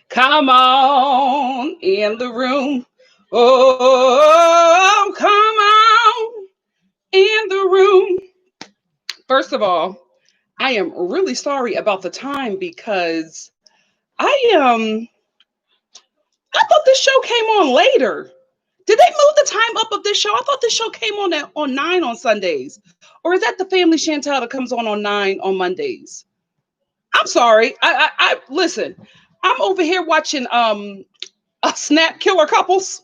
Come on in the room. Oh, come on in the room. First of all, I am really sorry about the time because I I thought this show came on later. Did they move the time up of this show? I thought this show came on 9 on Sundays. Or is that the Family Chantel that comes on 9 on Mondays? I'm sorry. I listen. I'm over here watching Snap Killer Couples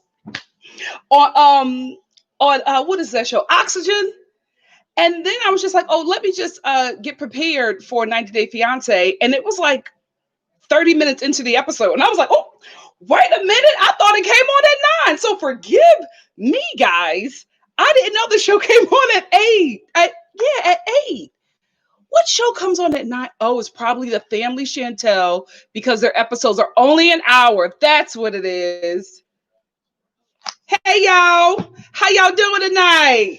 on what is that show? Oxygen. And then I was just like, oh, let me just get prepared for 90 Day Fiance. And it was like 30 minutes into the episode. And I was like, oh, wait a minute. I thought it came on at 9. So forgive me, guys. I didn't know the show came on at 8. At 8. What show comes on at 9? Oh, it's probably the Family Chantel because their episodes are only an hour. That's what it is. Hey, y'all. How y'all doing tonight?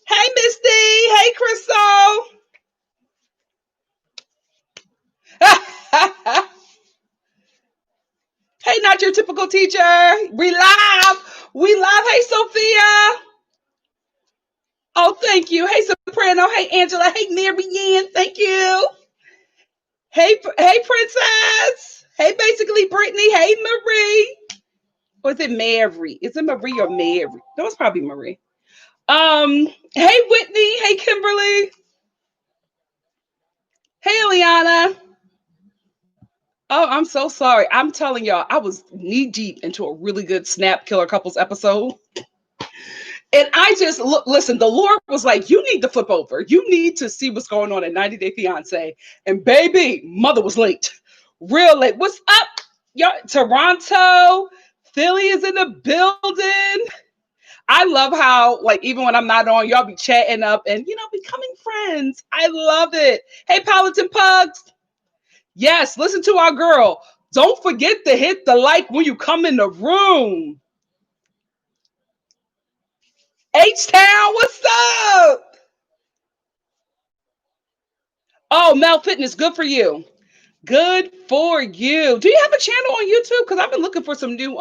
Hey, Misty. Hey, Crystal. Hey, not your typical teacher. We live. We live. Hey, Sophia. Oh, thank you. Hey, Soprano. Hey, Angela. Hey, Marianne. Thank you. Hey, Princess. Hey, basically Brittany. Hey, Marie. Or is it Mary? Is it Marie or Mary? No, it's probably Marie. Hey, Whitney. Hey, Kimberly. Hey, Eliana. Oh, I'm so sorry. I'm telling y'all, I was knee deep into a really good Snap Killer Couples episode. And I just listen, the Lord was like, you need to flip over. You need to see what's going on at 90 Day Fiance. And baby, mother was late. Real late. What's up? Y'all, Toronto, Philly is in the building. I love how, like, even when I'm not on, y'all be chatting up and, becoming friends. I love it. Hey, Paladin Pugs. Yes, listen to our girl. Don't forget to hit the like when you come in the room. H-Town, what's up? Oh, Mel Fitness, good for you. Good for you. Do you have a channel on YouTube? Because I've been looking for some new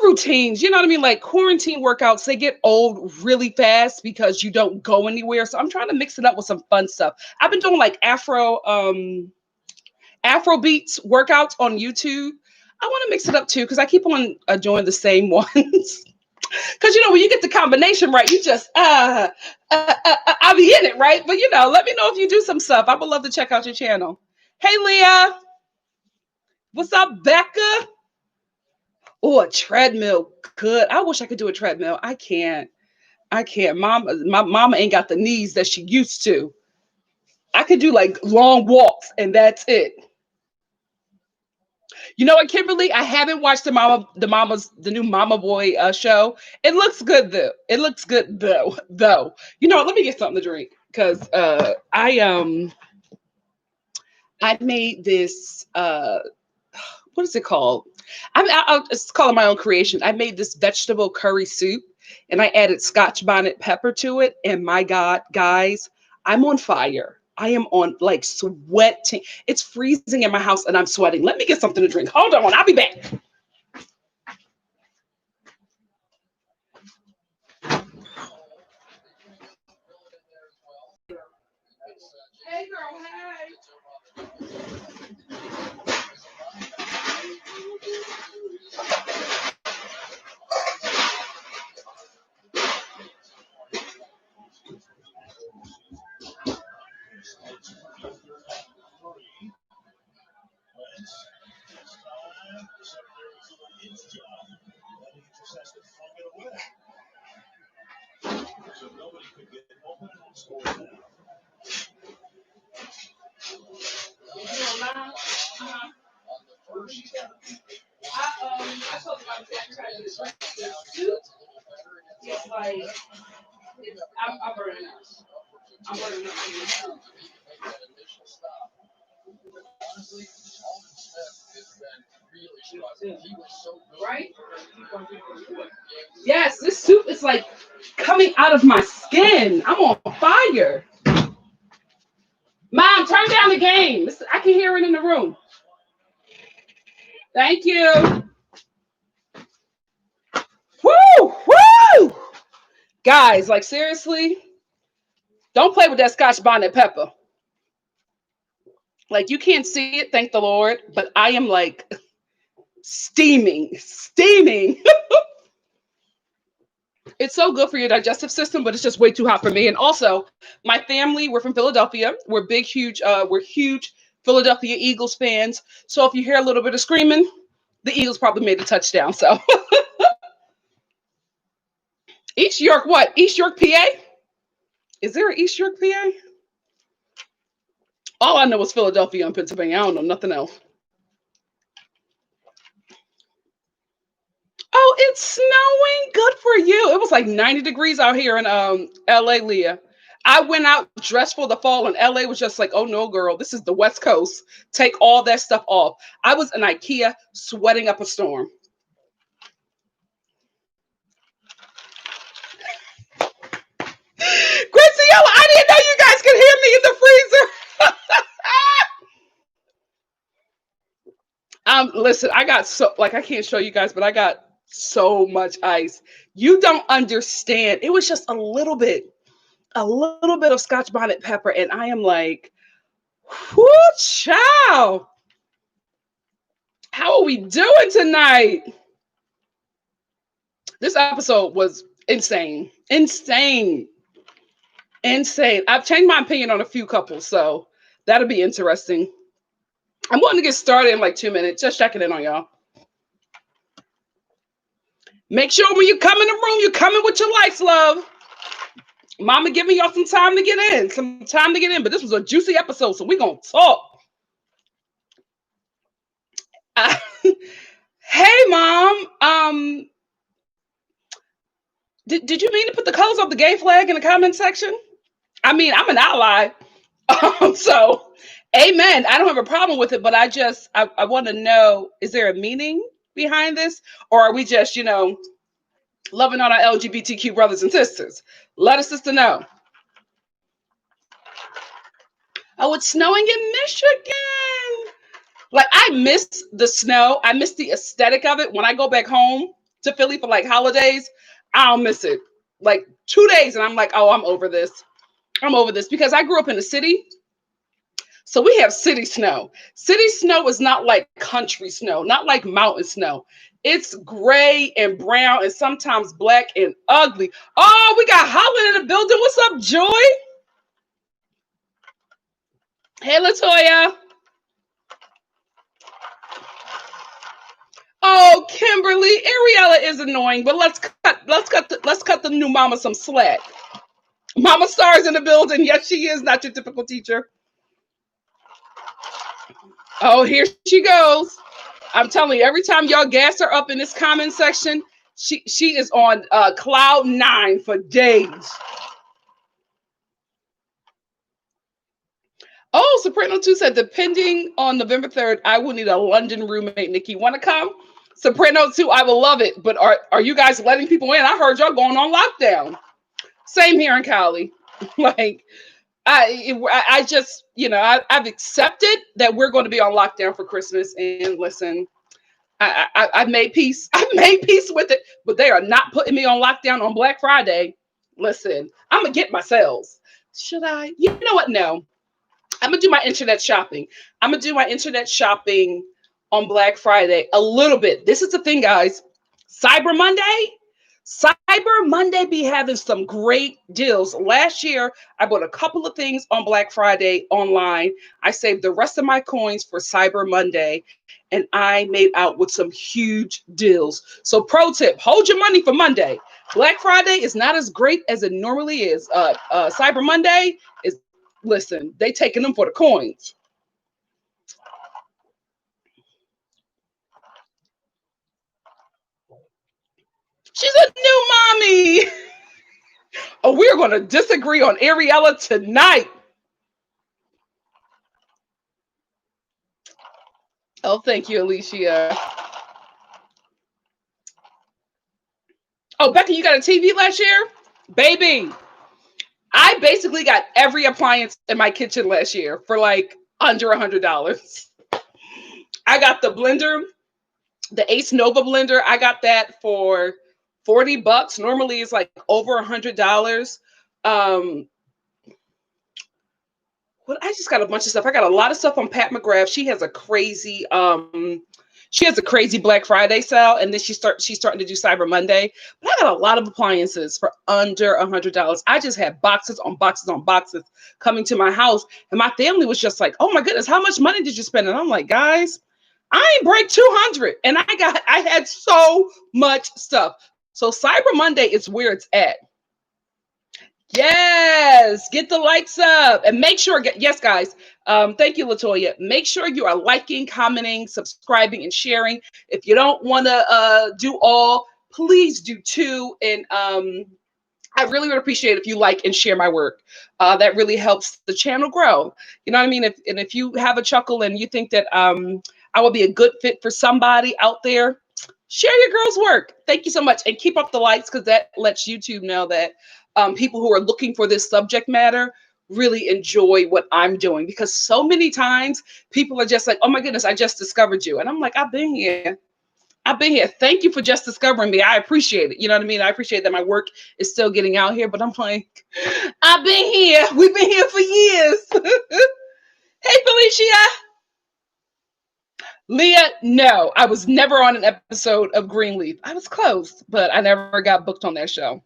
routines. You know what I mean? Like quarantine workouts, they get old really fast because you don't go anywhere. So I'm trying to mix it up with some fun stuff. I've been doing like Afro beats workouts on YouTube. I want to mix it up too because I keep on doing the same ones. Because when you get the combination right, you just I'll be in it, right? But let me know if you do some stuff. I would love to check out your channel. Hey, Leah, what's up, Becca? Oh, a treadmill, good. I wish I could do a treadmill. I can't. My mama ain't got the knees that she used to. I could do like long walks, and that's it. You know what, Kimberly? I haven't watched the new Mama Boy show. It looks good though. It looks good though. You know what? Let me get something to drink because I made this what is it called? I'll just call it my own creation. I made this vegetable curry soup and I added Scotch bonnet pepper to it. And my God, guys, I'm on fire. I am on like sweating. It's freezing in my house and I'm sweating. Let me get something to drink. Hold on, I'll be back. Hey girl, hey. I told you I'm trying to drink this soup. It's like I'm burning up. I'm burning up. Right? Yes, this soup is like coming out of my skin. I'm on fire. Mom, turn down the game. I can hear it in the room. Thank you. Woo! Woo! Guys, like seriously, don't play with that Scotch bonnet pepper. Like you can't see it, thank the Lord, but I am like steaming, steaming. It's so good for your digestive system, but it's just way too hot for me. And also, my family, we're from Philadelphia. We're big, we're huge Philadelphia Eagles fans. So if you hear a little bit of screaming, the Eagles probably made a touchdown. So East York, what? East York, PA? Is there an East York, PA? All I know is Philadelphia and Pennsylvania. I don't know nothing else. Oh, it's snowing. Good for you. It was like 90 degrees out here in LA, Leah. I went out dressed for the fall, and LA was just like, oh no, girl, this is the West Coast. Take all that stuff off. I was in IKEA sweating up a storm. Graciela, I didn't know you guys could hear me in the freezer. Listen, I got so like I can't show you guys, but I got so much ice. You don't understand. It was just a little bit of Scotch bonnet pepper, and I am like, whoo, child. How are we doing tonight? This episode was insane. Insane. Insane. I've changed my opinion on a few couples, so that'll be interesting. I'm going to get started in like 2 minutes. Just checking in on y'all. Make sure when you come in the room, you're coming with your lights, love. Mama giving y'all some time to get in. Some time to get in. But this was a juicy episode, so we're going to talk. Hey, Mom. Did you mean to put the colors of the gay flag in the comment section? I mean, I'm an ally. So, amen. I don't have a problem with it, but I want to know, is there a meaning behind this? Or are we just, loving on our LGBTQ brothers and sisters? Let a sister know. Oh, it's snowing in Michigan. Like, I miss the snow. I miss the aesthetic of it. When I go back home to Philly for like holidays, I'll miss it. Like 2 days, and I'm like, oh, I'm over this. I'm over this because I grew up in the city. So we have city snow. City snow is not like country snow, not like mountain snow. It's gray and brown and sometimes black and ugly. Oh, we got Holland in the building. What's up, Joy? Hey, Latoya. Oh, Kimberly, Ariella is annoying, but let's cut the new mama some slack. Mama Star is in the building. Yes, she is not your typical teacher. Oh, here she goes. I'm telling you, every time y'all gas her up in this comment section, she is on cloud 9 for days. Oh, Soprano 2 said, depending on November 3rd, I will need a London roommate. Nikki, want to come? Soprano 2, I will love it. But are you guys letting people in? I heard y'all going on lockdown. Same here in Cali. Like, I just, I've accepted that we're going to be on lockdown for Christmas. And listen, I've made peace. I've made peace with it. But they are not putting me on lockdown on Black Friday. Listen, I'm going to get my sales. Should I? You know what? No. I'm going to do my internet shopping. I'm going to do my internet shopping on Black Friday a little bit. This is the thing, guys. Cyber Monday be having some great deals. Last year, I bought a couple of things on Black Friday online. I saved the rest of my coins for Cyber Monday, and I made out with some huge deals. So pro tip, hold your money for Monday. Black Friday is not as great as it normally is. Cyber Monday is, listen, they taking them for the coins. She's a new mommy. Oh, we're going to disagree on Ariella tonight. Oh, thank you, Alicia. Oh, Becky, you got a TV last year? Baby, I basically got every appliance in my kitchen last year for like under $100. I got the blender, the Ace Nova blender. I got that for $40. Normally it's like over $100. Um, Well, I just got a bunch of stuff. I got a lot of stuff on Pat McGrath. She has a crazy Black Friday sale, and then she's starting to do Cyber Monday. But I got a lot of appliances for under $100. I just had boxes on boxes on boxes coming to my house, and my family was just like, "Oh my goodness, how much money did you spend?" And I'm like, "Guys, I ain't break 200, and I had so much stuff." So Cyber Monday is where it's at. Yes, get the likes up and make sure, yes, guys. Thank you, Latoya. Make sure you are liking, commenting, subscribing, and sharing. If you don't want to do all, please do two. And I really would appreciate if you like and share my work. That really helps the channel grow. You know what I mean? If you have a chuckle and you think that I will be a good fit for somebody out there, share your girl's work. Thank you so much. And keep up the likes, because that lets YouTube know that people who are looking for this subject matter really enjoy what I'm doing. Because so many times people are just like, "Oh my goodness, I just discovered you." And I'm like, "I've been here. I've been here. Thank you for just discovering me. I appreciate it." You know what I mean? I appreciate that my work is still getting out here, but I'm like, "I've been here. We've been here for years." Hey, Felicia. Leah, no, I was never on an episode of Greenleaf. I was close, but I never got booked on that show.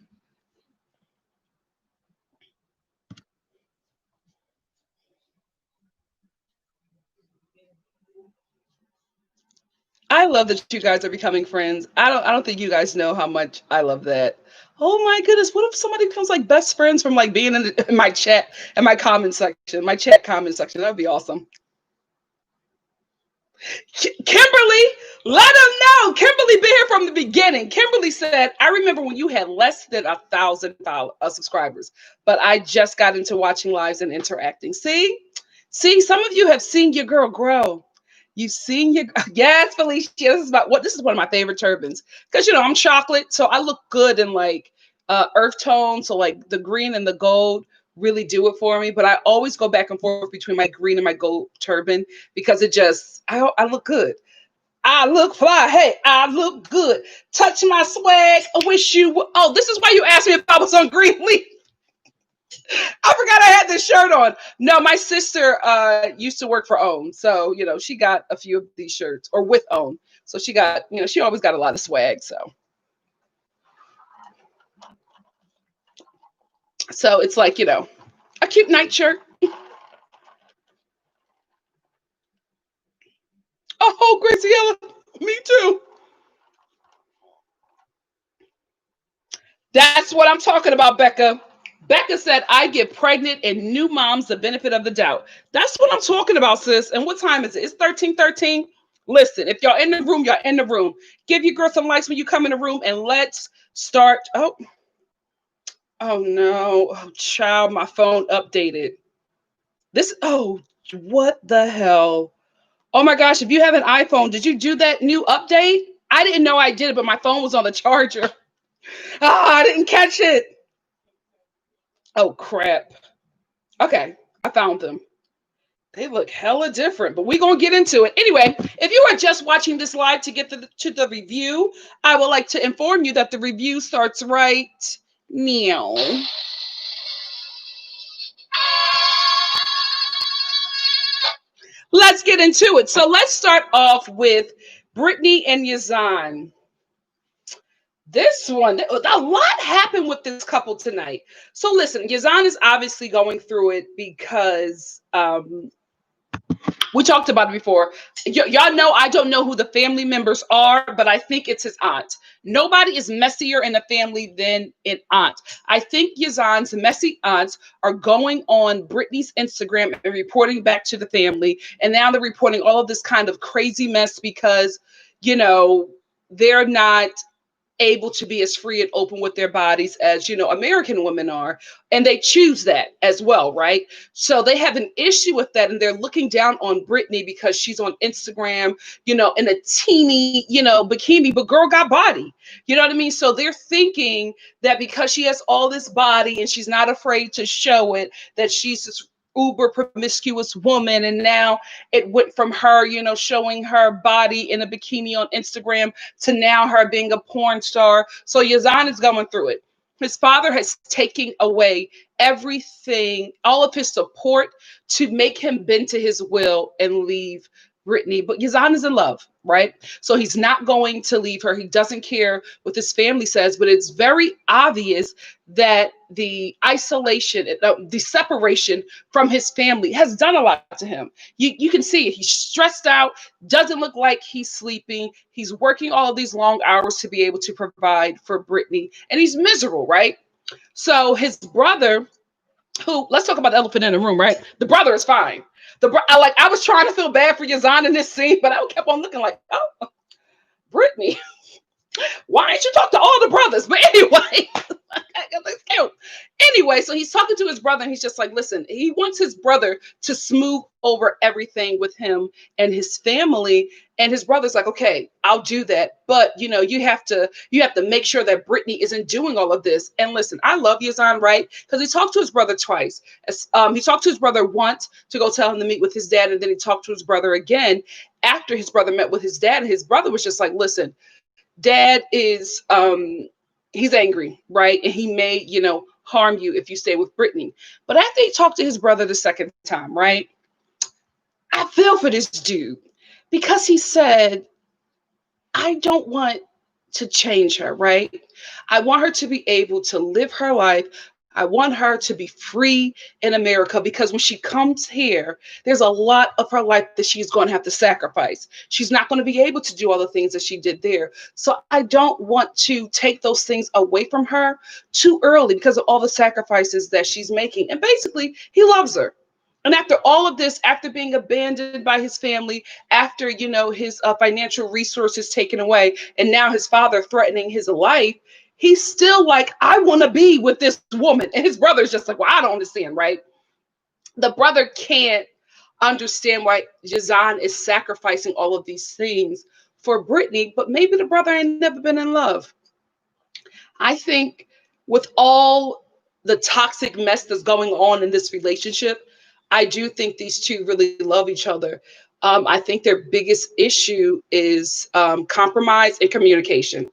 I love that you guys are becoming friends. I don't think you guys know how much I love that. Oh my goodness, what if somebody becomes like best friends from like being in my chat and my comment section, my chat comment section? That would be awesome. Kimberly, let them know. Kimberly been here from the beginning. Kimberly said, "I remember when you had less than 1,000 subscribers, but I just got into watching lives and interacting." See, some of you have seen your girl grow. You've seen your yes, Felicia. This is one of my favorite turbans, because I'm chocolate, so I look good in like earth tone. So like the green and the gold really do it for me. But I always go back and forth between my green and my gold turban, because I look good. I look fly. Hey, I look good. Touch my swag. I wish you would. Oh, this is why you asked me if I was on Greenleaf. I forgot I had this shirt on. No, my sister used to work for OWN. So, she got a few of these shirts, or with OWN. So she got, she always got a lot of swag. So it's like, a cute night shirt. Oh, Graciela, me too. That's what I'm talking about, Becca. Becca said, "I get pregnant and new moms the benefit of the doubt." That's what I'm talking about, sis. And what time is it? It's 13:13. Listen, if y'all in the room, y'all in the room. Give your girl some likes when you come in the room, and let's start. Oh no. Oh, child, my phone updated. What the hell? Oh my gosh, if you have an iPhone, did you do that new update? I didn't know I did it, but my phone was on the charger. I didn't catch it. Oh crap. Okay, I found them. They look hella different, but we're going to get into it. Anyway, if you are just watching this live to get to the review, I would like to inform you that the review starts right now. Let's get into it. So let's start off with Brittany and Yazan. This one, a lot happened with this couple tonight. So listen, Yazan is obviously going through it because we talked about it before. Y'all know I don't know who the family members are, but I think it's his aunt. Nobody is messier in the family than an aunt. I think Yazan's messy aunts are going on Brittany's Instagram and reporting back to the family. And now they're reporting all of this kind of crazy mess because, they're not able to be as free and open with their bodies as, American women are. And they choose that as well, right? So they have an issue with that. And they're looking down on Britney because she's on Instagram, in a teeny, bikini, but girl got body. You know what I mean? So they're thinking that because she has all this body and she's not afraid to show it, that she's this uber promiscuous woman. And now it went from her, showing her body in a bikini on Instagram to now her being a porn star. So Yazan is going through it. His father has taken away everything, all of his support to make him bend to his will and leave Britney. But Yazan is in love, right? So he's not going to leave her. He doesn't care what his family says, but it's very obvious that the isolation, the separation from his family has done a lot to him. You can see it. He's stressed out, doesn't look like he's sleeping. He's working all of these long hours to be able to provide for Britney, and he's miserable, right? So his brother, who, let's talk about the elephant in the room, right? The brother is fine. I was trying to feel bad for Yazan in this scene, but I kept on looking like, oh, Britney, why didn't you talk to all the brothers? But anyway, anyway, so he's talking to his brother and he's just like, listen, he wants his brother to smooth over everything with him and his family. And his brother's like, okay, I'll do that. But you have to make sure that Britney isn't doing all of this. And listen, I love Yazan, right? Because he talked to his brother twice. He talked to his brother once to go tell him to meet with his dad. And then he talked to his brother again after his brother met with his dad. And his brother was just like, listen, Dad is he's angry, right? And he may, harm you if you stay with Britney. But after he talked to his brother the second time, right? I feel for this dude because he said, I don't want to change her, right? I want her to be able to live her life. I want her to be free in America because when she comes here, there's a lot of her life that she's going to have to sacrifice. She's not going to be able to do all the things that she did there. So I don't want to take those things away from her too early because of all the sacrifices that she's making. And basically, he loves her. And after all of this, after being abandoned by his family, after, his financial resources taken away, and now his father threatening his life, he's still like, I want to be with this woman. And his brother's just like, well, I don't understand, right? The brother can't understand why Yazan is sacrificing all of these things for Britney, but maybe the brother ain't never been in love. I think with all the toxic mess that's going on in this relationship, I do think these two really love each other. I think their biggest issue is compromise and communication.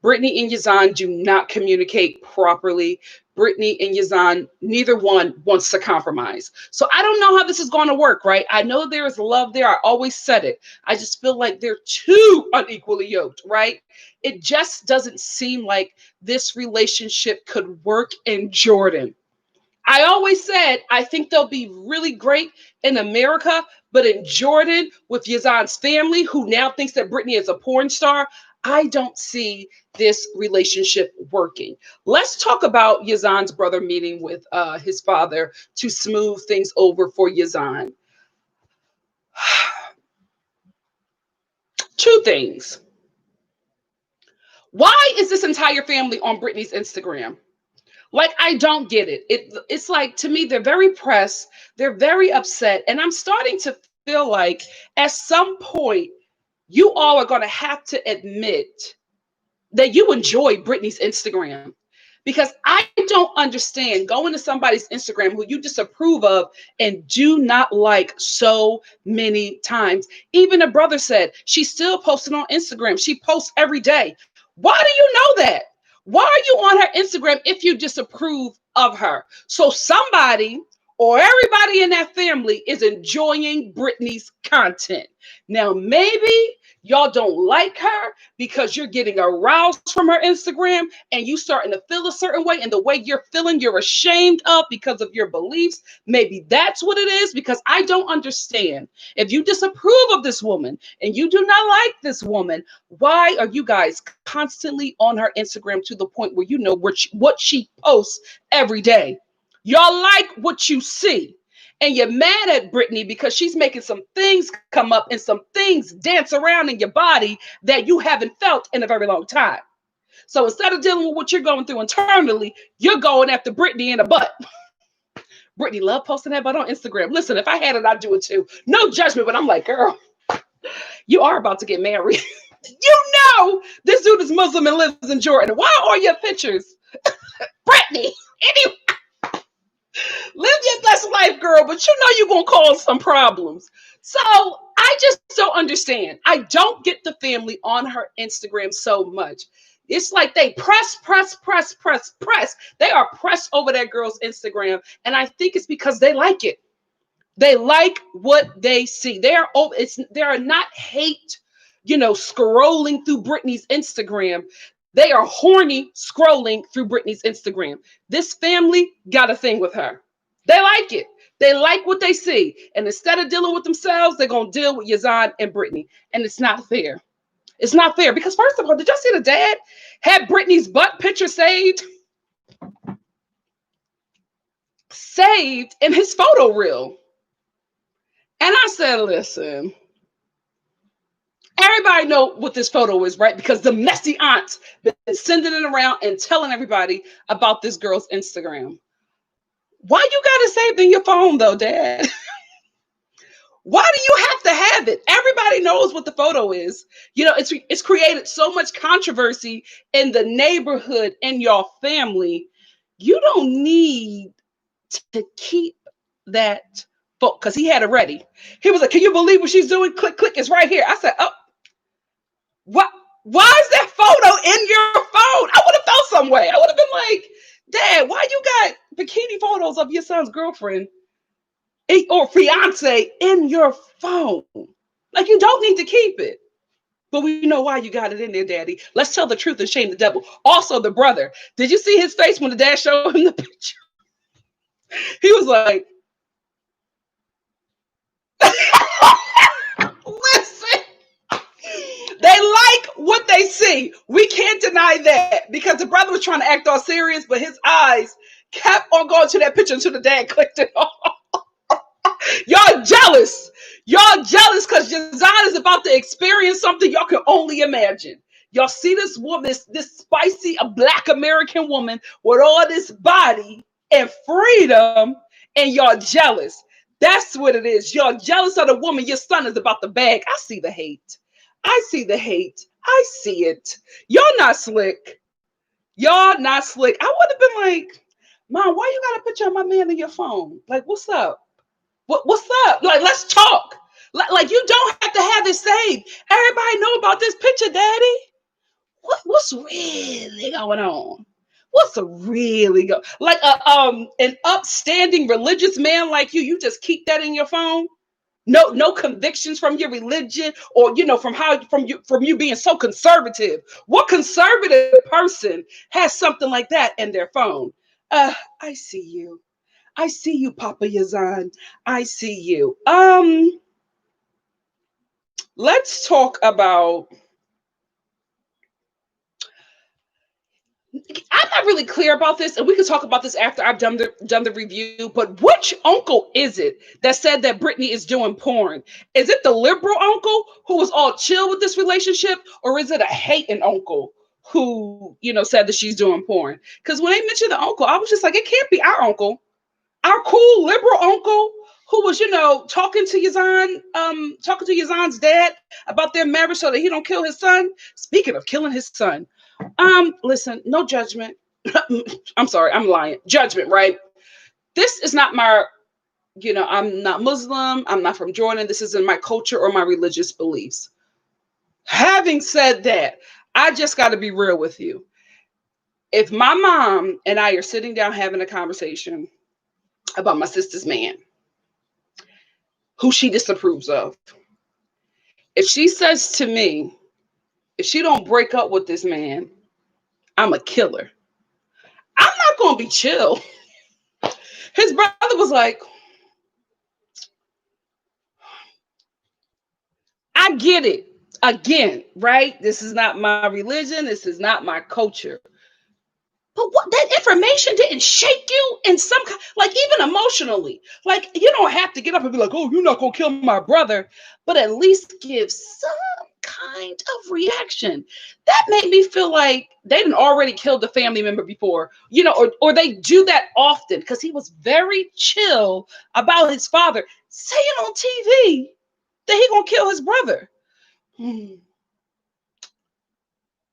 Britney and Yazan do not communicate properly. Britney and Yazan, neither one wants to compromise. So I don't know how this is going to work, right? I know there is love there. I always said it. I just feel like they're too unequally yoked, right? It just doesn't seem like this relationship could work in Jordan. I always said, I think they'll be really great in America, but in Jordan, with Yazan's family, who now thinks that Britney is a porn star, I don't see this relationship working. Let's talk about Yazan's brother meeting with his father to smooth things over for Yazan. Two things. Why is this entire family on Britney's Instagram? Like, I don't get it. It's like, to me, they're very pressed. They're very upset. And I'm starting to feel like at some point, you all are going to have to admit that you enjoy Britney's Instagram. Because I don't understand going to somebody's Instagram who you disapprove of and do not like so many times. Even a brother said she's still posting on Instagram. She posts every day. Why do you know that? Why are you on her Instagram if you disapprove of her? So somebody or everybody in that family is enjoying Britney's content. Now, maybe y'all don't like her because you're getting aroused from her Instagram and you starting to feel a certain way, and the way you're feeling, you're ashamed of because of your beliefs. Maybe that's what it is, because I don't understand. If you disapprove of this woman and you do not like this woman, why are you guys constantly on her Instagram to the point where you know what she posts every day? Y'all like what you see. And you're mad at Britney because she's making some things come up and some things dance around in your body that you haven't felt in a very long time. So instead of dealing with what you're going through internally, you're going after Brittany in the butt. Brittany love posting that butt on Instagram. Listen, if I had it, I'd do it too. No judgment, but I'm like, girl, you are about to get married. You know this dude is Muslim and lives in Jordan. Why are your pictures? Brittany, anyway, live your best life, girl, but you know you're going to cause some problems. So I just don't understand. I don't get the family on her Instagram so much. It's like they press. They are pressed over that girl's Instagram. And I think it's because they like it. They like what they see. They are not hate, scrolling through Britney's Instagram. They are horny scrolling through Britney's Instagram. This family got a thing with her. They like it. They like what they see. And instead of dealing with themselves, they're going to deal with Yazan and Britney. And it's not fair. It's not fair because, first of all, did y'all see the dad had Britney's butt picture saved in his photo reel? And I said, listen, everybody know what this photo is, right? Because the messy aunt's been sending it around and telling everybody about this girl's Instagram. Why you got it saved in your phone, though, Dad? Why do you have to have it? Everybody knows what the photo is. It's created so much controversy in the neighborhood, in your family. You don't need to keep that photo because he had it ready. He was like, can you believe what she's doing? Click, it's right here. I said, oh, what? Why is that photo in your phone? I would have felt some way. I would have been like, Dad, why you got bikini photos of your son's girlfriend or fiance in your phone? Like, you don't need to keep it. But we know why you got it in there, Daddy. Let's tell the truth and shame the devil. Also, the brother. Did you see his face when the dad showed him the picture? He was like, listen, they like what they see. We can't deny that because the brother was trying to act all serious, but his eyes kept on going to that picture until the dad clicked it off. Y'all jealous. Y'all jealous because Yazan is about to experience something y'all can only imagine. Y'all see this woman, this spicy, a Black American woman with all this body and freedom, and y'all jealous. That's what it is. Y'all jealous of the woman your son is about to bag. I see the hate. I see the hate. I see it. Y'all not slick. Y'all not slick. I would have been like, Mom, why you got a picture of my man in your phone? Like, what's up? What's up? Like, let's talk. Like, you don't have to have it saved. Everybody know about this picture, Daddy. What's really going on? What's really go like an upstanding religious man like you just keep that in your phone? No convictions from your religion or from you being so conservative. What conservative person has something like that in their phone? I see you. I see you, Papa Yazan. I see you. Let's talk about. I'm not really clear about this, and we can talk about this after I've done the review. But which uncle is it that said that Britney is doing porn? Is it the liberal uncle who was all chill with this relationship, or is it a hating uncle who said that she's doing porn? Because when they mentioned the uncle, I was just like, it can't be our uncle. Our cool liberal uncle who was, talking to Yazan's dad about their marriage so that he don't kill his son. Speaking of killing his son, listen, no judgment. I'm sorry, I'm lying. Judgment, right? This is not my, I'm not Muslim. I'm not from Jordan. This isn't my culture or my religious beliefs. Having said that, I just got to be real with you. If my mom and I are sitting down having a conversation about my sister's man, who she disapproves of, if she says to me, if she don't break up with this man, I'm a killer. I'm not going to be chill. His brother was like, I get it. Again, right? This is not my religion. This is not my culture. But what, that information didn't shake you in some kind, like even emotionally. Like, you don't have to get up and be like, oh, you're not going to kill my brother. But at least give some kind of reaction. That made me feel like they didn't already killed a family member before, or they do that often because he was very chill about his father saying on TV that he gonna kill his brother. Hmm.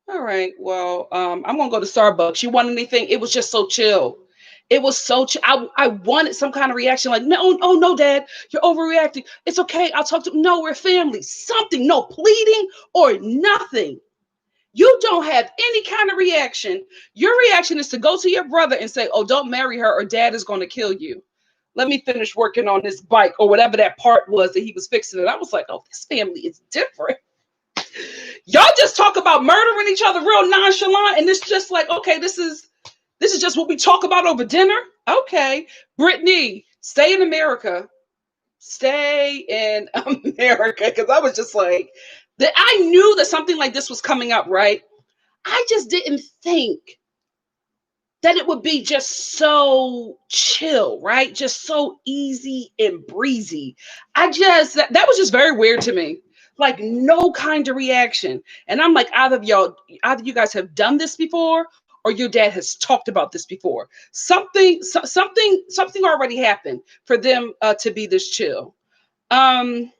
All right. Well, I'm gonna go to Starbucks. You want anything? It was just so chill. It was so chill. I wanted some kind of reaction, like, no, oh no, Dad, you're overreacting. It's okay. I'll talk to. No, we're family. Something. No pleading or nothing. You don't have any kind of reaction. Your reaction is to go to your brother and say, "Oh, don't marry her, or Dad is going to kill you. Let me finish working on this bike," or whatever that part was that he was fixing. And I was like, "Oh, this family is different." Y'all just talk about murdering each other real nonchalant, and it's just like, okay, this is just what we talk about over dinner. Okay, Brittany, stay in America. Stay in America, because I was just like, that I knew that something like this was coming up, right? I just didn't think that it would be just so chill, right? Just so easy and breezy. That was just very weird to me. Like no kind of reaction. And I'm like, either you guys have done this before or your dad has talked about this before. Something already happened for them to be this chill. Um,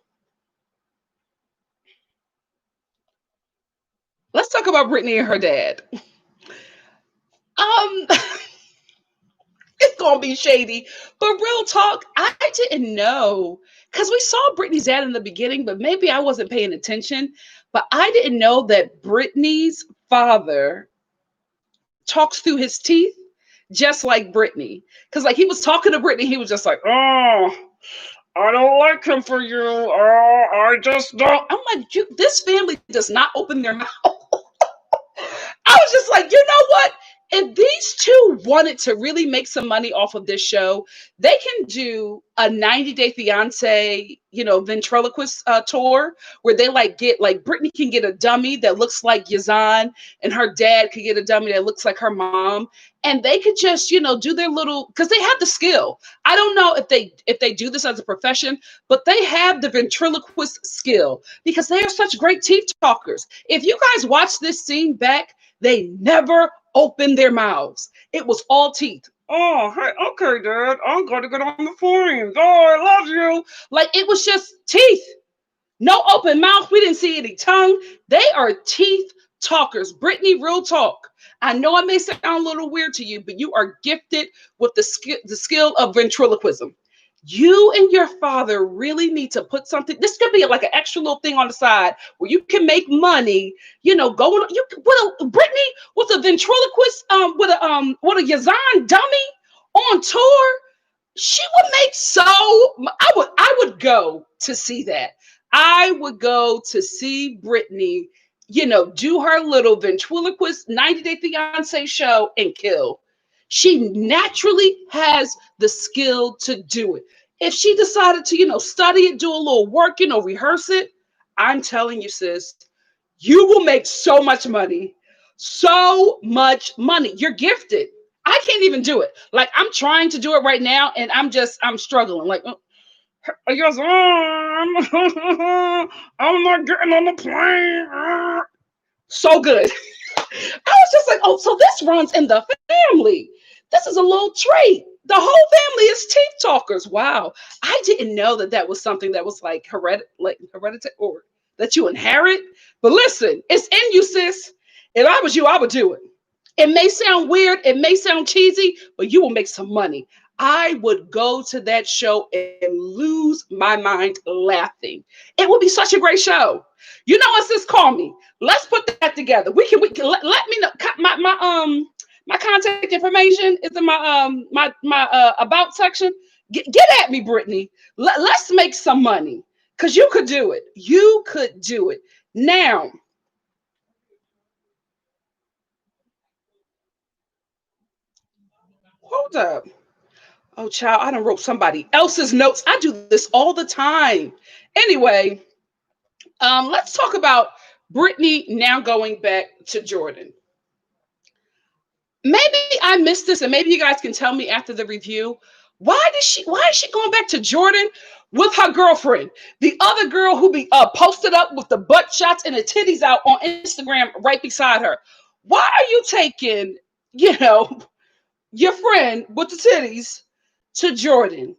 let's talk about Brittany and her dad. Um, it's gonna be shady. But real talk, I didn't know because we saw Brittany's dad in the beginning, but maybe I wasn't paying attention. But I didn't know that Brittany's father talks through his teeth just like Brittany. Because like he was talking to Brittany, he was just like, "Oh, I don't like him for you. Oh, I just don't." I'm like, this family does not open their mouth. I was just like, you know what? If these two wanted to really make some money off of this show, they can do a 90-day fiance, ventriloquist tour where they like Brittany can get a dummy that looks like Yazan, and her dad could get a dummy that looks like her mom, and they could just do their little, because they have the skill. I don't know if they do this as a profession, but they have the ventriloquist skill because they are such great teeth talkers. If you guys watch this scene back, they never opened their mouths. It was all teeth. Oh, hey, okay, Dad. I'm gonna get on the phone. Oh, I love you. Like it was just teeth. No open mouth. We didn't see any tongue. They are teeth talkers. Brittany, real talk. I know it may sound a little weird to you, but you are gifted with the skill of ventriloquism. You and your father really need to put something. This could be like an extra little thing on the side where you can make money. Going you with a Brittany with a ventriloquist, with a Yazan dummy on tour. She would make so. I would go to see that. I would go to see Brittany, do her little ventriloquist 90-day fiance show and kill. She naturally has the skill to do it. If she decided to, study it, do a little work, rehearse it, I'm telling you, sis, you will make so much money. So much money. You're gifted. I can't even do it. Like I'm trying to do it right now, and I'm struggling. Like, yes, I'm not getting on the plane. So good. I was just like, oh, so this runs in the family. This is a little trait. The whole family is teeth talkers. Wow. I didn't know that was something that was like hereditary, or that you inherit. But listen, it's in you, sis. If I was you, I would do it. It may sound weird, it may sound cheesy, but you will make some money. I would go to that show and lose my mind laughing. It would be such a great show. You know what, sis? Call me. Let's put that together. We can let me know. My contact information is in my about section. Get at me, Brittany. Let's make some money because you could do it. You could do it. Now, hold up. Oh, child, I done wrote somebody else's notes. I do this all the time. Anyway, let's talk about Brittany now going back to Jordan. Maybe I missed this, and maybe you guys can tell me after the review. Why is she going back to Jordan with her girlfriend? The other girl who be posted up with the butt shots and the titties out on Instagram right beside her. Why are you taking, you know, your friend with the titties to Jordan?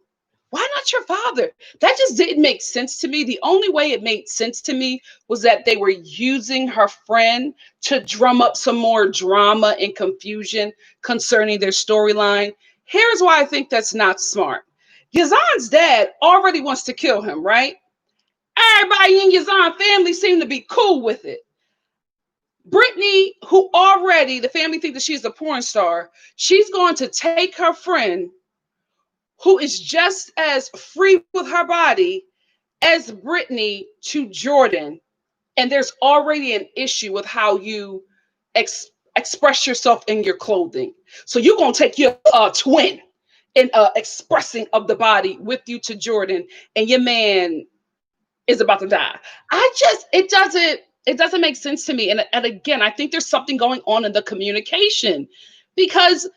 Why not your father? That just didn't make sense to me. The only way it made sense to me was that they were using her friend to drum up some more drama and confusion concerning their storyline. Here's why I think that's not smart. Yazan's dad already wants to kill him, right? Everybody in Yazan family seem to be cool with it. Brittany, who already the family think that she's a porn star, she's going to take her friend who is just as free with her body as Brittany to Jordan. And there's already an issue with how you express yourself in your clothing. So you're going to take your twin and expressing of the body with you to Jordan, and your man is about to die. It doesn't make sense to me. And again, I think there's something going on in the communication, because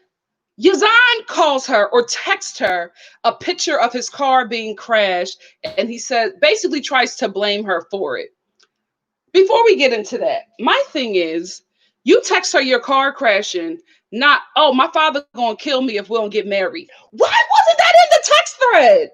Yazan calls her or texts her a picture of his car being crashed, and he said basically tries to blame her for it. Before we get into that, my thing is, you text her your car crashing, not, oh, my father gonna kill me if we don't get married. Why wasn't that in the text thread?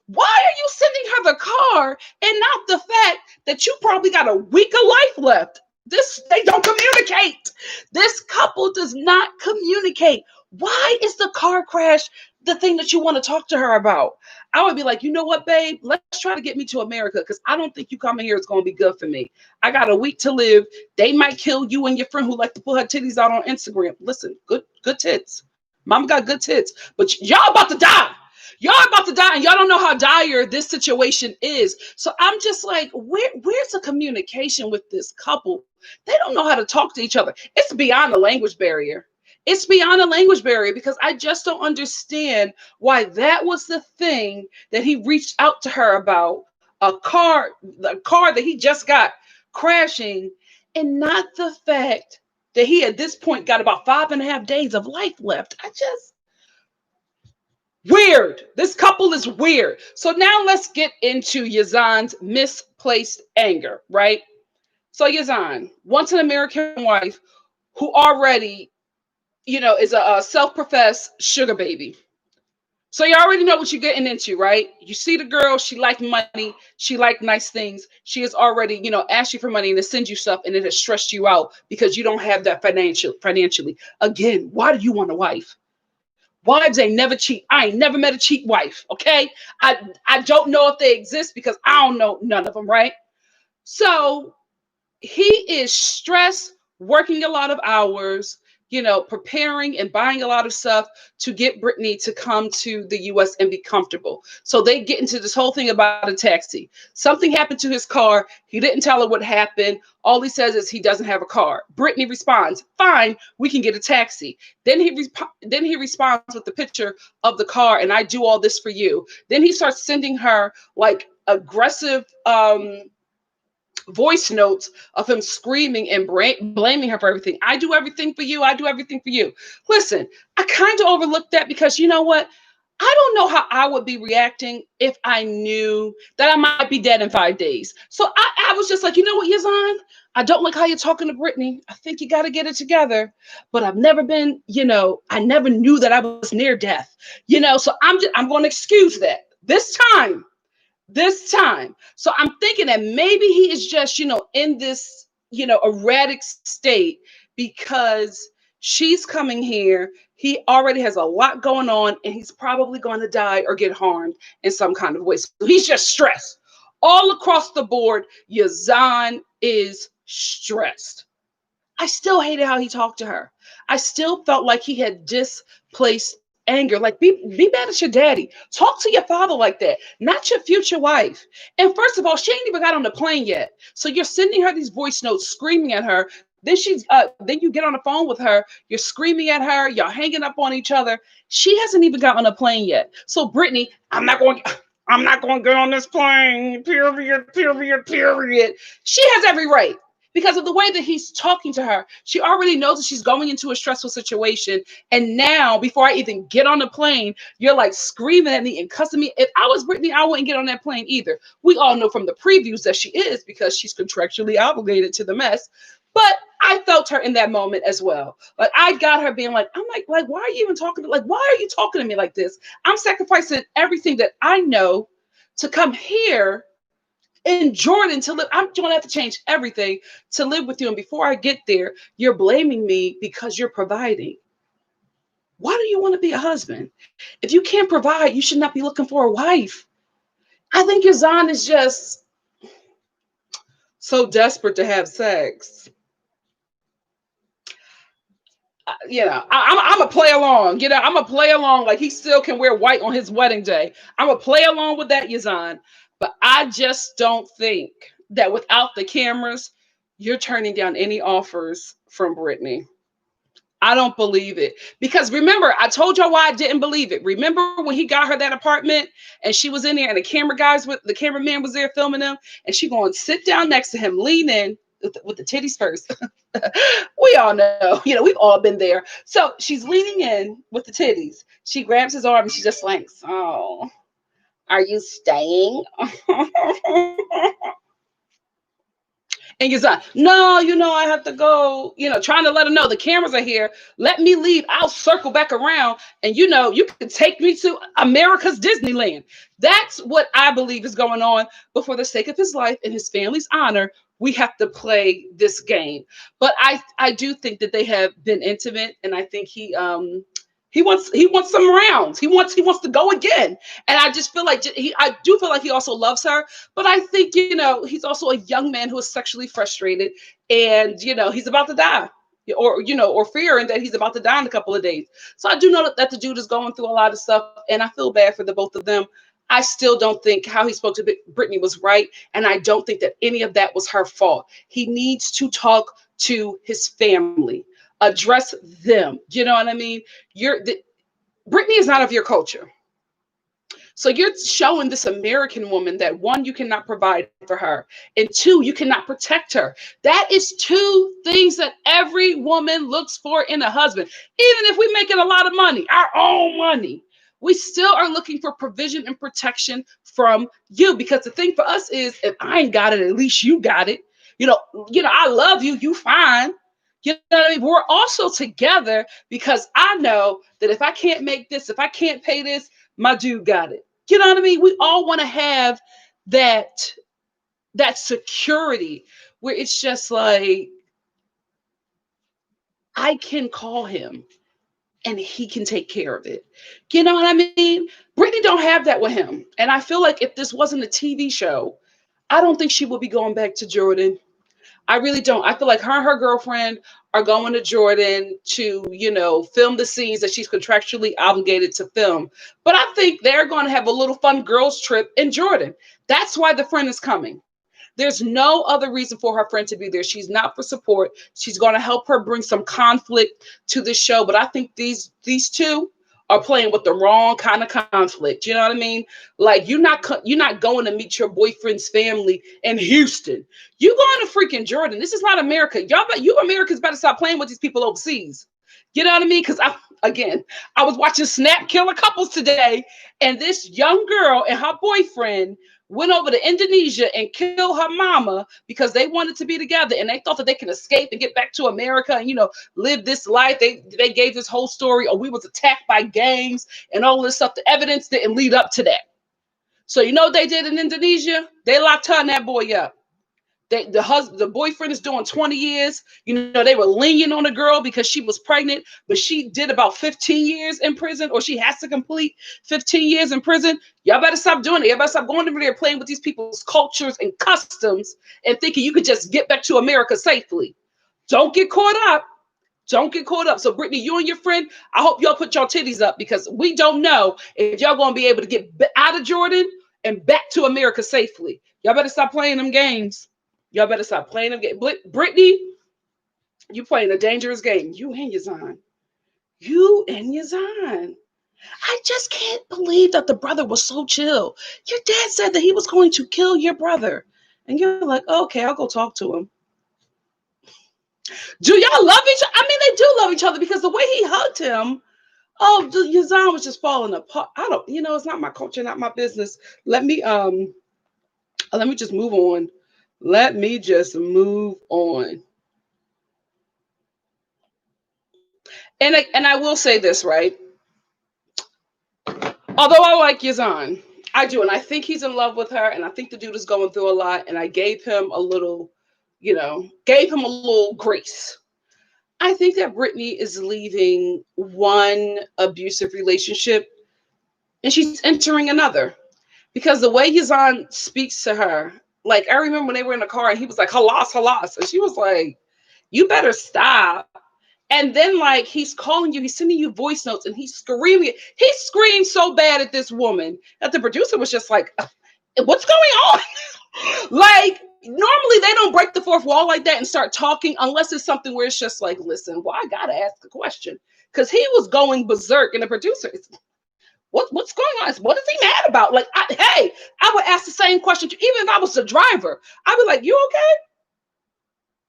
Why are you sending her the car and not the fact that you probably got a week of life left? They don't communicate. This couple does not communicate. Why is the car crash the thing that you want to talk to her about? I would be like, you know what, babe? Let's try to get me to America, because I don't think you coming here is going to be good for me. I got a week to live. They might kill you and your friend who like to put her titties out on Instagram. Listen, good tits. Mama got good tits, but y'all about to die. Y'all about to die, and y'all don't know how dire this situation is. So I'm just like, where's the communication with this couple? They don't know how to talk to each other. It's beyond the language barrier. It's beyond a language barrier, because I just don't understand why that was the thing that he reached out to her about, the car that he just got crashing, and not the fact that he at this point got about 5.5 days of life left. Weird. This couple is weird. So now let's get into Yazan's misplaced anger, right? So Yazan, once an American wife who already, is a self-professed sugar baby. So you already know what you're getting into, right? You see the girl, she liked money, she liked nice things. She has already, asked you for money and to send you stuff, and it has stressed you out because you don't have that financially. Again, why do you want a wife? Wives ain't never cheat. I ain't never met a cheat wife, okay? I don't know if they exist, because I don't know none of them, right? So he is stressed, working a lot of hours, preparing and buying a lot of stuff to get Brittany to come to the US and be comfortable. So they get into this whole thing about a taxi. Something happened to his car. He didn't tell her what happened. All he says is he doesn't have a car. Brittany responds, fine, we can get a taxi. Then he responds with the picture of the car, and I do all this for you. Then he starts sending her like aggressive voice notes of him screaming and blaming her for everything. I do everything for you. I do everything for you. Listen, I kind of overlooked that, because you know what? I don't know how I would be reacting if I knew that I might be dead in 5 days. So I was just like, you know what, Yazan? I don't like how you're talking to Brittany. I think you got to get it together. But I've never been, I never knew that I was near death. So I'm going to excuse that this time. So I'm thinking that maybe he is just, in this, erratic state, because she's coming here. He already has a lot going on, and he's probably going to die or get harmed in some kind of way. So he's just stressed. All across the board, Yazan is stressed. I still hated how he talked to her. I still felt like he had displaced anger. Like, be mad at your daddy. Talk to your father like that, not your future wife. And first of all, she ain't even got on the plane yet. So you're sending her these voice notes, screaming at her. Then you get on the phone with her. You're screaming at her. You're hanging up on each other. She hasn't even got on a plane yet. So Brittany, I'm not going to get on this plane. Period. She has every right. because of the way that he's talking to her. She already knows that she's going into a stressful situation. And now, before I even get on the plane, you're like screaming at me and cussing me. If I was Brittany, I wouldn't get on that plane either. We all know from the previews that she is, because she's contractually obligated to the mess. But I felt her in that moment as well. Like, I got her being like, I'm like, why are you even talking to, like, why are you talking to me like this? I'm sacrificing everything that I know to come here in Jordan to live. I'm going to have to change everything to live with you. And before I get there, you're blaming me because you're providing. Why do you want to be a husband? If you can't provide, you should not be looking for a wife. I think Yazan is just so desperate to have sex. I'm a play along. I'm a play along like he still can wear white on his wedding day. I'm a play along with that, Yazan. But I just don't think that without the cameras, you're turning down any offers from Brittany. I don't believe it. Because remember, I told y'all why I didn't believe it. Remember when he got her that apartment and she was in there and the cameraman was there filming them, and she going to sit down next to him, lean in with the titties first. We all know, we've all been there. So she's leaning in with the titties. She grabs his arm and she just like, oh, are you staying? And he's like, no, I have to go, trying to let him know the cameras are here. Let me leave. I'll circle back around. And, you can take me to America's Disneyland. That's what I believe is going on. But for the sake of his life and his family's honor, we have to play this game. But I do think that they have been intimate. And I think he wants some rounds. He wants to go again. And I just feel like I do feel like he also loves her. But I think, he's also a young man who is sexually frustrated, and, he's about to die, or fearing that he's about to die in a couple of days. So I do know that the dude is going through a lot of stuff, and I feel bad for the both of them. I still don't think how he spoke to Brittany was right. And I don't think that any of that was her fault. He needs to talk to his family, address them. You know what I mean? Brittany is not of your culture. So you're showing this American woman that, one, you cannot provide for her, and two, you cannot protect her. That is two things that every woman looks for in a husband. Even if we're making a lot of money, our own money, we still are looking for provision and protection from you. Because the thing for us is, if I ain't got it, at least you got it. I love you. You fine. You know what I mean? We're also together because I know that if I can't make this, if I can't pay this, my dude got it. You know what I mean? We all want to have that security where it's just like, I can call him and he can take care of it. You know what I mean? Brittany don't have that with him. And I feel like if this wasn't a TV show, I don't think she would be going back to Jordan. I really don't. I feel like her and her girlfriend are going to Jordan to, film the scenes that she's contractually obligated to film. But I think they're going to have a little fun girls trip in Jordan. That's why the friend is coming. There's no other reason for her friend to be there. She's not for support. She's going to help her bring some conflict to the show. But I think these two are playing with the wrong kind of conflict. You know what I mean? Like, you're not going to meet your boyfriend's family in Houston. You going to freaking Jordan. This is not America. You Americans better stop playing with these people overseas. You know what I mean? Because I was watching Snap Killer Couples today, and this young girl and her boyfriend went over to Indonesia and killed her mama because they wanted to be together, and they thought that they can escape and get back to America and, live this life. They gave this whole story, we was attacked by gangs and all this stuff. The evidence didn't lead up to that. So you know what they did in Indonesia? They locked her and that boy up. The boyfriend is doing 20 years. They were lenient on the girl because she was pregnant, but she did about 15 years in prison, or she has to complete 15 years in prison. Y'all better stop doing it. Y'all better stop going over there playing with these people's cultures and customs and thinking you could just get back to America safely. Don't get caught up. Don't get caught up. So Brittany, you and your friend, I hope y'all put y'all titties up, because we don't know if y'all going to be able to get out of Jordan and back to America safely. Y'all better stop playing them games. Y'all better stop playing them games. Brittany, you playing a dangerous game. You and Yazan. I just can't believe that the brother was so chill. Your dad said that he was going to kill your brother. And you're like, okay, I'll go talk to him. Do y'all love each other? I mean, they do love each other because the way he hugged him, oh, Yazan was just falling apart. I don't, it's not my culture, not my business. Let me let me just move on. Let me just move on. And I will say this, right? Although I like Yazan, I do, and I think he's in love with her, and I think the dude is going through a lot, and I gave him a little, gave him a little grace. I think that Brittany is leaving one abusive relationship and she's entering another. Because the way Yazan speaks to her, like I remember when they were in the car and he was like, halas, halas. And she was like, you better stop. And then like he's calling you, he's sending you voice notes and he's screaming. He screamed so bad at this woman that the producer was just like, what's going on? Like normally they don't break the fourth wall like that and start talking unless it's something where it's just like, listen, well, I gotta ask a question. Because he was going berserk and the producer is, what's going on? What is he mad about? Like, hey, I would ask the same question even if I was the driver. I'd be like, you okay?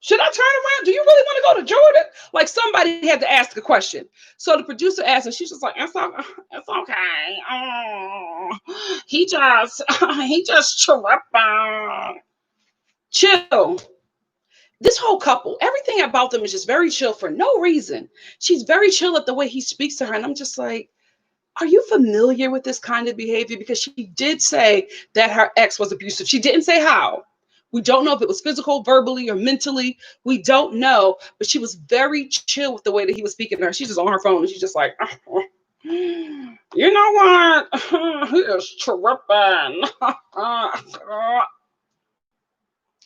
Should I turn around? Do you really want to go to Jordan? Like somebody had to ask a question. So the producer asked, and she's just like, it's okay. Oh, he just tripping. Chill. This whole couple, everything about them is just very chill for no reason. She's very chill at the way he speaks to her. And I'm just like, are you familiar with this kind of behavior? Because she did say that her ex was abusive. She didn't say how. We don't know if it was physical, verbally, or mentally. We don't know. But she was very chill with the way that he was speaking to her. She's just on her phone and she's just like, you know what? He is tripping.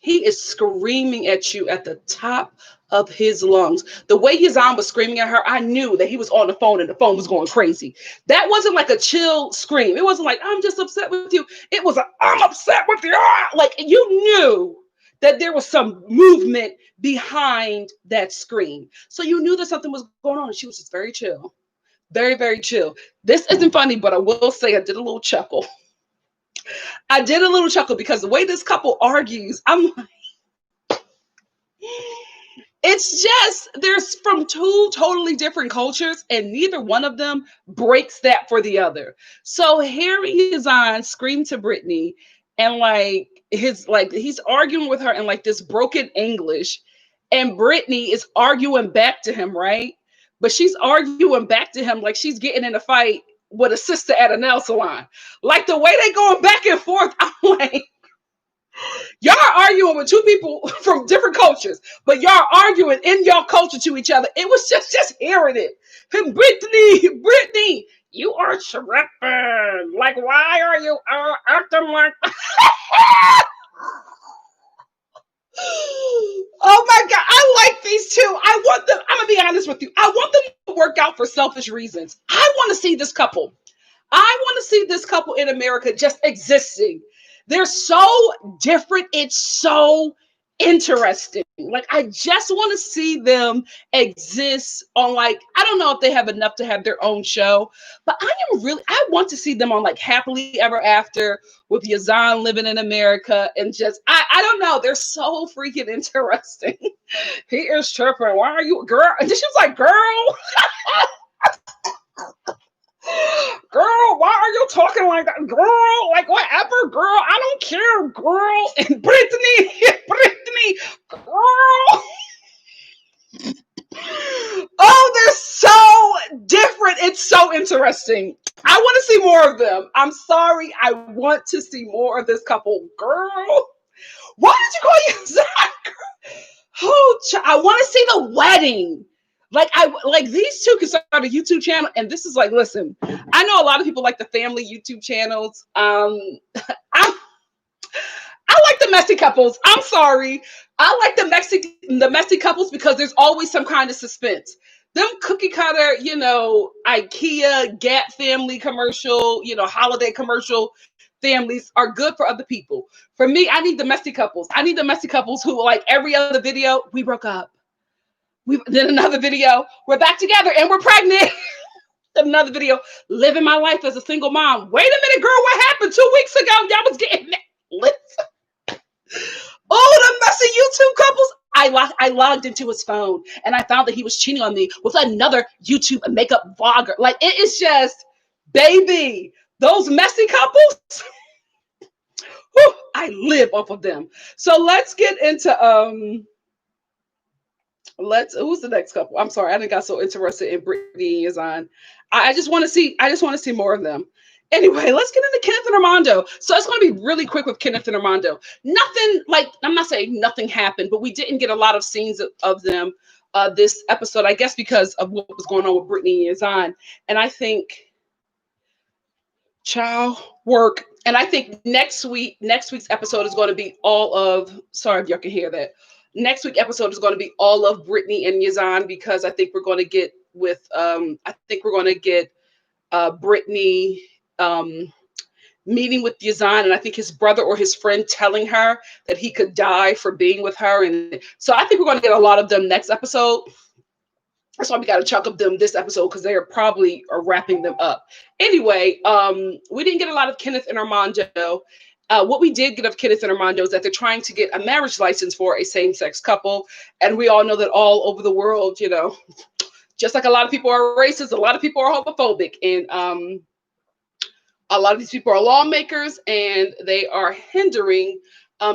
He is screaming at you at the top of his lungs. The way Yazan was screaming at her, I knew that he was on the phone and the phone was going crazy. That wasn't like a chill scream. It wasn't like, I'm just upset with you. It was I'm upset with you. Like you knew that there was some movement behind that scream. So you knew that something was going on and she was just very chill. Very, very chill. This isn't funny, but I will say I did a little chuckle. I did a little chuckle because the way this couple argues, I'm like, it's just there's from two totally different cultures, and neither one of them breaks that for the other. So hearing Yazan scream to Brittany and he's arguing with her in like this broken English, and Brittany is arguing back to him, right? But she's arguing back to him like she's getting in a fight with a sister at a nail salon. Like the way they going back and forth, I'm like, y'all are arguing with two people from different cultures, but y'all arguing in your culture to each other. It was just hearing it. And Brittany, you are tripping. Like, why are you acting like? Oh my God, I like these two. I want them. I'm gonna be honest with you. I want them to work out for selfish reasons. I want to see this couple. I want to see this couple in America just existing. They're so different. It's so interesting. Like, I just want to see them exist on, like, I don't know if they have enough to have their own show, but I want to see them on like Happily Ever After with Yazan living in America and just, I don't know. They're so freaking interesting. He is tripping. Why are you, girl? And she was like, girl. Girl, why are you talking like that? Girl, like whatever, girl. I don't care, girl. And Brittany, girl. Oh, they're so different. It's so interesting. I want to see more of them. I'm sorry. I want to see more of this couple. Girl, why did you call you Zach? Oh, I want to see the wedding. Like these two can start a YouTube channel, and this is like, listen, I know a lot of people like the family YouTube channels. I like the messy couples. I'm sorry. I like the messy couples because there's always some kind of suspense. Them cookie cutter, IKEA, Gap family commercial, holiday commercial families are good for other people. For me, I need the messy couples. I need the messy couples who, like, every other video, we broke up. We did another video, we're back together and we're pregnant. Another video, living my life as a single mom. Wait a minute, girl, what happened 2 weeks ago? Y'all was getting lit. Oh, the messy YouTube couples. I logged into his phone and I found that he was cheating on me with another YouTube makeup vlogger. Like, it is just, baby, those messy couples. Whew, I live off of them. So let's get into who's the next couple? I'm sorry, I didn't got so interested in Brittany and Yazan. I just want to see more of them. Anyway, let's get into Kenneth and Armando. So it's going to be really quick with Kenneth and Armando. Nothing, like, I'm not saying nothing happened, but we didn't get a lot of scenes of them this episode, I guess because of what was going on with Brittany and Yazan. And I think child work. And I think next week's episode is going to be all of, sorry if y'all can hear that. Next week's episode is going to be all of Brittany and Yazan, because I think we're going to get Brittany meeting with Yazan, and I think his brother or his friend telling her that he could die for being with her. And so I think we're going to get a lot of them next episode. That's why we got to chunk up them this episode, because they are probably wrapping them up. Anyway, we didn't get a lot of Kenneth and Armando. What we did get of Kenneth and Armando is that they're trying to get a marriage license for a same-sex couple. And we all know that all over the world, you know, just like a lot of people are racist, a lot of people are homophobic. And a lot of these people are lawmakers, and they are hindering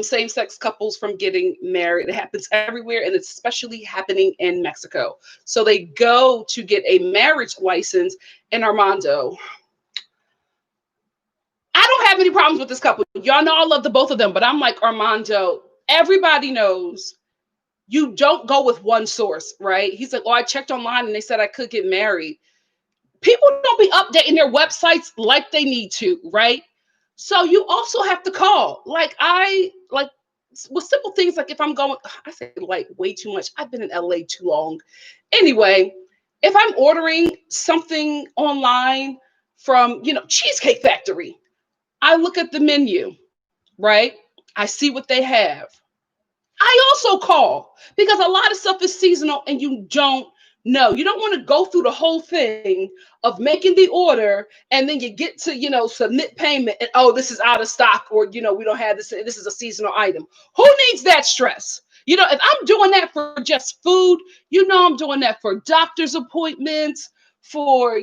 same-sex couples from getting married. It happens everywhere, and it's especially happening in Mexico. So they go to get a marriage license in Armando. I don't have any problems with this couple. Y'all know I love the both of them, but I'm like, Armando, everybody knows you don't go with one source, right? He's like, oh, I checked online and they said I could get married. People don't be updating their websites like they need to, right? So you also have to call. Like with simple things, like if I'm going, I say like way too much. I've been in LA too long. Anyway, if I'm ordering something online from, Cheesecake Factory, I look at the menu, right? I see what they have. I also call, because a lot of stuff is seasonal and you don't know. You don't want to go through the whole thing of making the order and then you get to, submit payment and, oh, this is out of stock, or, we don't have this. This is a seasonal item. Who needs that stress? If I'm doing that for just food, I'm doing that for doctor's appointments, for,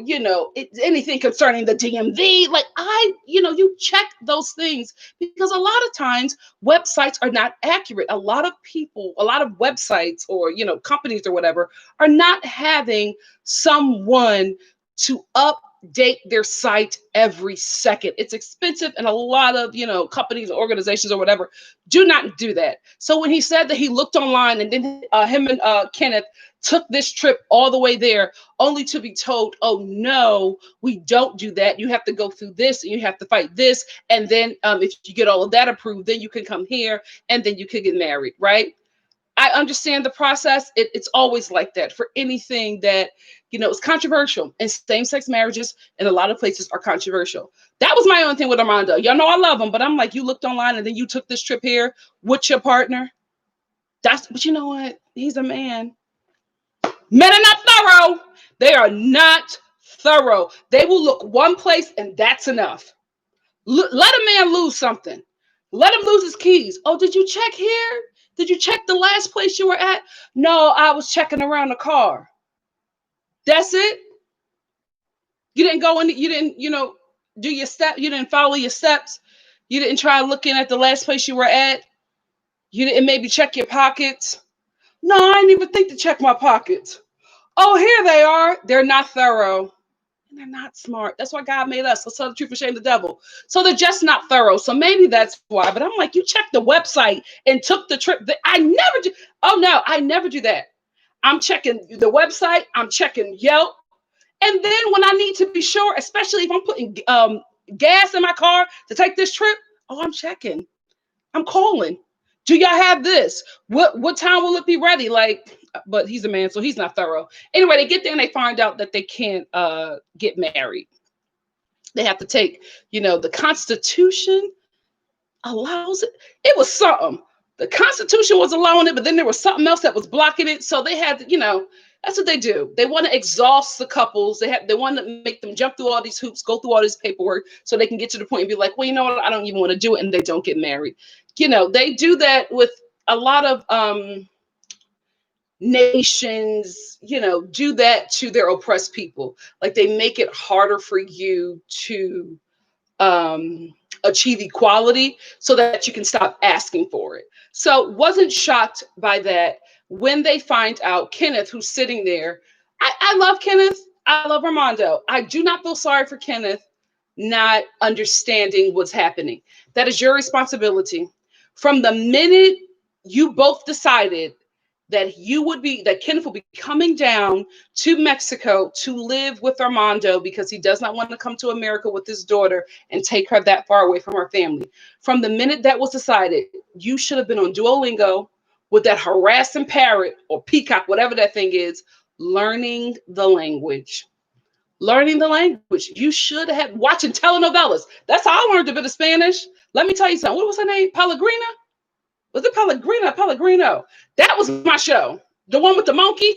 anything concerning the DMV. Like you check those things, because a lot of times websites are not accurate. A lot of websites or, companies or whatever are not having someone to update their site every second. It's expensive, and a lot of, companies, organizations or whatever do not do that. So when he said that he looked online, and then him and Kenneth took this trip all the way there, only to be told, oh no, we don't do that. You have to go through this, and you have to fight this. And then if you get all of that approved, then you can come here, and then you could get married, right? I understand the process. It's always like that for anything that, is controversial. And same-sex marriages in a lot of places are controversial. That was my own thing with Armando. Y'all know I love him, but I'm like, you looked online and then you took this trip here with your partner. But you know what? He's a man. Men are not thorough. They are not thorough. They will look one place and that's enough. Let a man lose something. Let him lose his keys. Oh, did you check here? Did you check the last place you were at? No, I was checking around the car. That's it. You didn't go in, you didn't, do your step. You didn't follow your steps. You didn't try looking at the last place you were at. You didn't maybe check your pockets. No, I didn't even think to check my pockets. Oh, here they are. They're not thorough. And they're not smart. That's why God made us. Let's tell the truth and shame the devil. So they're just not thorough. So maybe that's why. But I'm like, you checked the website and took the trip. I never do. Oh, no, I never do that. I'm checking the website. I'm checking Yelp. And then when I need to be sure, especially if I'm putting gas in my car to take this trip, oh, I'm checking. I'm calling. Do y'all have this? What time will it be ready? Like, but he's a man, so he's not thorough. Anyway, they get there and they find out that they can't get married. They have to take, the Constitution allows it. It was something. The Constitution was allowing it, but then there was something else that was blocking it. So they had to, that's what they do. They want to exhaust the couples. They want to make them jump through all these hoops, go through all this paperwork, so they can get to the point and be like, well, you know what? I don't even want to do it, and they don't get married. They do that with a lot of nations, do that to their oppressed people. Like they make it harder for you to achieve equality so that you can stop asking for it. So wasn't shocked by that. When they find out Kenneth, who's sitting there, I love Kenneth. I love Armando. I do not feel sorry for Kenneth not understanding what's happening. That is your responsibility. From the minute you both decided that Kenneth will be coming down to Mexico to live with Armando because he does not want to come to America with his daughter and take her that far away from her family. From the minute that was decided, you should have been on Duolingo with that harassing parrot or peacock, whatever that thing is, learning the language. Learning the language. You should have watching telenovelas. That's how I learned a bit of Spanish. Let me tell you something. What was her name? Pellegrina? Was it Pellegrina? Pellegrino. That was my show. The one with the monkey.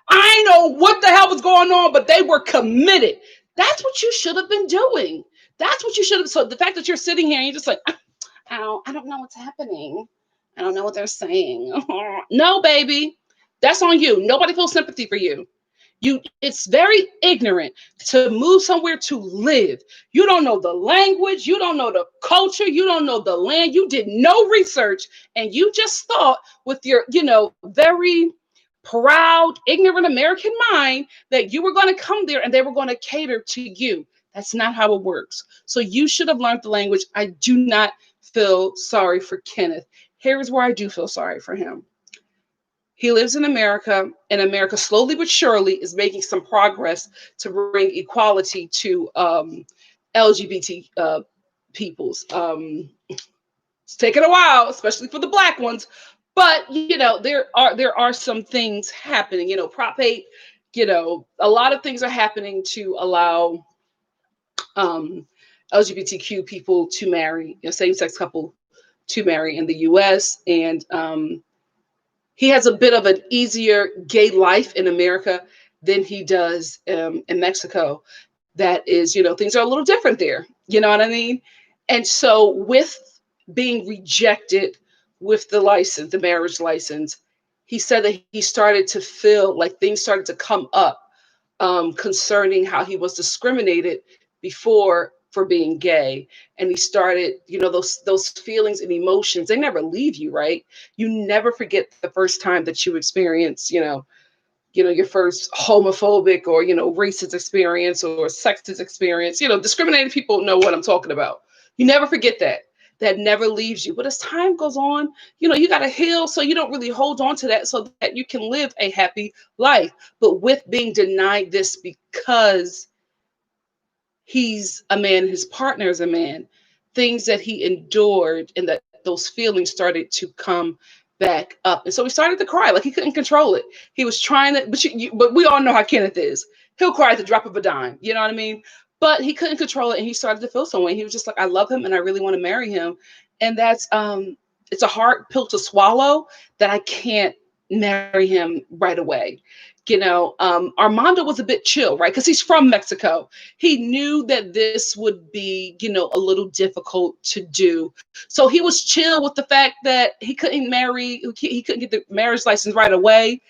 I know what the hell was going on, but they were committed. That's what you should have been doing. That's what you should have. So the fact that you're sitting here and you're just like, oh, I don't know what's happening. I don't know what they're saying. No, baby. That's on you. Nobody feels sympathy for you. It's very ignorant to move somewhere to live. You don't know the language, you don't know the culture, you don't know the land, you did no research, and you just thought with your, very proud, ignorant American mind that you were going to come there and they were going to cater to you. That's not how it works. So you should have learned the language. I do not feel sorry for Kenneth. Here's where I do feel sorry for him. He lives in America, and America slowly but surely is making some progress to bring equality to LGBT peoples. It's taken a while, especially for the Black ones, but there are some things happening. Prop 8. A lot of things are happening to allow LGBTQ people to marry, same-sex couple to marry in the U.S. and he has a bit of an easier gay life in America than he does in Mexico. That is, things are a little different there. You know what I mean? And so with being rejected with the license, the marriage license, he said that he started to feel like things started to come up concerning how he was discriminated before for being gay. And he started, those feelings and emotions, they never leave you, right? You never forget the first time that you experience, your first homophobic or, racist experience or sexist experience. Discriminated people know what I'm talking about. You never forget that. That never leaves you. But as time goes on, you got to heal so you don't really hold on to that so that you can live a happy life. But with being denied this because he's a man, his partner is a man, things that he endured and that those feelings started to come back up. And so he started to cry like he couldn't control it. He was trying to, but we all know how Kenneth is. He'll cry at the drop of a dime. You know what I mean? But he couldn't control it and he started to feel some way. He was just like, I love him and I really want to marry him. And that's it's a hard pill to swallow that I can't marry him right away. Armando was a bit chill, right? Because he's from Mexico. He knew that this would be, a little difficult to do. So he was chill with the fact that he couldn't get the marriage license right away,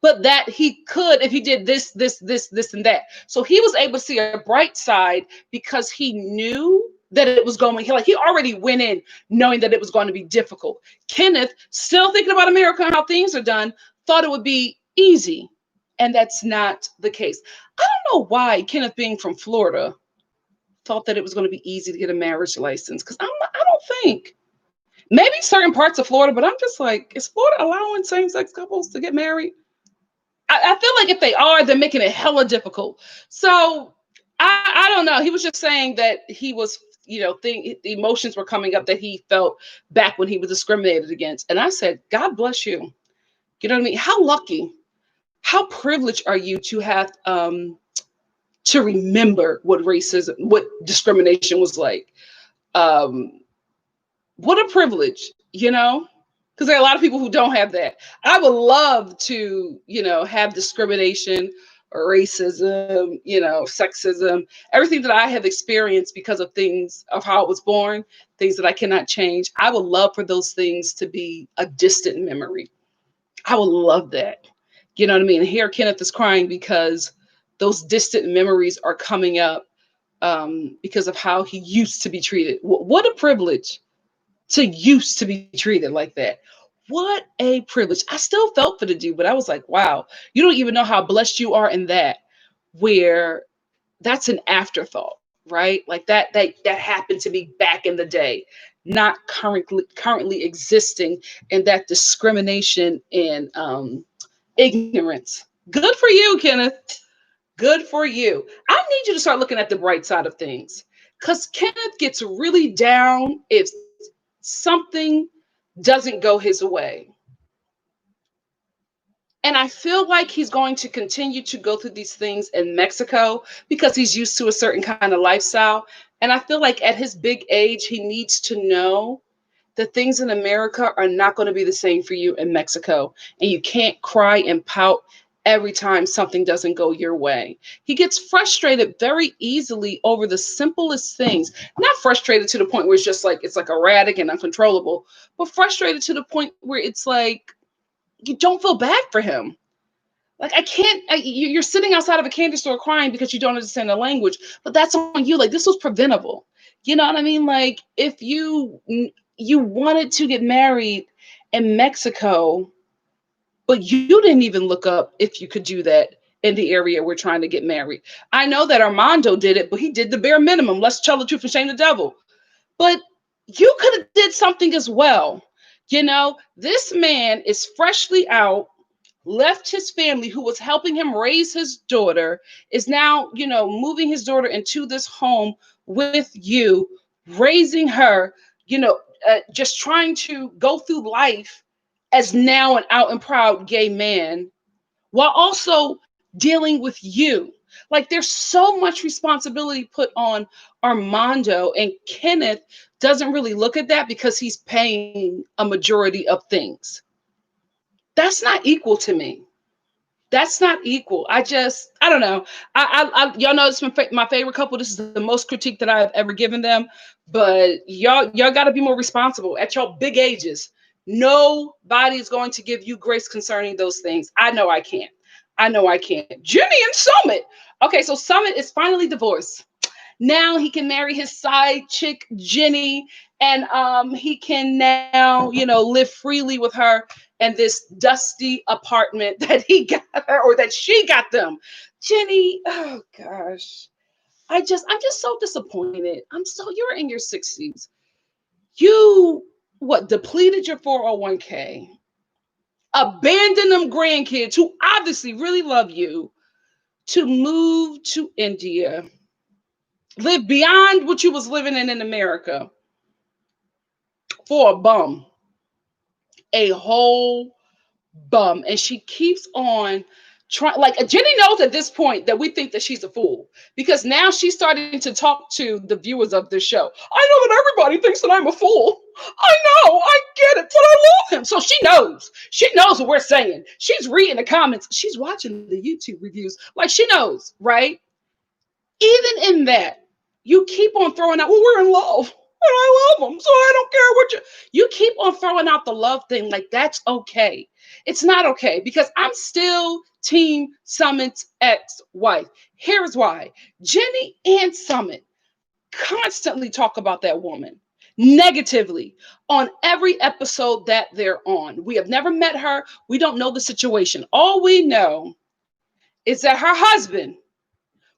but that he could if he did this, and that. So he was able to see a bright side because he knew that it was going, he already went in knowing that it was going to be difficult. Kenneth, still thinking about America and how things are done, thought it would be easy. And that's not the case. I don't know why Kenneth, being from Florida, thought that it was going to be easy to get a marriage license. Because I don't think. Maybe certain parts of Florida, but I'm just like, is Florida allowing same-sex couples to get married? I feel like if they are, they're making it hella difficult. So I don't know. He was just saying that he was, the emotions were coming up that he felt back when he was discriminated against. And I said, God bless you. You know what I mean? How lucky. How privileged are you to have to remember what racism, what discrimination was like? What a privilege, because there are a lot of people who don't have that. I would love to, have discrimination or racism, sexism, everything that I have experienced because of things of how I was born, things that I cannot change. I would love for those things to be a distant memory. I would love that. You know what I mean? Here, Kenneth is crying because those distant memories are coming up, because of how he used to be treated. What a privilege to used to be treated like that. What a privilege. I still felt for the dude, but I was like, wow, you don't even know how blessed you are in that, where that's an afterthought, right? Like that happened to me back in the day, not currently existing in that discrimination and ignorance. Good for you, Kenneth. Good for you. I need you to start looking at the bright side of things, because Kenneth gets really down if something doesn't go his way. And I feel like he's going to continue to go through these things in Mexico because he's used to a certain kind of lifestyle. And I feel like at his big age, he needs to know that things in America are not going to be the same for you in Mexico. And you can't cry and pout every time something doesn't go your way. He gets frustrated very easily over the simplest things. Not frustrated to the point where it's like erratic and uncontrollable, but frustrated to the point where it's like you don't feel bad for him. Like I can't. You're sitting outside of a candy store crying because you don't understand the language, but that's on you. Like this was preventable. You know what I mean? Like if you wanted to get married in Mexico, but you didn't even look up if you could do that in the area we're trying to get married. I know that Armando did it, but he did the bare minimum. Let's tell the truth and shame the devil. But you could have did something as well. You know, this man is freshly out, left his family who was helping him raise his daughter, is now, moving his daughter into this home with you, raising her, just trying to go through life as now an out and proud gay man, while also dealing with you. Like there's so much responsibility put on Armando, and Kenneth doesn't really look at that because he's paying a majority of things. That's not equal to me. That's not equal. I don't know. Y'all know it's my favorite couple. This is the most critique that I've ever given them. But y'all got to be more responsible at your big ages. Nobody is going to give you grace concerning those things. I know I can't. I know I can't. Jimmy and Summit. Okay, so Summit is finally divorced. Now he can marry his side chick Jenny, and he can now live freely with her in this dusty apartment that he got her, or that she got them. Jenny, oh gosh, I'm just so disappointed. You're in your 60s. You what depleted your 401k, abandoned them grandkids who obviously really love you, to move to India, live beyond what you was living in America, for a bum, a whole bum. And she keeps on trying. Like Jenny knows at this point that we think that she's a fool, because now she's starting to talk to the viewers of this show. I know that everybody thinks that I'm a fool. I know, I get it, but I love him. So she knows. She knows what we're saying. She's reading the comments. She's watching the YouTube reviews. Like she knows, right? Even in that, you keep on throwing out, well, we're in love and I love him, so I don't care what you keep on throwing out the love thing. Like that's okay. It's not okay, because I'm still team Summit's ex-wife. Here's why. Jenny and Summit constantly talk about that woman negatively on every episode that they're on. We have never met her. We don't know the situation. All we know is that her husband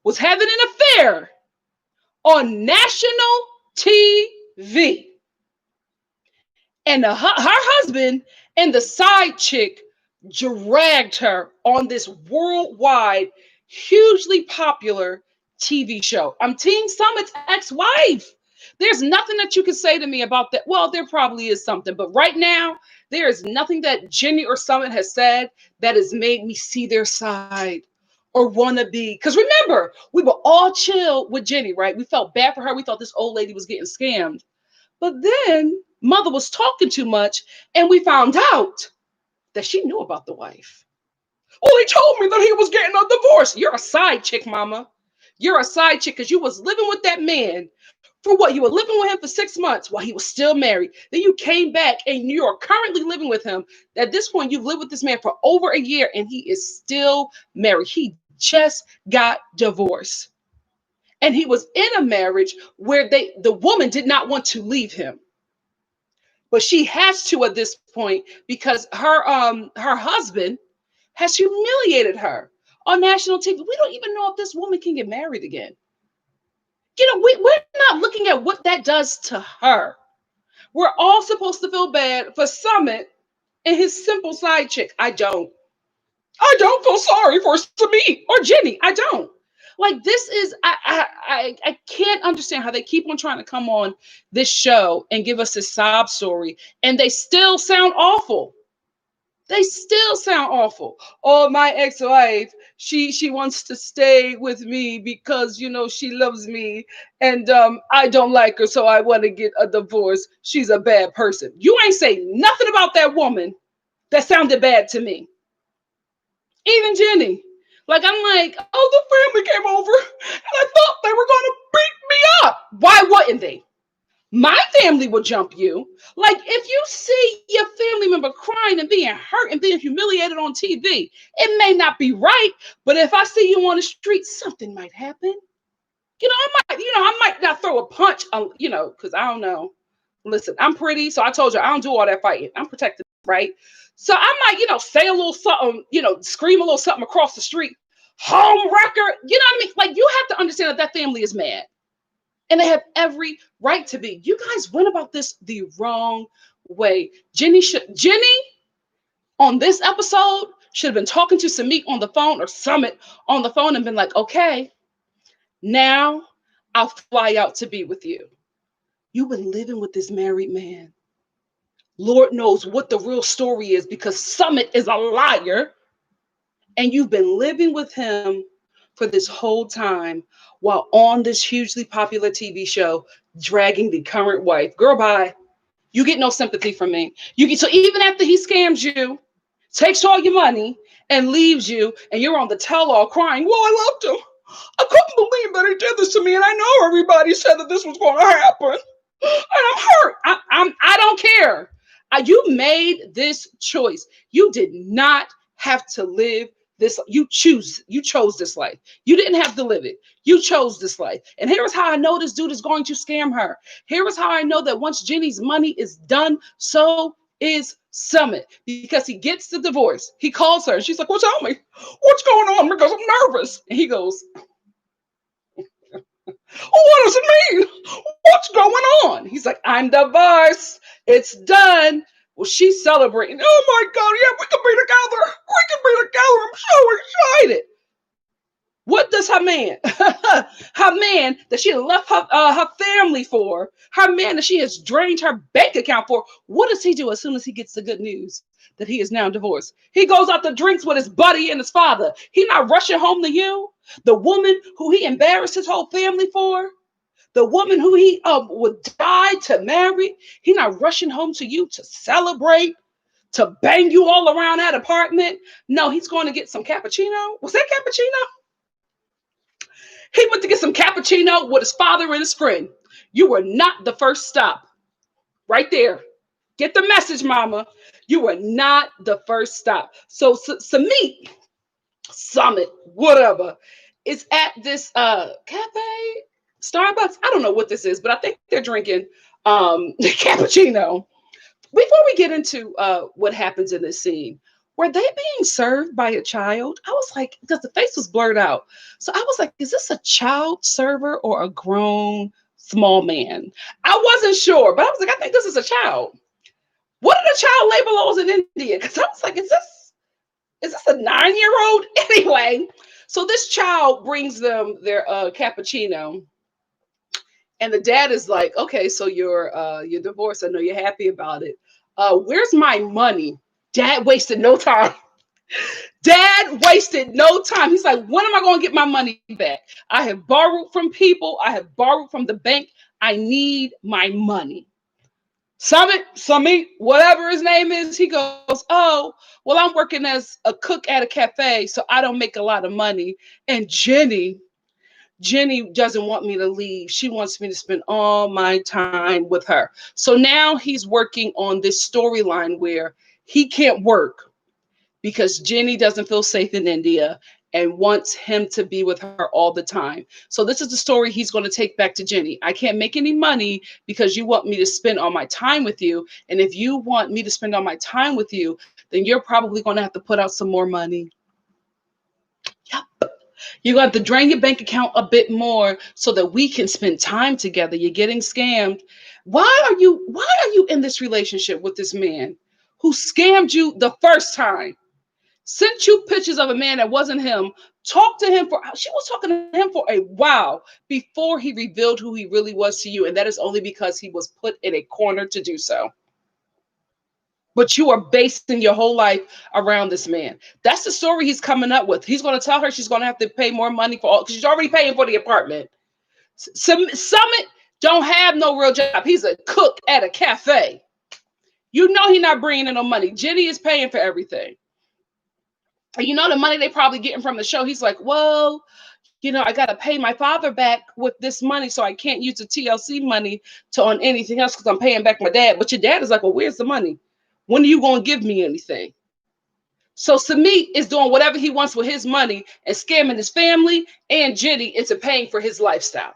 was having an affair on national TV. And her husband and the side chick dragged her on this worldwide, hugely popular TV show. I'm Team Summit's ex-wife. There's nothing that you can say to me about that. Well, there probably is something, but right now, there is nothing that Jenny or Summit has said that has made me see their side or want to be. Because remember, we were all chill with Jenny, right? We felt bad for her. We thought this old lady was getting scammed. But then mother was talking too much, and we found out that she knew about the wife. Well, he told me that he was getting a divorce. You're a side chick, mama. You're a side chick because you was living with that man for what? You were living with him for 6 months while he was still married. Then you came back and you are currently living with him. At this point, you've lived with this man for over a year and he is still married. He just got divorced. And he was in a marriage where the woman did not want to leave him. But she has to at this point because her husband has humiliated her on national TV. We don't even know if this woman can get married again. We're not looking at what that does to her. We're all supposed to feel bad for Summit and his simple side chick. I don't. I don't feel sorry for Samit or Jenny. I don't. Like this is I can't understand how they keep on trying to come on this show and give us a sob story and they still sound awful. They still sound awful. Oh, my ex-wife, she wants to stay with me because she loves me and I don't like her, so I want to get a divorce. She's a bad person. You ain't say nothing about that woman that sounded bad to me. Even Jenny. Like I'm like, oh, the family came over and I thought they were gonna beat me up. Why wouldn't they? My family will jump you. Like if you see your family member crying and being hurt and being humiliated on TV, it may not be right, but if I see you on the street, something might happen. I might not throw a punch, because I don't know. Listen, I'm pretty, so I told you I don't do all that fighting. I'm protected, right? So I might, say a little something, scream a little something across the street. Home record, you know what I mean? Like you have to understand that family is mad. And they have every right to be. You guys went about this the wrong way. Jenny on this episode should have been talking to Samit on the phone or Summit on the phone and been like, okay, now I'll fly out to be with you. You've been living with this married man. Lord knows what the real story is because Summit is a liar. And you've been living with him for this whole time while on this hugely popular TV show, dragging the current wife. Girl, bye. You get no sympathy from me. So even after he scams you, takes all your money, and leaves you, and you're on the tell-all crying, well, I loved him. I couldn't believe that he did this to me, and I know everybody said that this was going to happen. And I'm hurt. I don't care. You made this choice. You did not have to live this. You chose this life. You didn't have to live it. You chose this life. And here is how I know this dude is going to scam her. Here is how I know that once Jenny's money is done, so is Summit, because he gets the divorce. He calls her and she's like, well, tell me what's going on because I'm nervous. And he goes, what does it mean? What's going on? He's like, I'm divorced. It's done. Well, she's celebrating. Oh my God, yeah, we can be together. We can be together. I'm so excited. What does her man, her man that she left her family for, her man that she has drained her bank account for, what does he do as soon as he gets the good news that he is now divorced? He goes out to drinks with his buddy and his father. He not rushing home to you, the woman who he embarrassed his whole family for, the woman who he would die to marry. He not rushing home to you to celebrate, to bang you all around that apartment. No, he's going to get some cappuccino. Was that cappuccino? He went to get some cappuccino with his father and his friend. You were not the first stop. Right there. Get the message, mama. You were not the first stop. So Samit, Summit, whatever, is at this cafe, Starbucks. I don't know what this is, but I think they're drinking cappuccino. Before we get into what happens in this scene, were they being served by a child? I was like, because the face was blurred out. So I was like, is this a child server or a grown small man? I wasn't sure, but I was like, I think this is a child. What are the child labor laws in India? Because I was like, is this a 9-year-old? Anyway, so this child brings them their cappuccino. And the dad is like, okay, so you're divorced. I know you're happy about it. Where's my money? Dad wasted no time. Dad wasted no time. He's like, when am I going to get my money back? I have borrowed from people. I have borrowed from the bank. I need my money. Summit, whatever his name is, he goes, oh, well, I'm working as a cook at a cafe, so I don't make a lot of money. And Jenny Jenny doesn't want me to leave. She wants me to spend all my time with her. So now he's working on this storyline where he can't work because Jenny doesn't feel safe in India and wants him to be with her all the time. So this is the story he's going to take back to Jenny. I can't make any money because you want me to spend all my time with you. And if you want me to spend all my time with you, then you're probably going to have to put out some more money. Yep. You're going to have to drain your bank account a bit more so that we can spend time together. You're getting scammed. Why are you in this relationship with this man who scammed you the first time? Sent you pictures of a man that wasn't him. Talked to him she was talking to him for a while before he revealed who he really was to you. And that is only because he was put in a corner to do so. But you are basing your whole life around this man. That's the story he's coming up with. He's going to tell her she's going to have to pay more money for all, because she's already paying for the apartment. Summit don't have no real job. He's a cook at a cafe. You know he's not bringing in no money. Jenny is paying for everything. And you know the money they probably getting from the show. He's like, well, I got to pay my father back with this money, so I can't use the TLC money on anything else because I'm paying back my dad. But your dad is like, well, where's the money? When are you going to give me anything? So Samit is doing whatever he wants with his money and scamming his family and Jenny into paying for his lifestyle.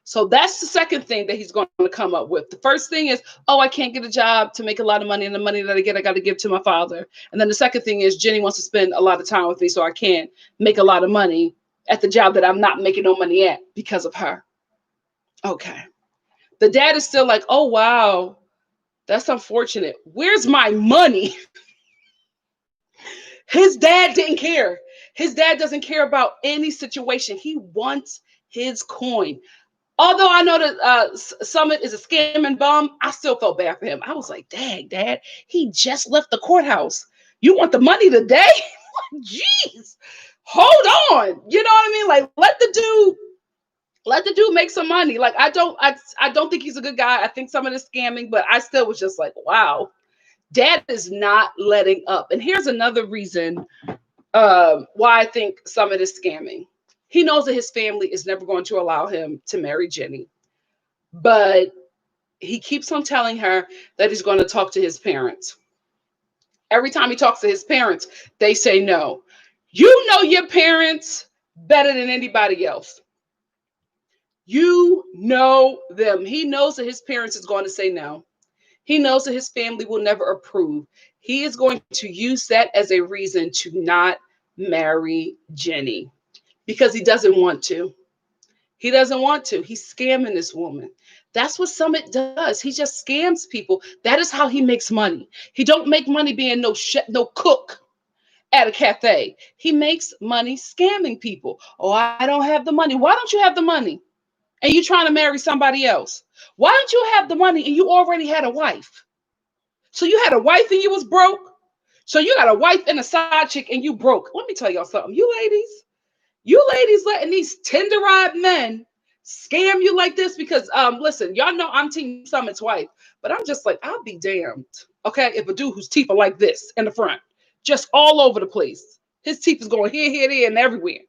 So that's the second thing that he's going to come up with. The first thing is, I can't get a job to make a lot of money, and the money that I get, I got to give to my father. And then the second thing is Jenny wants to spend a lot of time with me, so I can't make a lot of money at the job that I'm not making no money at because of her. Okay. The dad is still like, oh, wow, that's unfortunate. Where's my money? His dad didn't care. His dad doesn't care about any situation. He wants his coin. Although I know that Summit is a scamming bum, I still felt bad for him. I was like, dang, Dad, he just left the courthouse. You want the money today? Jeez, hold on. You know what I mean? Like, let the dude make some money. Like, I don't think he's a good guy. I think some of this scamming, but I still was just like, wow, Dad is not letting up. And here's another reason why I think Summit is scamming. He knows that his family is never going to allow him to marry Jenny. But he keeps on telling her that he's going to talk to his parents. Every time he talks to his parents, they say no. You know your parents better than anybody else. You know them. He knows that his parents is going to say no. He knows that his family will never approve. He is going to use that as a reason to not marry Jenny. Because he doesn't want to. He doesn't want to. He's scamming this woman. That's what Summit does. He just scams people. That is how he makes money. He don't make money being no cook at a cafe. He makes money scamming people. Oh, I don't have the money. Why don't you have the money? And you trying to marry somebody else? Why don't you have the money and you already had a wife? So you had a wife and you was broke? So you got a wife and a side chick and you broke. Let me tell y'all something. You ladies letting these tender-eyed men scam you like this because, listen, y'all know I'm Team Summit's wife, but I'm just like, I'll be damned, okay, if a dude whose teeth are like this in the front, just all over the place. His teeth is going here, there, and everywhere.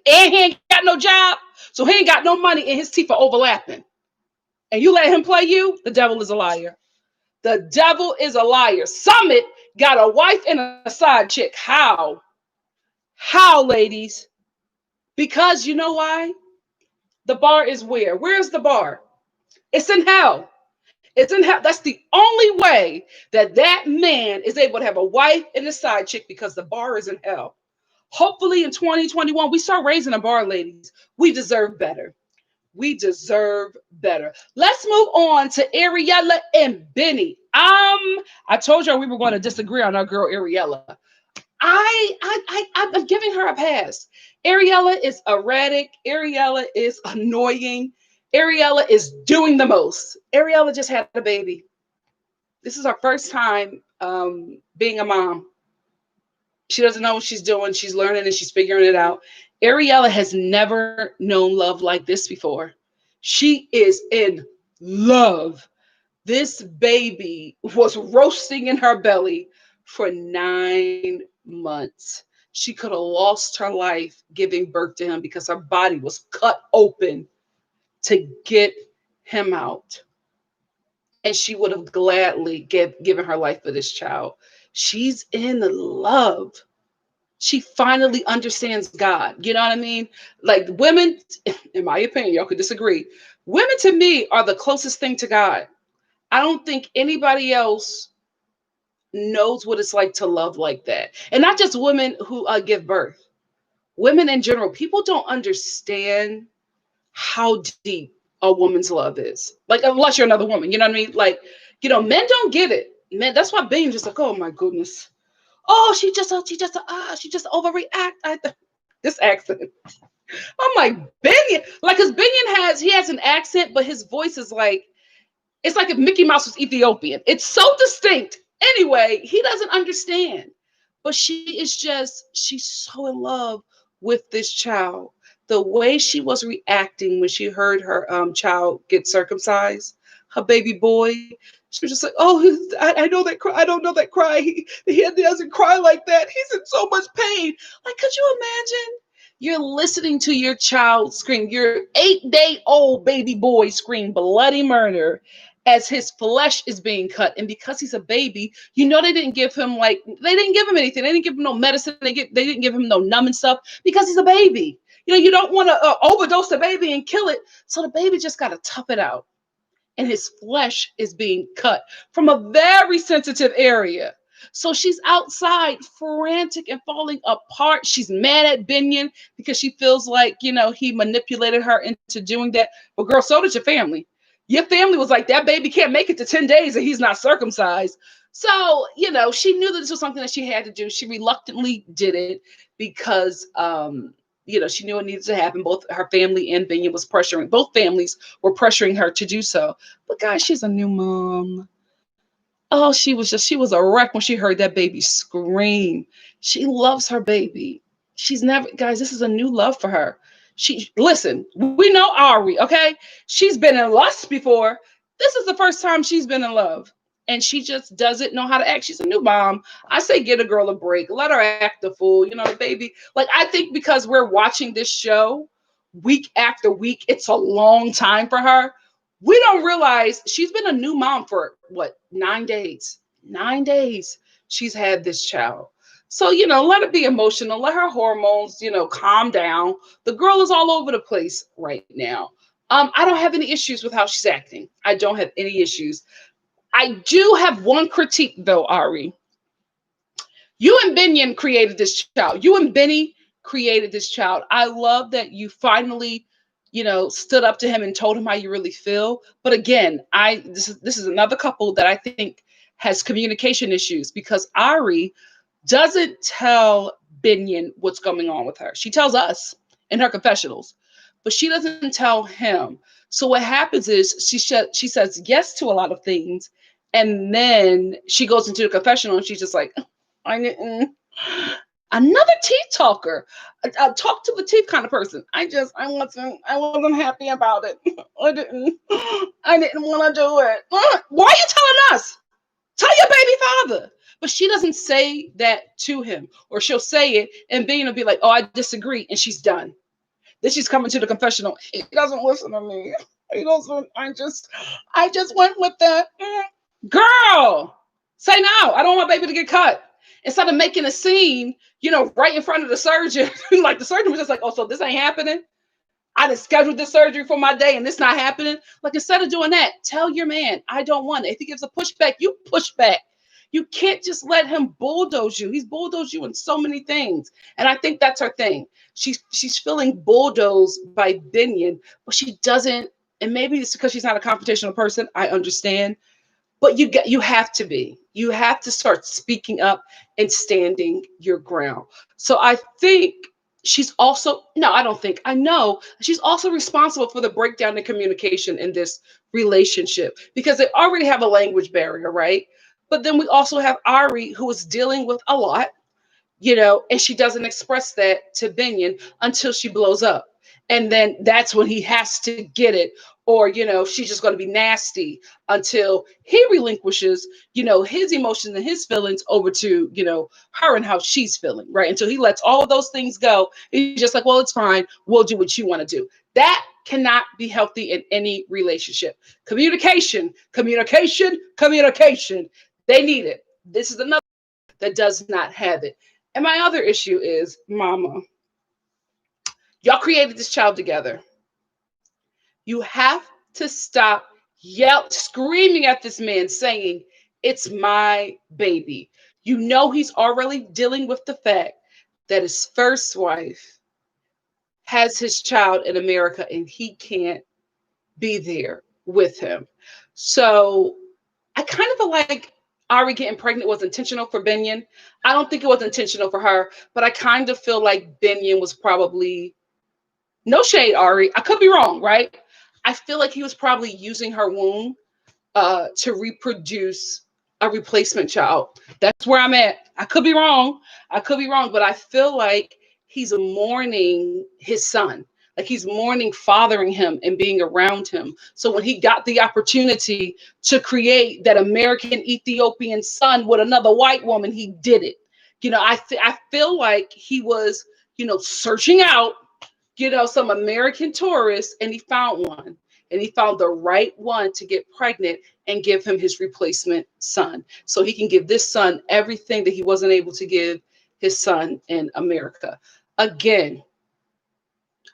And he ain't got no job, so he ain't got no money, and his teeth are overlapping. And you let him play you? The devil is a liar. The devil is a liar. Summit got a wife and a side chick. How? How, ladies? Because you know why? The bar is where? Where's the bar? It's in hell. It's in hell. That's the only way that man is able to have a wife and a side chick, because the bar is in hell. Hopefully in 2021, we start raising the bar, ladies. We deserve better. We deserve better. Let's move on to Ariella and Benny. I told y'all we were going to disagree on our girl Ariella. I'm giving her a pass. Ariella is erratic. Ariella is annoying. Ariella is doing the most. Ariella just had a baby. This is her first time being a mom. She doesn't know what she's doing. She's learning and she's figuring it out. Ariella has never known love like this before. She is in love. This baby was roasting in her belly for 9 months. she could have lost her life giving birth to him because her body was cut open to get him out. And she would have gladly given her life for this child. She's in love. She finally understands God. You know what I mean? Like women, in my opinion, y'all could disagree. Women to me are the closest thing to God. I don't think anybody else knows what it's like to love like that. And not just women who give birth. Women in general, people don't understand how deep a woman's love is. Like, unless you're another woman, you know what I mean? Like, men don't get it. Men, that's why being just like, oh my goodness. Oh, she just overreact. This accent. I'm like, Binion. Like, because Binion he has an accent, but his voice is like, it's like if Mickey Mouse was Ethiopian. It's so distinct. Anyway, he doesn't understand. But she's so in love with this child. The way she was reacting when she heard her child get circumcised, her baby boy, she was just like, oh, I know that cry. I don't know that cry. He doesn't cry like that. He's in so much pain. Like, could you imagine? You're listening to your child scream, your 8-day-old baby boy scream bloody murder as his flesh is being cut. And because he's a baby, they didn't give him anything. They didn't give him no medicine. They didn't give him no numbing stuff because he's a baby. You don't want to overdose the baby and kill it. So the baby just got to tough it out. And his flesh is being cut from a very sensitive area. So she's outside frantic and falling apart. She's mad at Binion because she feels like, he manipulated her into doing that. But girl, so did your family. Your family was like, that baby can't make it to 10 days and he's not circumcised. So, she knew that this was something that she had to do. She reluctantly did it because, she knew it needed to happen. Both her family and Binion was pressuring. Both families were pressuring her to do so. But guys, she's a new mom. Oh, she was a wreck when she heard that baby scream. She loves her baby. Guys, this is a new love for her. Listen, we know Ari, okay? She's been in lust before. This is the first time she's been in love. And she just doesn't know how to act. She's a new mom. I say get a girl a break. Let her act a fool. The baby. Like, I think because we're watching this show week after week, it's a long time for her. We don't realize she's been a new mom for 9 days. 9 days she's had this child. So, let her be emotional. Let her hormones, calm down. The girl is all over the place right now. I don't have any issues with how she's acting. I don't have any issues. I do have one critique, though, Ari. You and Binion created this child. You and Benny created this child. I love that you finally, stood up to him and told him how you really feel. But again, this is another couple that I think has communication issues because Ari doesn't tell Binion what's going on with her. She tells us in her confessionals, but she doesn't tell him. So what happens is she says yes to a lot of things, and then she goes into the confessional and she's just like, I didn't. Another teeth talker, a talk to the teeth kind of person. I wasn't happy about it. I didn't want to do it. Why are you telling us? Tell your baby father. But she doesn't say that to him, or she'll say it and Binion will be like, oh, I disagree. And she's done. Then she's coming to the confessional. He doesn't listen to me. He doesn't. I just went with that. Girl, say no. I don't want baby to get cut. Instead of making a scene, right in front of the surgeon, like the surgeon was just like, oh, so this ain't happening? I just scheduled this surgery for my day and it's not happening. Like, instead of doing that, tell your man, I don't want it. If he gives a pushback, you push back. You can't just let him bulldoze you. He's bulldozed you in so many things. And I think that's her thing. She's feeling bulldozed by Binion, but she doesn't. And maybe it's because she's not a confrontational person. I understand. But you have to be. You have to start speaking up and standing your ground. So I think I know she's also responsible for the breakdown in communication in this relationship because they already have a language barrier, right? But then we also have Ari, who is dealing with a lot, and she doesn't express that to Binion until she blows up. And then that's when he has to get it. or she's just going to be nasty until he relinquishes his emotions and his feelings over to her and how she's feeling, right? Until he lets all of those things go, he's just like, well, it's fine, we'll do what you want to do. That cannot be healthy in any relationship. Communication, communication, communication. They need it. This is another that does not have it. And my other issue is, mama, y'all created this child together. You have to stop screaming at this man saying, it's my baby. He's already dealing with the fact that his first wife has his child in America and he can't be there with him. So I kind of feel like Ari getting pregnant was intentional for Benyon. I don't think it was intentional for her, but I kind of feel like Benyon was probably, no shade, Ari, I could be wrong, right? I feel like he was probably using her womb to reproduce a replacement child. That's where I'm at. I could be wrong. But I feel like he's mourning his son. Like he's mourning fathering him and being around him. So when he got the opportunity to create that American Ethiopian son with another white woman, he did it. I feel like he was, searching out, some American tourists, and he found one. And he found the right one to get pregnant and give him his replacement son. So he can give this son everything that he wasn't able to give his son in America. Again,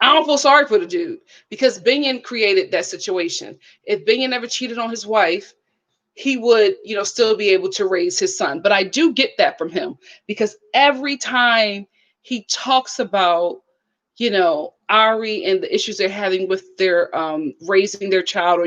I don't feel sorry for the dude because Benyon created that situation. If Benyon never cheated on his wife, he would, still be able to raise his son. But I do get that from him because every time he talks about, Ari and the issues they're having with their raising their child, or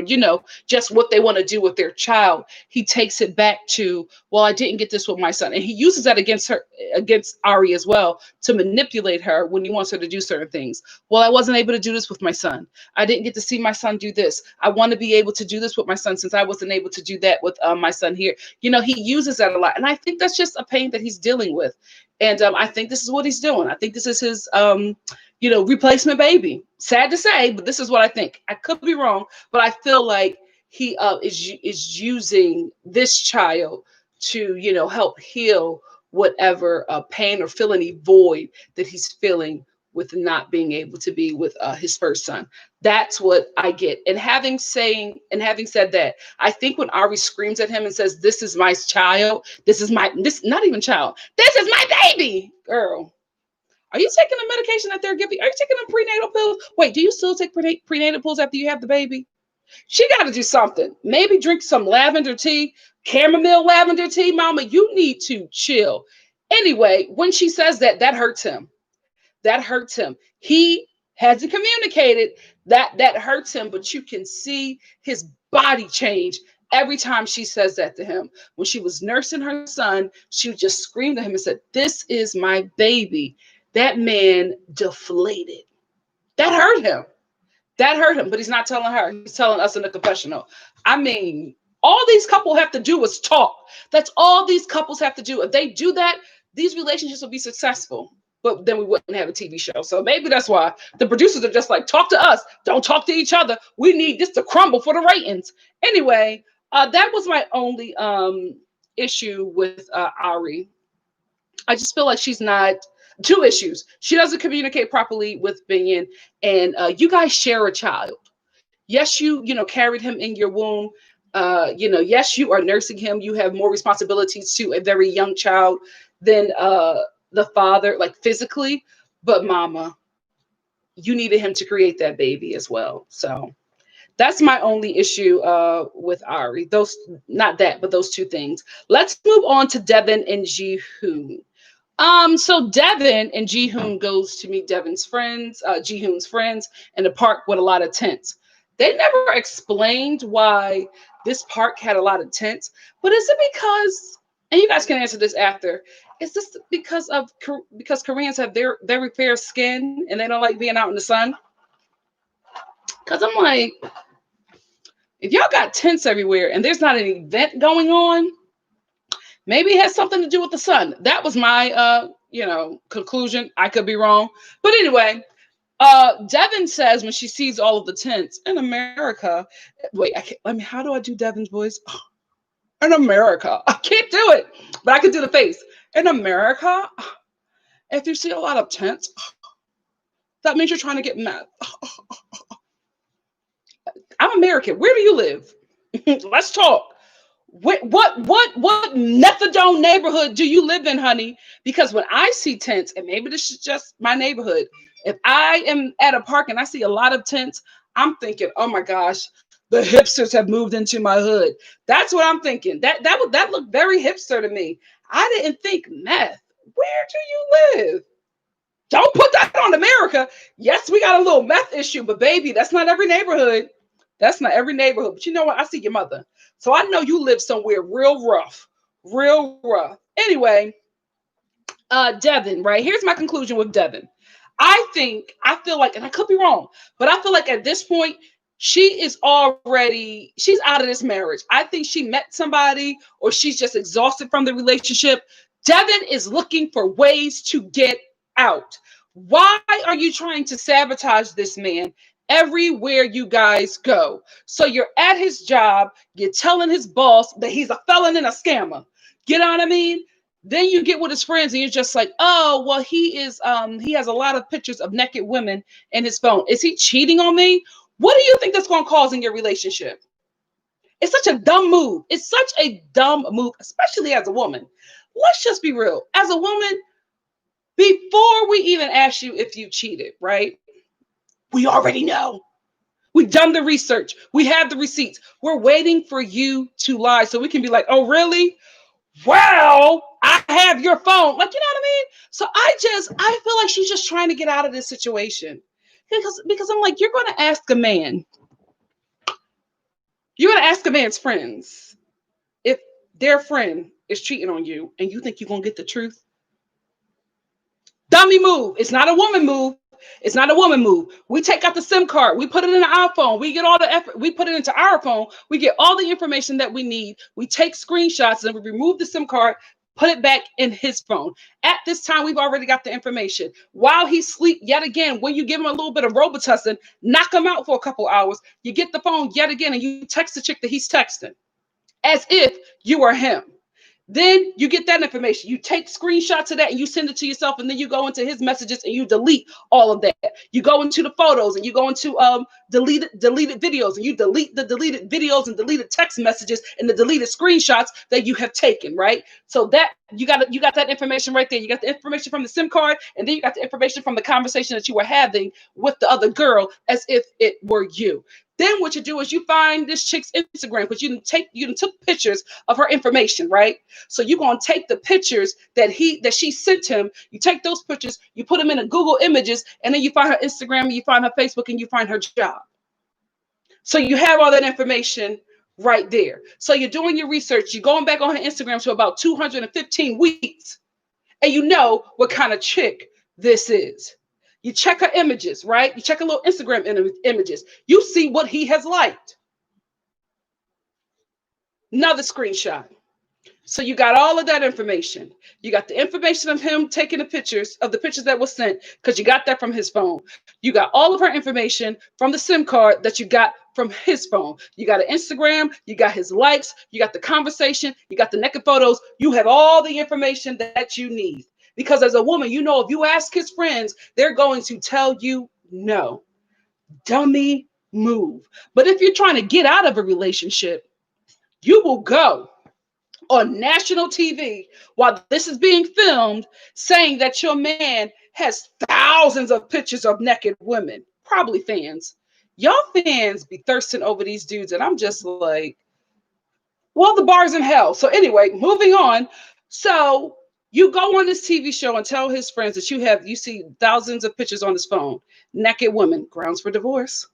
just what they want to do with their child, he takes it back to, well, I didn't get this with my son, and he uses that against Ari as well, to manipulate her when he wants her to do certain things. Well, I wasn't able to do this with my son. I didn't get to see my son do this. I want to be able to do this with my son since I wasn't able to do that with my son here. He uses that a lot, and I think that's just a pain that he's dealing with. And I think this is what he's doing. I think this is his replacement baby. Sad to say, but this is what I think. I could be wrong, but I feel like he is using this child to, help heal whatever pain or fill any void that he's feeling with not being able to be with his first son. That's what I get. And having said that, I think when Ari screams at him and says, "This is my child. This not even child. This is my baby," girl. Are you taking the medication that they're giving? Are you taking them prenatal pills? Wait, do you still take prenatal pills after you have the baby? She got to do something. Maybe drink some lavender tea, chamomile lavender tea. Mama, you need to chill. Anyway, when she says that, that hurts him. That hurts him. He hasn't communicated that hurts him, but you can see his body change every time she says that to him. When she was nursing her son, she just screamed at him and said, "This is my baby." That man deflated. That hurt him. But he's not telling her. He's telling us in the confessional. I mean, all these couples have to do is talk. That's all these couples have to do. If they do that, these relationships will be successful. But then we wouldn't have a TV show. So maybe that's why the producers are just like, talk to us. Don't talk to each other. We need this to crumble for the ratings. Anyway, that was my only issue with Ari. I just feel like she's not. Two issues. She doesn't communicate properly with Benyon, and you guys share a child. Yes, you carried him in your womb. Yes, you are nursing him. You have more responsibilities to a very young child than the father, like physically. But mama, you needed him to create that baby as well. So that's my only issue with Ari. Not that, but those two things. Let's move on to Devin and Ji-hoon. So Devin and Ji-hoon goes to meet Ji-hoon's friends in a park with a lot of tents. They never explained why this park had a lot of tents, but is it because, and you guys can answer this after, is this because Koreans have their very fair skin and they don't like being out in the sun? Because I'm like, if y'all got tents everywhere and there's not an event going on, maybe it has something to do with the sun. That was my, conclusion. I could be wrong. But anyway, Devin says when she sees all of the tents in America. Wait, how do I do Devin's voice? In America, I can't do it, but I can do the face. In America, if you see a lot of tents, that means you're trying to get meth. I'm American. Where do you live? Let's talk. What methadone neighborhood do you live in, honey? Because when I see tents, and maybe this is just my neighborhood, if I am at a park and I see a lot of tents, I'm thinking, oh my gosh, the hipsters have moved into my hood. That's what I'm thinking. That looked very hipster to me. I didn't think meth. Where do you live? Don't put that on America. Yes, we got a little meth issue, but baby, that's not every neighborhood. That's not every neighborhood. But you know what? I see your mother. So I know you live somewhere real rough. Real rough. Anyway, Devin, right? Here's my conclusion with Devin. I feel like, and I could be wrong, but I feel like at this point, she's out of this marriage. I think she met somebody or she's just exhausted from the relationship. Devin is looking for ways to get out. Why are you trying to sabotage this man everywhere you guys go? So you're at his job, you're telling his boss that he's a felon and a scammer. You know what I mean? Then you get with his friends and you're just like, oh, well, he has a lot of pictures of naked women in his phone. Is he cheating on me? What do you think that's going to cause in your relationship? It's such a dumb move. It's such a dumb move, especially as a woman. Let's just be real. As a woman, before we even ask you if you cheated, right? We already know. We've done the research. We have the receipts. We're waiting for you to lie so we can be like, oh, really? Well, I have your phone. Like, you know what I mean? So I feel like she's just trying to get out of this situation. Because I'm like, you're going to ask a man. You're going to ask a man's friends if their friend is cheating on you and you think you're going to get the truth. Dummy move. It's not a woman move. It's not a woman move. We take out the SIM card. We put it in our phone. We get all the effort. We put it into our phone. We get all the information that we need. We take screenshots and we remove the SIM card, put it back in his phone. At this time, we've already got the information. While he's asleep, yet again, when you give him a little bit of Robitussin, knock him out for a couple hours, you get the phone yet again and you text the chick that he's texting as if you are him. Then you get that information. You take screenshots of that and you send it to yourself, and then you go into his messages and you delete all of that. You go into the photos and you go into deleted videos, and you delete the deleted videos and deleted text messages and the deleted screenshots that you have taken, right? So that you got that information right there. You got the information from the SIM card, and then you got the information from the conversation that you were having with the other girl as if it were you. Then what you do is you find this chick's Instagram, because you took pictures of her information, right? So you're gonna take the pictures that she sent him. You take those pictures, you put them in a Google Images, and then you find her Instagram, you find her Facebook, and you find her job. So you have all that information right there. So you're doing your research. You're going back on her Instagram to about 215 weeks, and you know what kind of chick this is. You check her images, right? You check her little Instagram images. You see what he has liked. Another screenshot. So you got all of that information. You got the information of him taking the pictures that was sent, because you got that from his phone. You got all of her information from the SIM card that you got from his phone. You got an Instagram, you got his likes, you got the conversation, you got the naked photos. You have all the information that you need. Because as a woman, you know, if you ask his friends, they're going to tell you no. Dummy move. But if you're trying to get out of a relationship, you will go on national TV while this is being filmed saying that your man has thousands of pictures of naked women. Probably fans. Y'all fans be thirsting over these dudes, and I'm just like, well, the bar's in hell. So anyway, moving on. So you go on this TV show and tell his friends that you see thousands of pictures on his phone. Naked women. Grounds for divorce.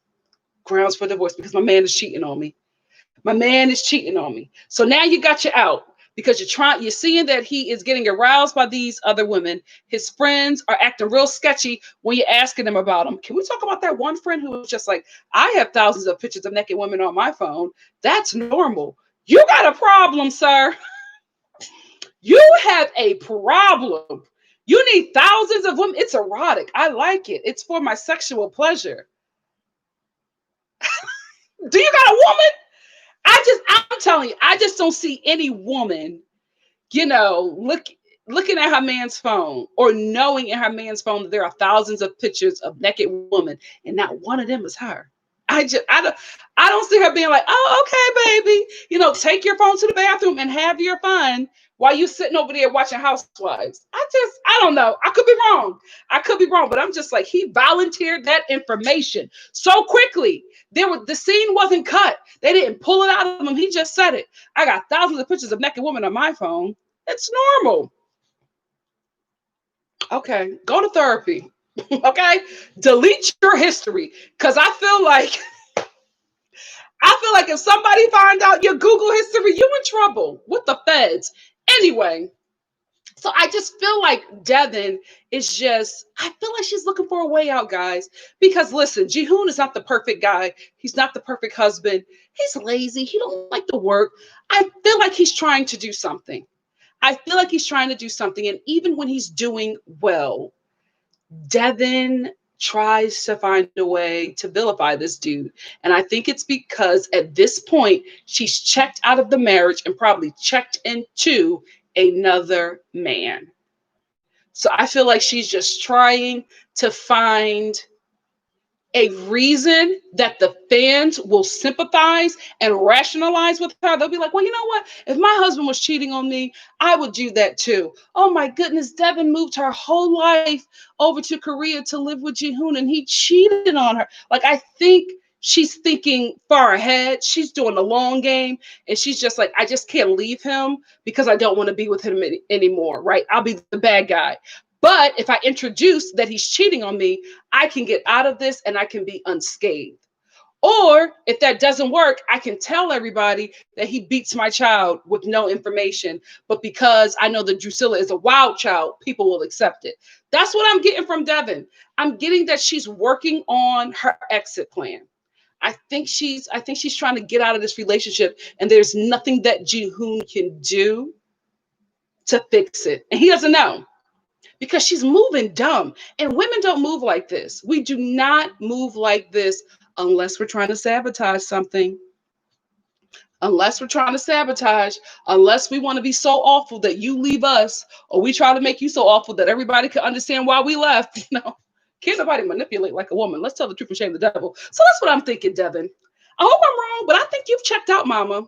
Grounds for divorce, because my man is cheating on me. My man is cheating on me. So now you got you out because you're seeing that he is getting aroused by these other women. His friends are acting real sketchy when you're asking them about them. Can we talk about that one friend who was just like, I have thousands of pictures of naked women on my phone. That's normal. You got a problem, sir. You have a problem. You need thousands of women. It's erotic. I like it. It's for my sexual pleasure. Do you got a woman? I'm telling you, I just don't see any woman, looking at her man's phone or knowing in her man's phone that there are thousands of pictures of naked women and not one of them is her. I don't see her being like, oh, okay, baby, take your phone to the bathroom and have your fun while you sitting over there watching Housewives. I don't know. I could be wrong. But I'm just like, he volunteered that information so quickly. The scene wasn't cut. They didn't pull it out of him. He just said it. I got thousands of pictures of naked women on my phone. It's normal. Okay, go to therapy. Okay, delete your history because I feel like if somebody find out your Google history, you in trouble with the feds. Anyway, so I just feel like Devin I feel like she's looking for a way out, guys. Because listen, Jihoon is not the perfect guy. He's not the perfect husband. He's lazy. He don't like to work. I feel like he's trying to do something. And even when he's doing well, Devin tries to find a way to vilify this dude. And I think it's because at this point, she's checked out of the marriage and probably checked into another man. So I feel like she's just trying to find a reason that the fans will sympathize and rationalize with her. They'll be like, well, you know what? If my husband was cheating on me, I would do that too. Oh my goodness, Devin moved her whole life over to Korea to live with Jihoon and he cheated on her. Like, I think she's thinking far ahead. She's doing the long game and she's just like, I just can't leave him because I don't want to be with him anymore, right? I'll be the bad guy. But if I introduce that he's cheating on me, I can get out of this and I can be unscathed. Or if that doesn't work, I can tell everybody that he beats my child with no information. But because I know that Drusilla is a wild child, people will accept it. That's what I'm getting from Devin. I'm getting that she's working on her exit plan. I think she's trying to get out of this relationship, and there's nothing that Jihoon can do to fix it. And he doesn't know. Because she's moving dumb. And women don't move like this. We do not move like this unless we're trying to sabotage something. Unless we want to be so awful that you leave us, or we try to make you so awful that everybody can understand why we left. Can't nobody manipulate like a woman. Let's tell the truth and shame the devil. So that's what I'm thinking, Devin. I hope I'm wrong, but I think you've checked out, mama.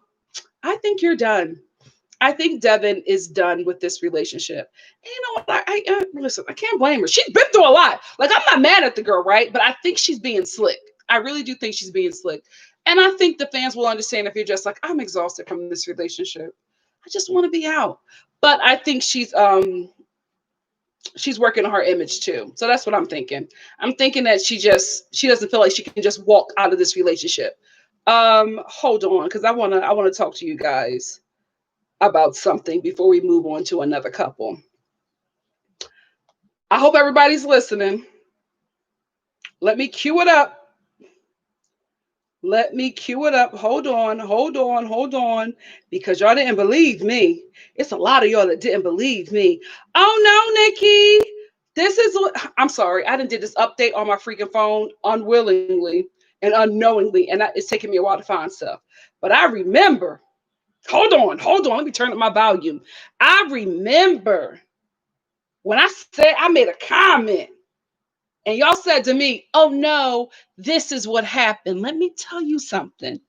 I think you're done. I think Devin is done with this relationship. And you know what? Listen, I can't blame her. She's been through a lot. Like, I'm not mad at the girl, right? But I think she's being slick. I really do think she's being slick. And I think the fans will understand if you're just like, I'm exhausted from this relationship. I just want to be out. But I think she's working on her image too. So that's what I'm thinking. I'm thinking that she doesn't feel like she can just walk out of this relationship. Hold on, because I wanna talk to you guys about something before we move on to another couple. I hope everybody's listening. Let me cue it up. Hold on. Because y'all didn't believe me. It's a lot of y'all that didn't believe me. Oh no, Nikki. I'm sorry. I didn't did this update on my freaking phone unwillingly and unknowingly. And it's taking me a while to find stuff. But I remember. Hold on. Let me turn up my volume. I remember when I said I made a comment and y'all said to me, oh no, this is what happened. Let me tell you something.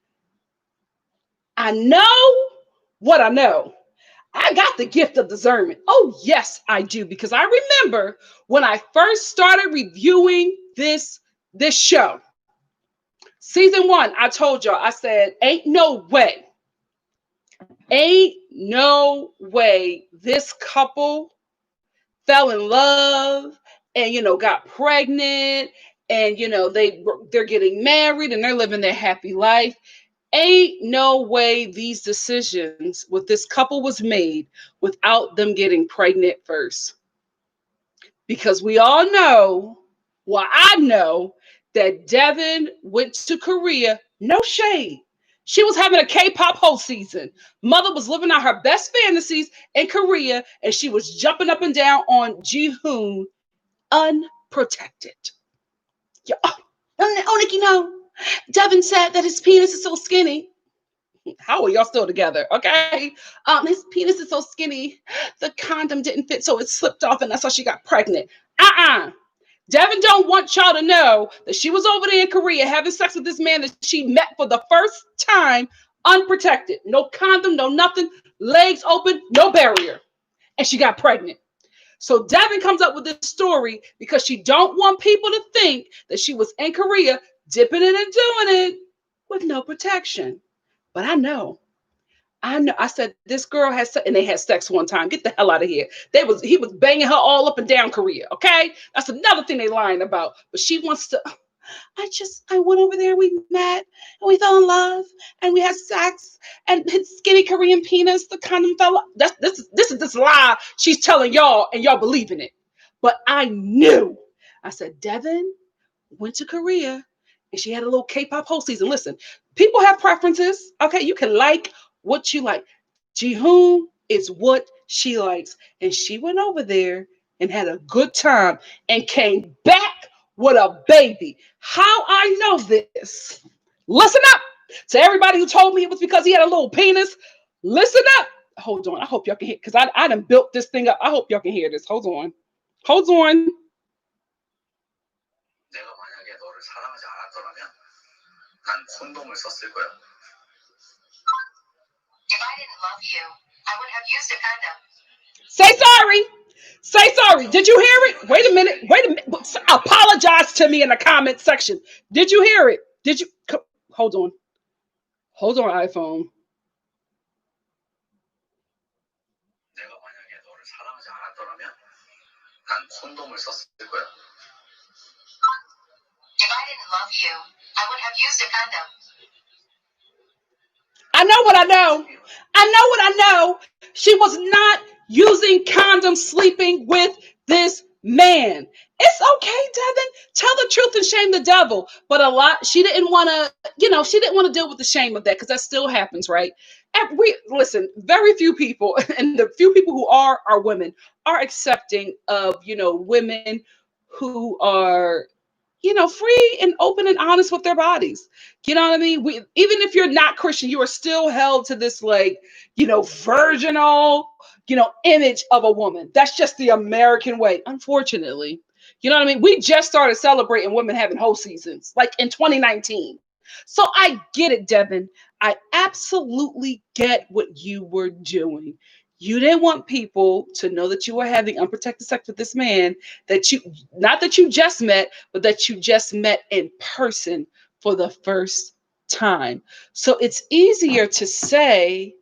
I know what I know. I got the gift of discernment. Oh, yes, I do. Because I remember when I first started reviewing this show, season 1, I told y'all, I said, ain't no way this couple fell in love and got pregnant and they're getting married and they're living their happy life. Ain't no way these decisions with this couple was made without them getting pregnant first. Because we all know, well, I know that Devin went to Korea, no shade. She was having a K-pop whole season. Mother was living out her best fantasies in Korea, and she was jumping up and down on Ji-hoon unprotected. Yeah. Oh, Nikki, no. Devin said that his penis is so skinny. How are y'all still together? Okay. His penis is so skinny. The condom didn't fit, so it slipped off, and that's how she got pregnant. Devin don't want y'all to know that she was over there in Korea having sex with this man that she met for the first time unprotected. No condom, no nothing, legs open, no barrier. And she got pregnant. So Devin comes up with this story because she don't want people to think that she was in Korea dipping it and doing it with no protection. But I know. I said this girl has, and they had sex one time. Get the hell out of here. He was banging her all up and down Korea. Okay, that's another thing they lying about. But she wants to. I went over there. We met and we fell in love and we had sex and his skinny Korean penis. The condom fell off. This is this lie she's telling y'all and y'all believing it. But I knew. I said Devin went to Korea and she had a little K-pop whole season. Listen, people have preferences. Okay, you can like what you like. Ji-hoon is what she likes. And she went over there and had a good time and came back with a baby. How I know this? Listen up to everybody who told me it was because he had a little penis. Listen up. Hold on. I hope y'all can hear, because I done built this thing up. I hope y'all can hear this. Hold on. Hold on. 내가 만약에 너를 사랑하지 않았더라면 난 콘돔을 썼을 거야. If I didn't love you, I would have used a condom. Say sorry. Say sorry. Did you hear it? Wait a minute. Apologize to me in the comment section. Did you hear it? Did you? Hold on. Hold on, iPhone. 내가 만약에 너를 사랑하지 않았더라면 난 콘돔을 썼을 거야. If I didn't love you, I would have used a condom. I know what I know. I know what I know. She was not using condoms sleeping with this man. It's okay, Devin. Tell the truth and shame the devil. But she didn't want to, she didn't want to deal with the shame of that because that still happens, right? And listen, very few people, and the few people who are women, are accepting of, women who are free and open and honest with their bodies. You know what I mean? Even if you're not Christian, you are still held to this virginal, image of a woman. That's just the American way, unfortunately. You know what I mean? We just started celebrating women having whole seasons, like in 2019. So I get it, Devin. I absolutely get what you were doing. You didn't want people to know that you were having unprotected sex with this man not that you just met, but that you just met in person for the first time. So it's easier to say,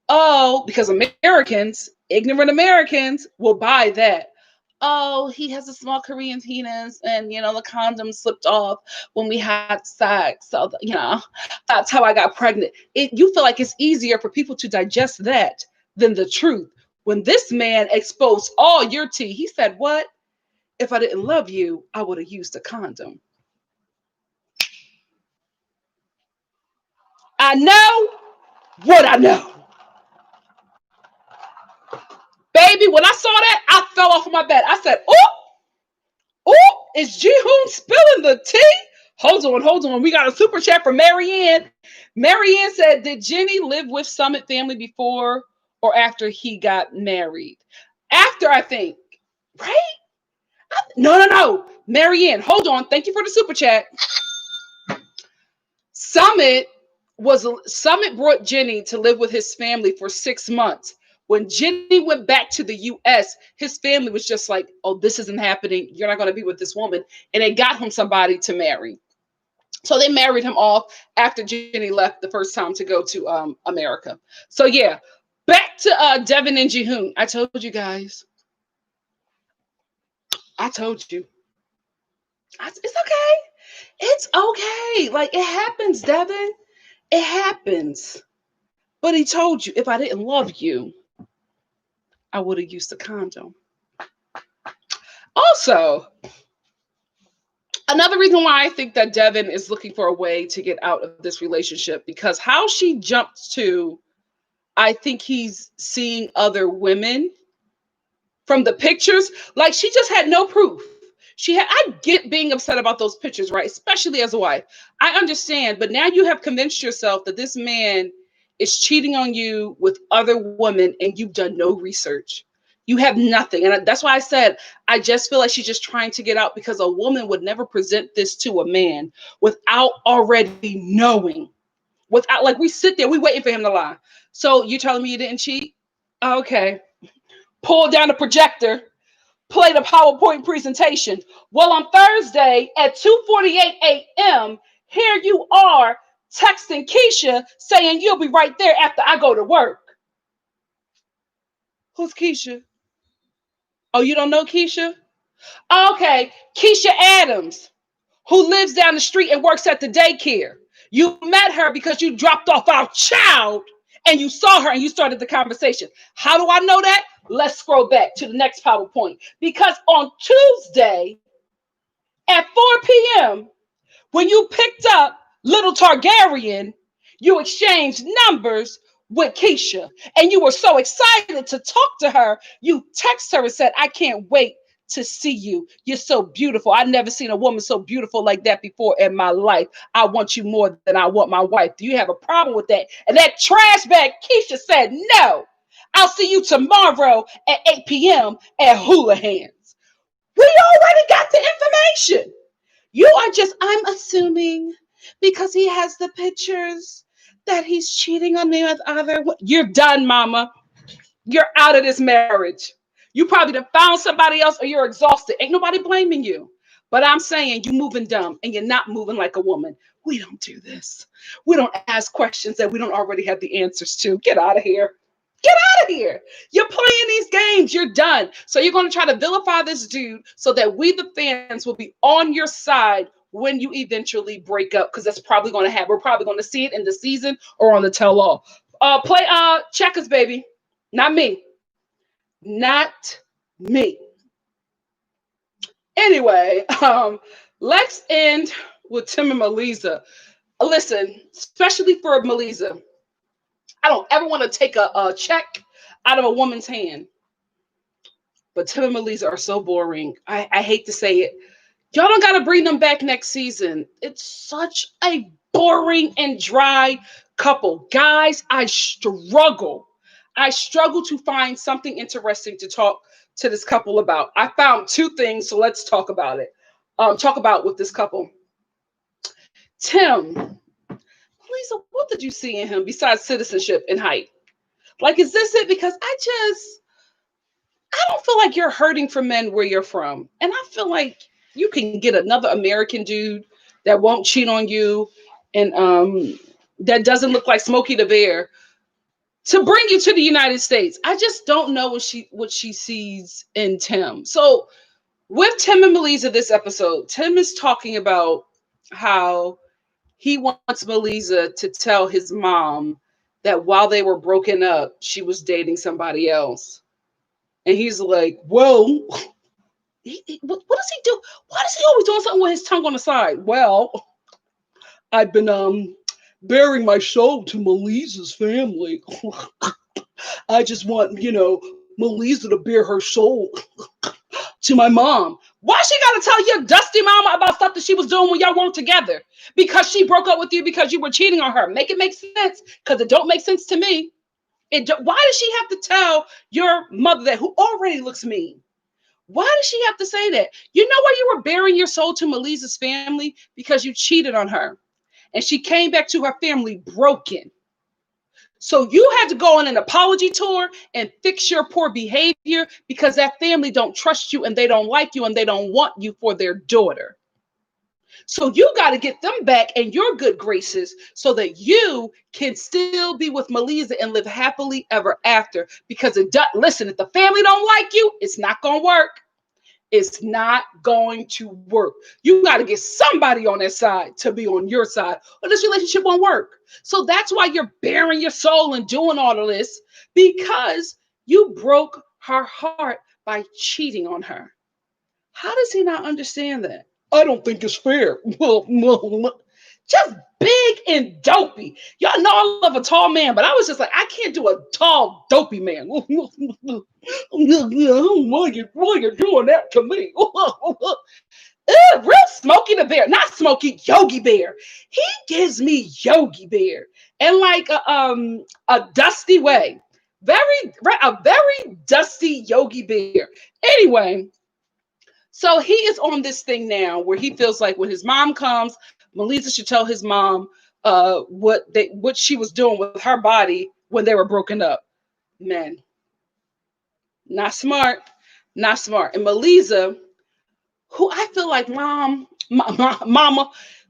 oh, because ignorant Americans will buy that. Oh, he has a small Korean penis and, the condom slipped off when we had sex. So, that's how I got pregnant. You feel like it's easier for people to digest that than the truth. When this man exposed all your tea, he said, what? If I didn't love you, I would have used a condom. I know what I know. Baby, when I saw that, I fell off of my bed. I said, oh, is Ji-hoon spilling the tea? Hold on. We got a super chat from Marianne. Marianne said, did Jenny live with Summit family before or after he got married? After, I think. Right? No. Marianne, hold on. Thank you for the super chat. Summit brought Jenny to live with his family for 6 months. When Jenny went back to the US, his family was just like, oh, this isn't happening. You're not going to be with this woman. And they got him somebody to marry. So they married him off after Jenny left the first time to go to America. So yeah, back to Devin and Ji-hoon. I told you guys. I told you. It's okay. It's okay. Like, it happens, Devin. It happens. But he told you, if I didn't love you, I would have used a condom. Also, Another reason why I think that Devin is looking for a way to get out of this relationship, because how she jumped to, I think he's seeing other women from the pictures. Like, she just had no proof. I get being upset about those pictures, right? Especially as a wife. I understand, but now you have convinced yourself that this man is cheating on you with other women and you've done no research. You have nothing. And that's why I said, I just feel like she's just trying to get out, because a woman would never present this to a man without already knowing. Without, like, we sit there, we waiting for him to lie. So you're telling me you didn't cheat? Okay. Pull down the projector, play the PowerPoint presentation. Well, on Thursday at 2:48 a.m., here you are texting Keisha saying you'll be right there after I go to work. Who's Keisha? Oh, you don't know Keisha? Okay, Keisha Adams, who lives down the street and works at the daycare. You met her because you dropped off our child and you saw her and you started the conversation. How do I know that? Let's scroll back to the next PowerPoint. Because on Tuesday at 4 p.m., when you picked up little Targaryen, you exchanged numbers with Keisha, and you were so excited to talk to her, you text her and said, I can't wait to see you. You're so beautiful. I've never seen a woman so beautiful like that before in my life. I want you more than I want my wife. Do you have a problem with that? And that trash bag Keisha said, no. I'll see you tomorrow at 8 p.m. at Houlihan's. We already got the information. You are just, I'm assuming because he has the pictures that he's cheating on me with other. You're done, mama. You're out of this marriage. You probably done found somebody else or you're exhausted. Ain't nobody blaming you. But I'm saying you moving dumb and you're not moving like a woman. We don't do this. We don't ask questions that we don't already have the answers to. Get out of here. Get out of here. You're playing these games. You're done. So you're going to try to vilify this dude so that we, the fans, will be on your side when you eventually break up, because that's probably going to happen. We're probably going to see it in the season or on the tell-all. Play checkers, baby. Not me. Not me. Anyway, let's end with Tim and Melissa. Listen, especially for Melissa, I don't ever want to take a check out of a woman's hand. But Tim and Melissa are so boring. I hate to say it. Y'all don't got to bring them back next season. It's such a boring and dry couple. Guys, I struggle. I struggle to find something interesting to talk to this couple about. I found two things, so let's talk about it. Talk about with this couple. Tim, Lisa, what did you see in him besides citizenship and height? Like, is this it? Because I don't feel like you're hurting for men where you're from. And I feel like you can get another American dude that won't cheat on you and that doesn't look like Smokey the Bear to bring you to the United States. I just don't know what she sees in Tim. So with Tim and Melissa this episode, Tim is talking about how he wants Melissa to tell his mom that while they were broken up, she was dating somebody else. And he's like, well, what does he do? Why is he always doing something with his tongue on the side? Well, I've been bearing my soul to Melissa's family. I just want, Melissa to bear her soul to my mom. Why she gotta tell your dusty mama about stuff that she was doing when y'all weren't together? Because she broke up with you because you were cheating on her. Make it make sense, because it don't make sense to me. Why does she have to tell your mother that, who already looks mean? Why does she have to say that? You know why you were bearing your soul to Melissa's family? Because you cheated on her. And she came back to her family broken. So you had to go on an apology tour and fix your poor behavior because that family don't trust you and they don't like you and they don't want you for their daughter. So you got to get them back in your good graces so that you can still be with Melissa and live happily ever after. Because listen, if the family don't like you, it's not going to work. It's not going to work. You got to get somebody on their side to be on your side, or this relationship won't work. So that's why you're bearing your soul and doing all of this, because you broke her heart by cheating on her. How does he not understand that? I don't think it's fair. Just big and dopey. Y'all know I love a tall man, but I was just like, I can't do a tall, dopey man. Why you doing that to me? Real Smokey the Bear, not Smokey, Yogi Bear. He gives me Yogi Bear, and like a dusty way, a very dusty Yogi Bear. Anyway, so he is on this thing now where he feels like when his mom comes, Melissa should tell his mom what she was doing with her body when they were broken up. Men, not smart, not smart. And Melissa, who I feel like mama,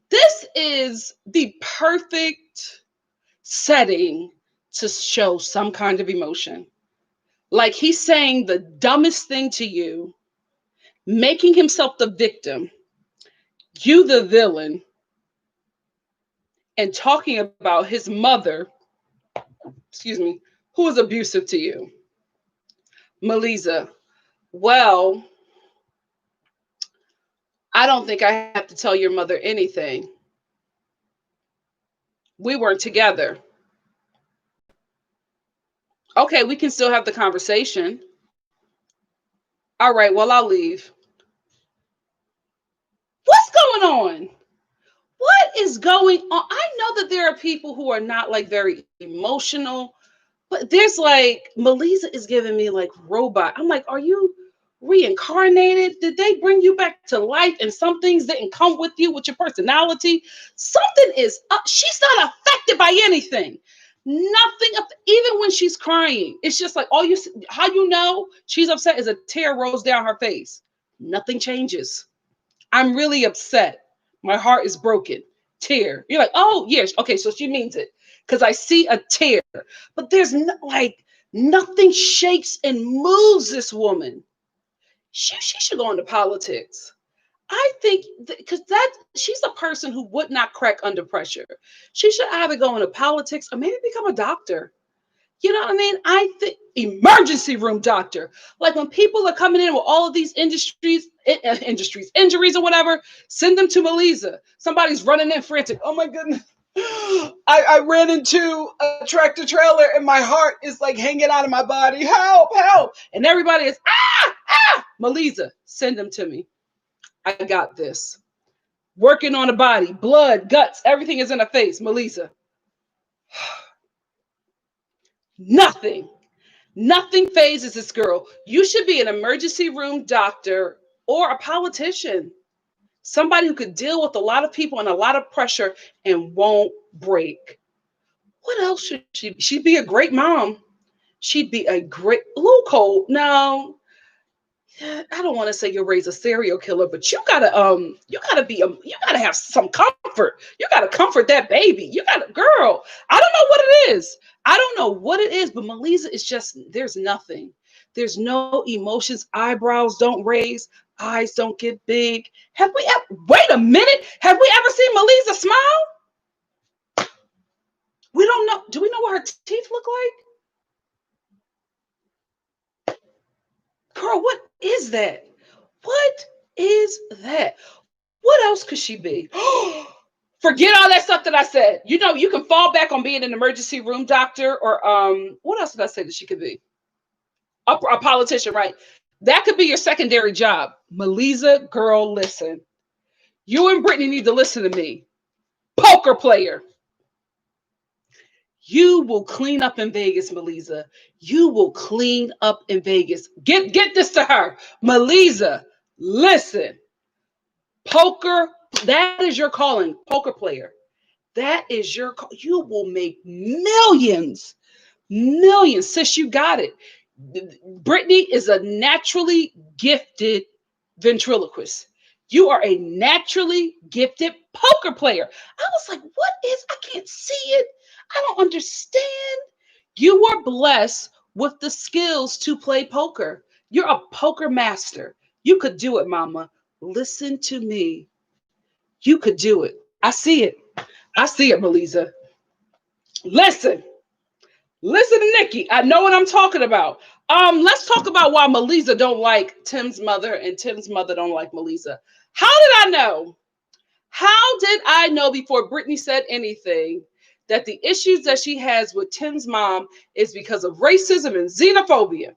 this is the perfect setting to show some kind of emotion. Like he's saying the dumbest thing to you, making himself the victim, you the villain, and talking about his mother, excuse me, who is abusive to you. Melissa, well, I don't think I have to tell your mother anything. We weren't together. Okay, we can still have the conversation. All right, well, I'll leave. What's going on? What is going on? I know that there are people who are not like very emotional, but there's like, Melissa is giving me like robot. I'm like, are you reincarnated? Did they bring you back to life and some things didn't come with you with your personality? Something is up. She's not affected by anything. Nothing up, even when she's crying. It's just like all you how you know she's upset is a tear rolls down her face. Nothing changes. I'm really upset. My heart is broken. Tear. You're like, oh yes, okay, so she means it. Because I see a tear. But there's like nothing shakes and moves this woman. She should go into politics. I think because that she's a person who would not crack under pressure. She should either go into politics or maybe become a doctor. You know what I mean? I think emergency room doctor. Like when people are coming in with all of these injuries or whatever, send them to Melissa. Somebody's running in frantic. Oh my goodness. I ran into a tractor trailer and my heart is like hanging out of my body. Help, help. And everybody is, Melissa, send them to me. I got this. Working on a body, blood, guts, everything is in her face. Melissa. Nothing. Nothing phases this girl. You should be an emergency room doctor or a politician. Somebody who could deal with a lot of people and a lot of pressure and won't break. What else should she be? She'd be a great mom. She'd be a great Cole. No, I don't want to say you'll raise a serial killer, but you gotta have some comfort. You gotta comfort that baby. You gotta, girl. I don't know what it is. I don't know what it is, but Melissa is just, there's nothing. There's no emotions. Eyebrows don't raise. Eyes don't get big. Wait a minute. Have we ever seen Melissa smile? We don't know. Do we know what her teeth look like? Girl, what is that? What is that? What else could she be? Forget all that stuff that I said. You know, you can fall back on being an emergency room doctor or what else did I say that she could be? A politician, right? That could be your secondary job. Melissa, girl, listen. You and Brittany need to listen to me. Poker player. You will clean up in Vegas, Melissa. You will clean up in Vegas. Get this to her. Melissa, listen. Poker, that is your calling. Poker player. That is your call. You will make millions. Millions. Sis, you got it. Brittany is a naturally gifted ventriloquist. You are a naturally gifted poker player. I was like, what is? I can't see it. I don't understand. You are blessed with the skills to play poker. You're a poker master. You could do it, mama. Listen to me. You could do it. I see it. I see it, Melissa. Listen. Listen to Nikki. I know what I'm talking about. Let's talk about why Melissa don't like Tim's mother and Tim's mother don't like Melissa. How did I know? How did I know before Brittany said anything that the issues that she has with Tim's mom is because of racism and xenophobia?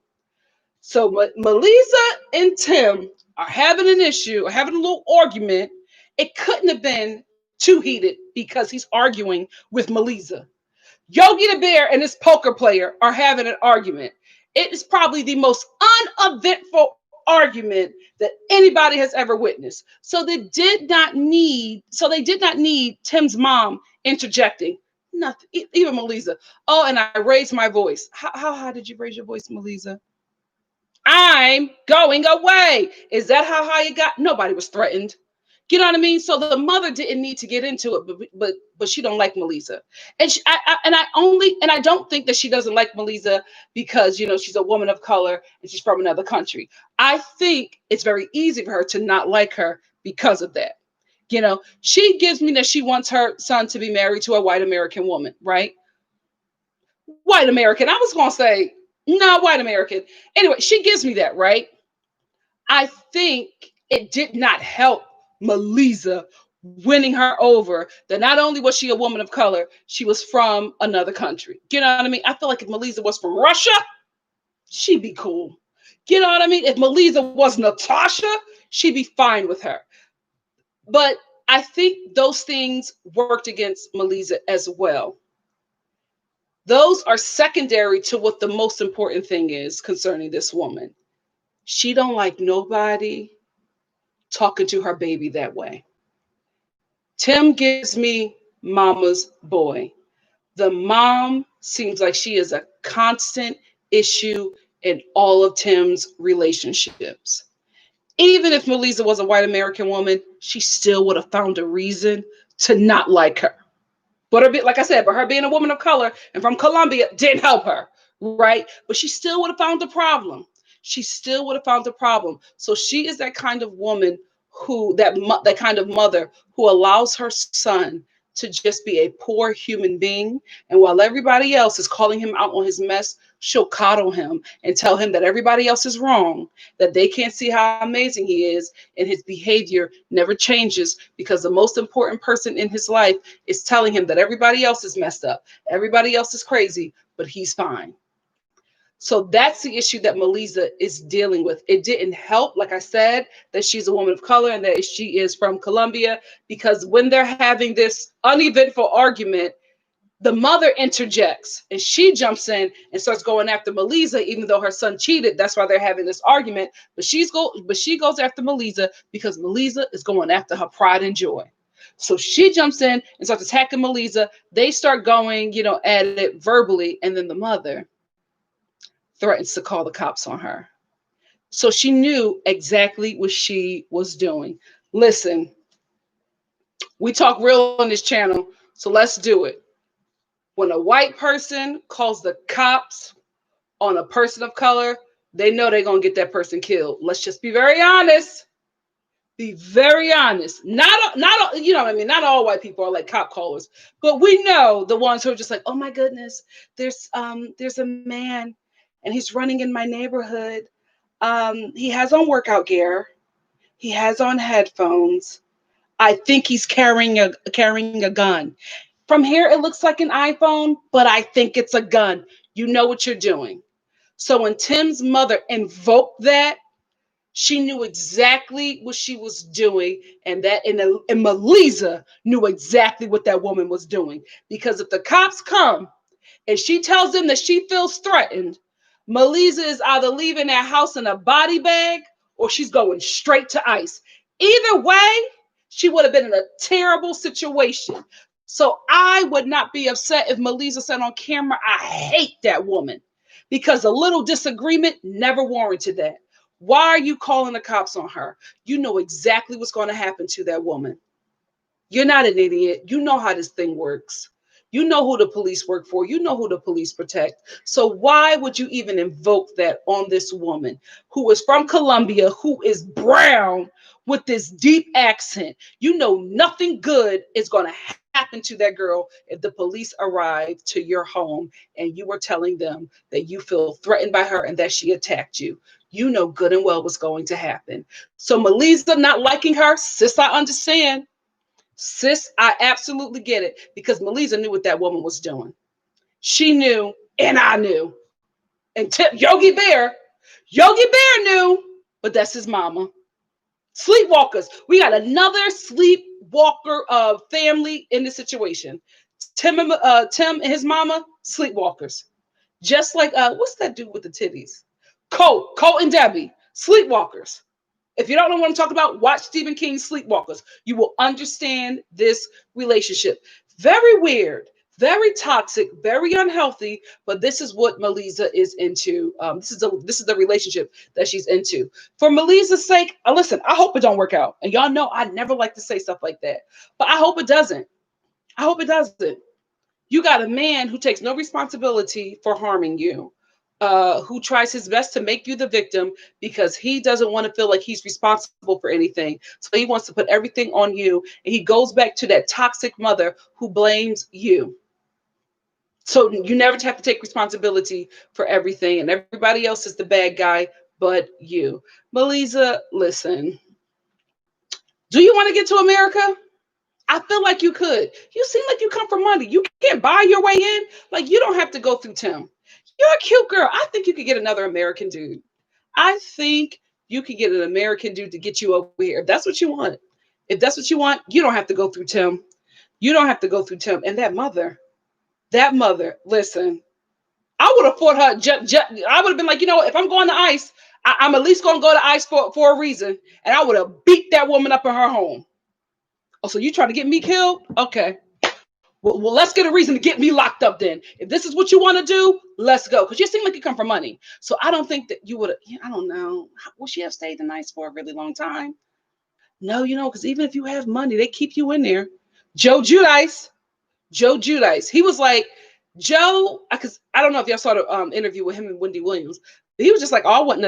So Melissa and Tim are having an issue, or having a little argument. It couldn't have been too heated because he's arguing with Melissa. Yogi the Bear and his poker player are having an argument. It is probably the most uneventful argument that anybody has ever witnessed. They did not need Tim's mom interjecting. Nothing. Even Melissa. Oh, and I raised my voice. How high did you raise your voice, Melissa? I'm going away. Is that how high it got? Nobody was threatened. You know what I mean? So the mother didn't need to get into it, but she don't like Melissa, and I don't think that she doesn't like Melissa because she's a woman of color and she's from another country. I think it's very easy for her to not like her because of that. She gives me that she wants her son to be married to a white American woman, right? White American. I was gonna say no, white American. Anyway, she gives me that, right? I think it did not help Melissa winning her over that not only was she a woman of color, she was from another country. You know what I mean? I feel like if Melissa was from Russia, she'd be cool. You know what I mean? If Melissa was Natasha, she'd be fine with her. But I think those things worked against Melissa as well. Those are secondary to what the most important thing is concerning this woman. She don't like nobody talking to her baby that way. Tim gives me mama's boy. The mom seems like she is a constant issue in all of Tim's relationships. Even if Melissa was a white American woman, she still would have found a reason to not like her. But like I said, her being a woman of color and from Colombia didn't help her, right? But she still would have found a problem. She still would have found a problem. So she is that kind of woman that kind of mother who allows her son to just be a poor human being. And while everybody else is calling him out on his mess, she'll coddle him and tell him that everybody else is wrong, that they can't see how amazing he is, and his behavior never changes because the most important person in his life is telling him that everybody else is messed up, everybody else is crazy, but he's fine. So that's the issue that Melissa is dealing with. It didn't help, like I said, that she's a woman of color and that she is from Colombia, because when they're having this uneventful argument, the mother interjects and she jumps in and starts going after Melissa, even though her son cheated. That's why they're having this argument. But she goes after Melissa because Melissa is going after her pride and joy. So she jumps in and starts attacking Melissa. They start going, at it verbally, and then the mother threatens to call the cops on her. So she knew exactly what she was doing. Listen, we talk real on this channel, so let's do it. When a white person calls the cops on a person of color, they know they're going to get that person killed. Let's just be very honest. Be very honest. Not you know what I mean? Not all white people are like cop callers, but we know the ones who are just like, oh my goodness, there's a man and he's running in my neighborhood. He has on workout gear. He has on headphones. I think he's carrying a gun. From here, it looks like an iPhone, but I think it's a gun. You know what you're doing. So when Tim's mother invoked that, she knew exactly what she was doing, and Melissa knew exactly what that woman was doing. Because if the cops come and she tells them that she feels threatened, Melissa is either leaving that house in a body bag or she's going straight to ICE. Either way, she would have been in a terrible situation. So I would not be upset if Melissa said on camera, I hate that woman, because a little disagreement never warranted that. Why are you calling the cops on her? You know exactly what's going to happen to that woman. You're not an idiot. You know how this thing works. You know who the police work for. You know who the police protect. So why would you even invoke that on this woman who is from Colombia, who is brown with this deep accent? You know nothing good is going to happen happen to that girl if the police arrived to your home and you were telling them that you feel threatened by her and that she attacked you. You know good and well what's going to happen. So Melissa not liking her, sis, I understand. Sis, I absolutely get it because Melissa knew what that woman was doing. She knew, and I knew. And Yogi Bear knew, but that's his mama. Sleepwalkers. We got another sleepwalker family in this situation. Tim and his mama, sleepwalkers. Just like what's that dude with the titties? Colt and Debbie, sleepwalkers. If you don't know what I'm talking about, watch Stephen King's Sleepwalkers. You will understand this relationship. Very weird, very toxic, very unhealthy. But this is what Melissa is into. This is the relationship that she's into. For Melissa's sake, listen. I hope it don't work out. And y'all know I never like to say stuff like that, but I hope it doesn't. I hope it doesn't. You got a man who takes no responsibility for harming you, who tries his best to make you the victim because he doesn't want to feel like he's responsible for anything. So he wants to put everything on you. And he goes back to that toxic mother who blames you. So you never have to take responsibility for everything. And everybody else is the bad guy but you. Melissa, listen. Do you want to get to America? I feel like you could. You seem like you come from money. You can't buy your way in. Like, you don't have to go through Tim. You're a cute girl. I think you could get another American dude. I think you could get an American dude to get you over here. If that's what you want. If that's what you want, you don't have to go through Tim. You don't have to go through Tim. And that mother, listen, I would have fought her. I would have been like, you know, if I'm going to ICE, I'm at least going to go to ICE for a reason. And I would have beat that woman up in her home. Oh, so you trying to get me killed? Okay. Well, let's get a reason to get me locked up then. If this is what you want to do, let's go. Because you seem like you come from money. So I don't think that you would have, I don't know. Would she have stayed in ICE for a really long time? No, because even if you have money, they keep you in there. Joe Giudice. He was like, Joe, because I don't know if y'all saw the interview with him and Wendy Williams. But he was just like, oh, I wouldn't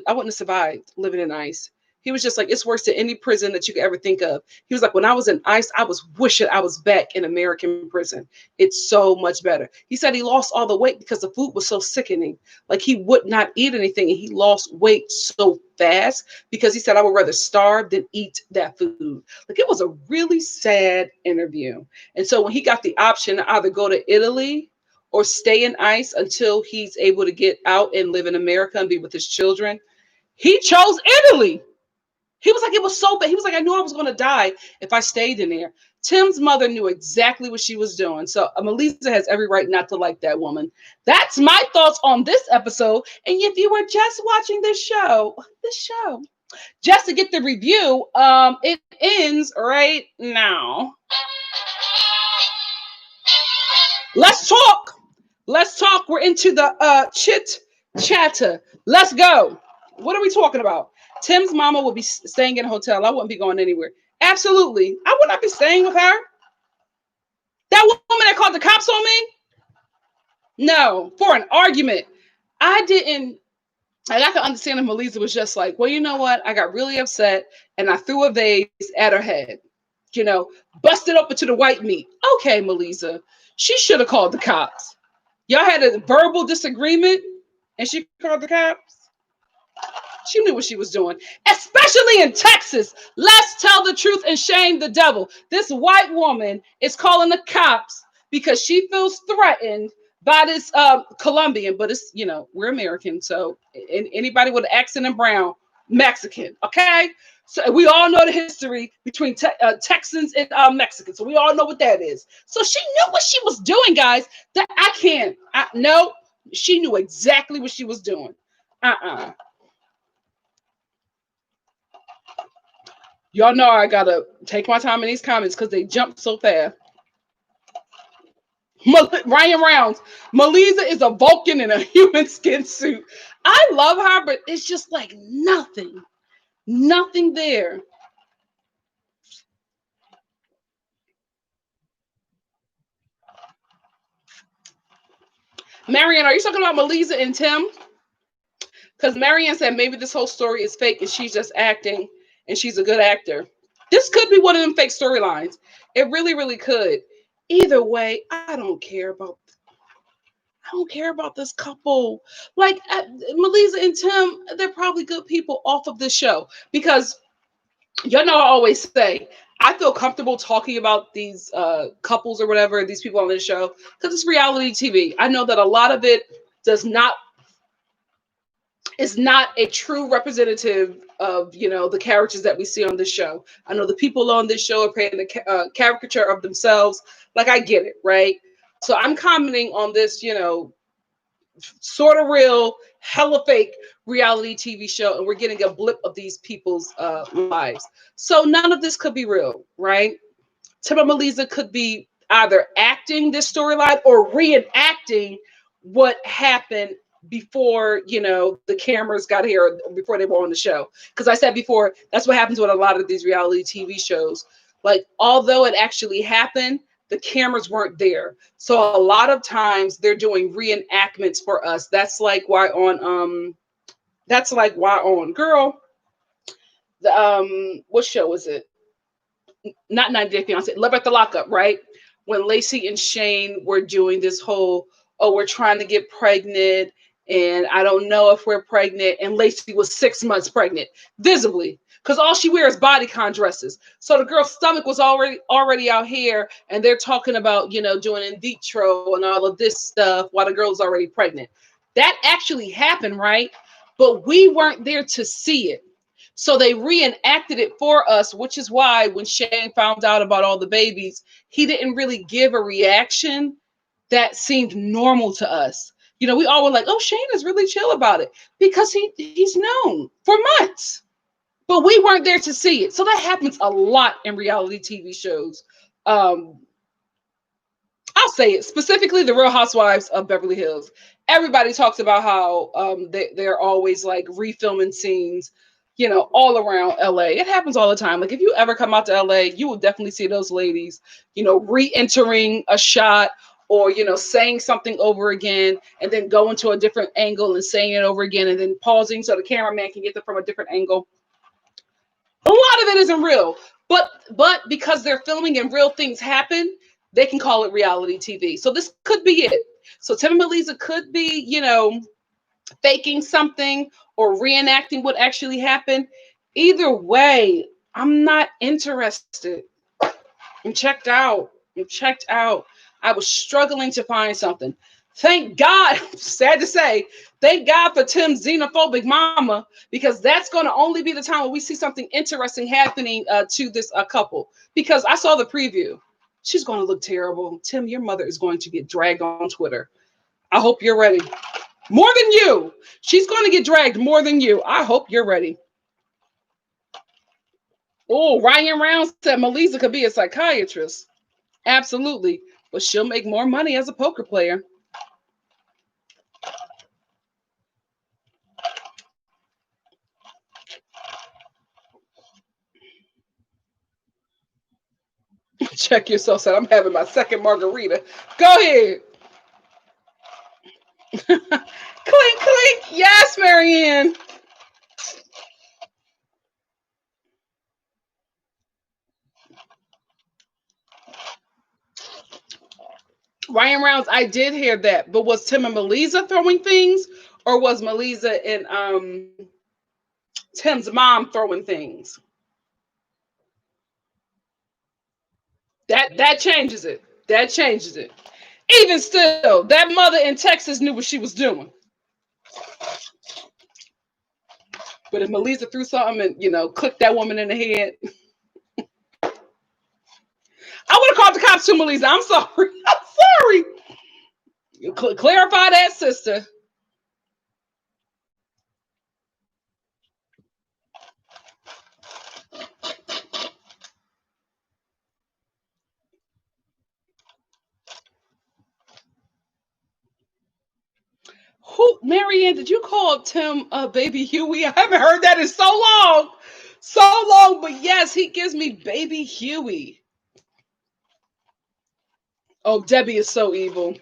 have survived living in ICE. He was just like, it's worse than any prison that you could ever think of. He was like, when I was in ICE, I was wishing I was back in American prison. It's so much better. He said he lost all the weight because the food was so sickening. Like, he would not eat anything, and he lost weight so fast because he said, I would rather starve than eat that food. Like, it was a really sad interview. And so when he got the option to either go to Italy or stay in ICE until he's able to get out and live in America and be with his children, he chose Italy. He was like, it was so bad. He was like, I knew I was going to die if I stayed in there. Tim's mother knew exactly what she was doing. So Melissa has every right not to like that woman. That's my thoughts on this episode. And if you were just watching this show, just to get the review, it ends right now. Let's talk. We're into the chit chatter. Let's go. What are we talking about? Tim's mama would be staying in a hotel. I wouldn't be going anywhere. Absolutely. I would not be staying with her. That woman that called the cops on me? No, for an argument. I didn't. And I can understand if Melissa was just like, well, you know what? I got really upset and I threw a vase at her head. Busted open to the white meat. Okay, Melissa. She should have called the cops. Y'all had a verbal disagreement and she called the cops. She knew what she was doing, especially in Texas. Let's tell the truth and shame the devil. This white woman is calling the cops because she feels threatened by this Colombian, but it's, we're American. So anybody with an accent and brown, Mexican. Okay. So we all know the history between Texans and Mexicans. So we all know what that is. So she knew what she was doing, guys. That no, she knew exactly what she was doing. Y'all know I gotta take my time in these comments because they jump so fast. Ryan Rounds, Melissa is a Vulcan in a human skin suit. I love her, but it's just like nothing there. Marianne, are you talking about Melissa and Tim? Because Marianne said maybe this whole story is fake and she's just acting and she's a good actor. This could be one of them fake storylines. It really, really could. Either way, I don't care about this couple. Like Melissa and Tim, they're probably good people off of this show because you know I always say I feel comfortable talking about these couples or whatever these people on this show because it's reality TV. I know that a lot of it does not is not a true representative of the characters that we see on this show. I know the people on this show are painting a caricature of themselves. Like I get it, right? So I'm commenting on this, sort of real, hella fake reality TV show, and we're getting a blip of these people's lives. So none of this could be real, right? Tim and Melissa could be either acting this storyline or reenacting what happened before the cameras got here or before they were on the show. Because I said before, that's what happens with a lot of these reality TV shows. Like, although it actually happened, the cameras weren't there. So a lot of times they're doing reenactments for us. That's like why on girl, the what show is it? Not 90 Day Fiance, Love at the Lockup, right? When Lacey and Shane were doing this whole, oh, we're trying to get pregnant, and I don't know if we're pregnant. And Lacey was 6 months pregnant, visibly, because all she wears bodycon dresses. So the girl's stomach was already out here, and they're talking about, doing in vitro and all of this stuff while the girl's already pregnant. That actually happened, right? But we weren't there to see it. So they reenacted it for us, which is why when Shane found out about all the babies, he didn't really give a reaction that seemed normal to us. We all were like, oh, Shane is really chill about it because he's known for months. But we weren't there to see it. So that happens a lot in reality TV shows. Um, I'll say it, specifically the Real Housewives of Beverly Hills. Everybody talks about how they're always like refilming scenes, all around LA. It happens all the time. Like if you ever come out to LA, you will definitely see those ladies, re-entering a shot or, saying something over again and then going to a different angle and saying it over again and then pausing so the cameraman can get it from a different angle. A lot of it isn't real, but because they're filming and real things happen, they can call it reality TV. So this could be it. So Tim and Melissa could be, faking something or reenacting what actually happened. Either way, I'm not interested. I'm checked out. I'm checked out. I was struggling to find something. Thank God, sad to say, thank God for Tim's xenophobic mama, because that's going to only be the time when we see something interesting happening to this couple. Because I saw the preview. She's going to look terrible. Tim, your mother is going to get dragged on Twitter. I hope you're ready. More than you. She's going to get dragged more than you. I hope you're ready. Oh, Ryan Round said Melissa could be a psychiatrist. Absolutely. But she'll make more money as a poker player. Check yourself out. I'm having my second margarita. Go ahead. Clink, clink. Yes, Marianne. Ryan Rounds, I did hear that. But was Tim and Melissa throwing things? Or was Melissa and Tim's mom throwing things? That changes it. That changes it. Even still, that mother in Texas knew what she was doing. But if Melissa threw something and clicked that woman in the head, I would have called the cops too, Melissa. I'm sorry. I'm sorry. You clarify that, sister. Who, Marianne? Did you call Tim Baby Huey? I haven't heard that in so long, so long. But yes, he gives me Baby Huey. Oh, Debbie is so evil.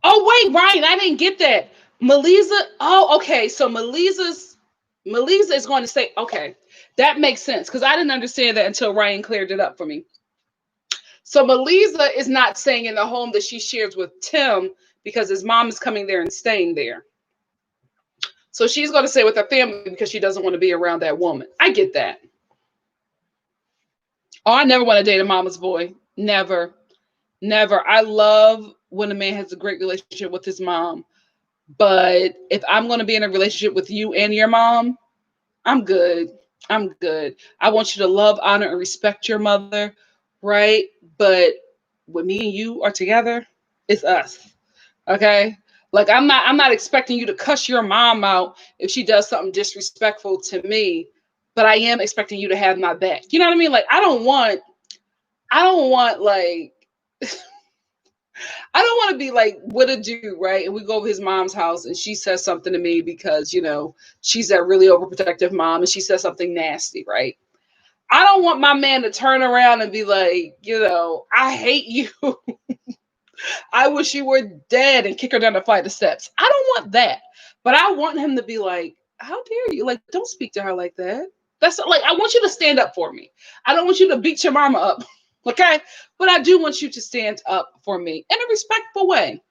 Oh wait, Ryan, I didn't get that. Melissa. Oh, okay. So Melissa is going to say, okay. That makes sense because I didn't understand that until Ryan cleared it up for me. So Melisa is not staying in the home that she shares with Tim because his mom is coming there and staying there. So she's going to stay with her family because she doesn't want to be around that woman. I get that. Oh, I never want to date a mama's boy. Never. Never. I love when a man has a great relationship with his mom. But if I'm going to be in a relationship with you and your mom, I'm good. I'm good. I want you to love, honor, and respect your mother, right? But when me and you are together, it's us. Okay? Like I'm not expecting you to cuss your mom out if she does something disrespectful to me, but I am expecting you to have my back. You know what I mean? Like I don't want like I don't want to be like with a dude, right? And we go over his mom's house and she says something to me because, she's that really overprotective mom and she says something nasty, right? I don't want my man to turn around and be like, I hate you. I wish you were dead and kick her down the flight of steps. I don't want that. But I want him to be like, how dare you? Like, don't speak to her like that. That's like, I want you to stand up for me. I don't want you to beat your mama up. Okay. But I do want you to stand up for me in a respectful way,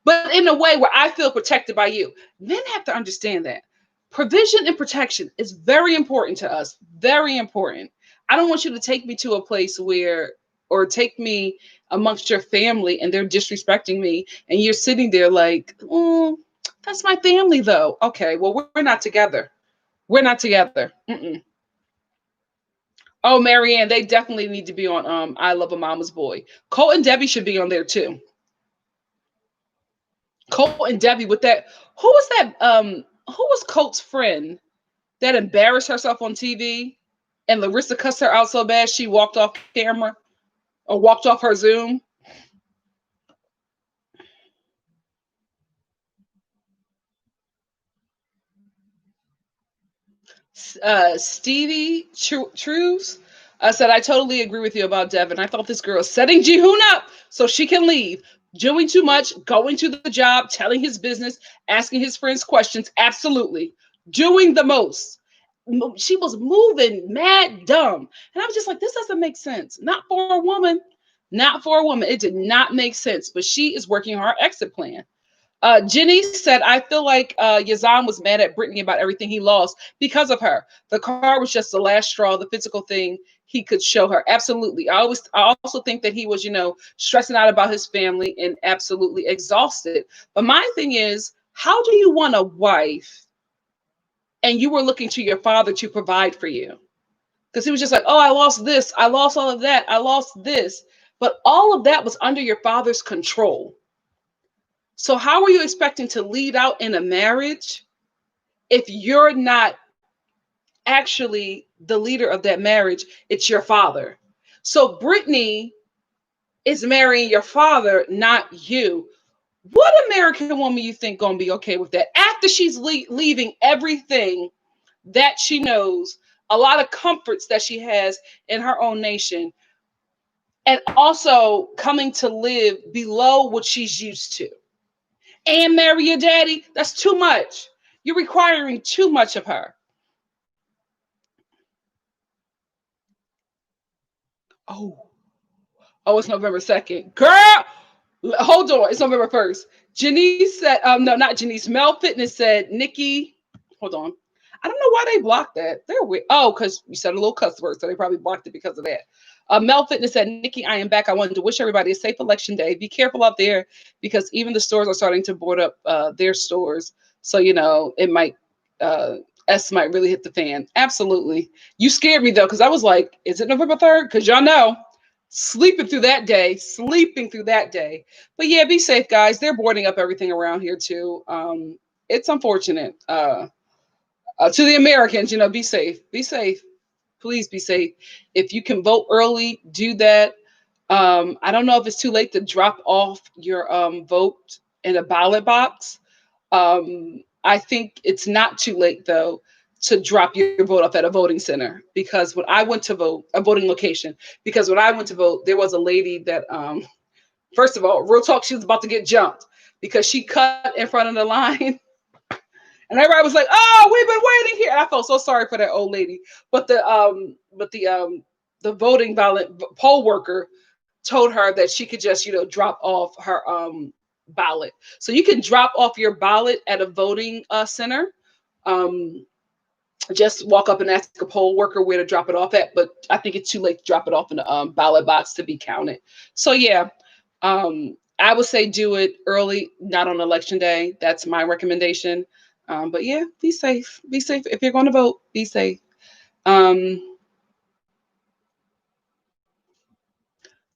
but in a way where I feel protected by you. Men have to understand that provision and protection is very important to us. Very important. I don't want you to take me to a place or take me amongst your family and they're disrespecting me and you're sitting there like, oh, that's my family though. Okay, well, we're not together. We're not together. Mm-mm. Oh, Marianne, they definitely need to be on I Love a Mama's Boy. Cole and Debbie should be on there too. Cole and Debbie with that. Who was Colt's friend that embarrassed herself on TV and Larissa cussed her out so bad she walked off camera or walked off her Zoom? Stevie Trues said, I totally agree with you about Devin. I thought this girl is setting Jihoon up so she can leave. Doing too much, going to the job, telling his business, asking his friends questions. Absolutely. Doing the most. She was moving mad dumb. And I was just like, this doesn't make sense. Not for a woman. Not for a woman. It did not make sense. But she is working her exit plan. Jenny said, I feel like Yazan was mad at Brittany about everything he lost because of her. The car was just the last straw, the physical thing he could show her. Absolutely. I also think that he was, stressing out about his family and absolutely exhausted. But my thing is, how do you want a wife and you were looking to your father to provide for you? Because he was just like, oh, I lost this. I lost all of that. I lost this. But all of that was under your father's control. So how are you expecting to lead out in a marriage if you're not actually the leader of that marriage? It's your father. So Brittany is marrying your father, not you. What American woman you think gonna be okay with that after she's leaving everything that she knows, a lot of comforts that she has in her own nation, and also coming to live below what she's used to? And marry your daddy? That's too much. You're requiring too much of her. Oh, oh, it's November 2nd. Girl, hold on. It's November 1st. Janice said, no, not Janice. Mel Fitness said, Nikki, hold on. I don't know why they blocked that. They're weird. Oh, because you said a little cuss word, so they probably blocked it because of that. Mel Fitness said, Nikki, I am back. I wanted to wish everybody a safe election day. Be careful out there because even the stores are starting to board up their stores. So, it might, S might really hit the fan. Absolutely. You scared me though, because I was like, is it November 3rd? Because y'all know, sleeping through that day. But yeah, be safe, guys. They're boarding up everything around here too. It's unfortunate. To the Americans, be safe. Be safe. Please be safe. If you can vote early, do that. I don't know if it's too late to drop off your vote in a ballot box. I think it's not too late though to drop your vote off at a voting center, because when I went to vote, a voting location, because when I went to vote, there was a lady that, first of all, real talk, she was about to get jumped because she cut in front of the line. And everybody was like, "Oh, we've been waiting here." And I felt so sorry for that old lady. But the voting ballot poll worker told her that she could just, drop off her ballot. So you can drop off your ballot at a voting center. Um, just walk up and ask a poll worker where to drop it off at. But I think it's too late to drop it off in a ballot box to be counted. So yeah, I would say do it early, not on election day. That's my recommendation. But yeah, be safe. Be safe if you're going to vote. Be safe. Um,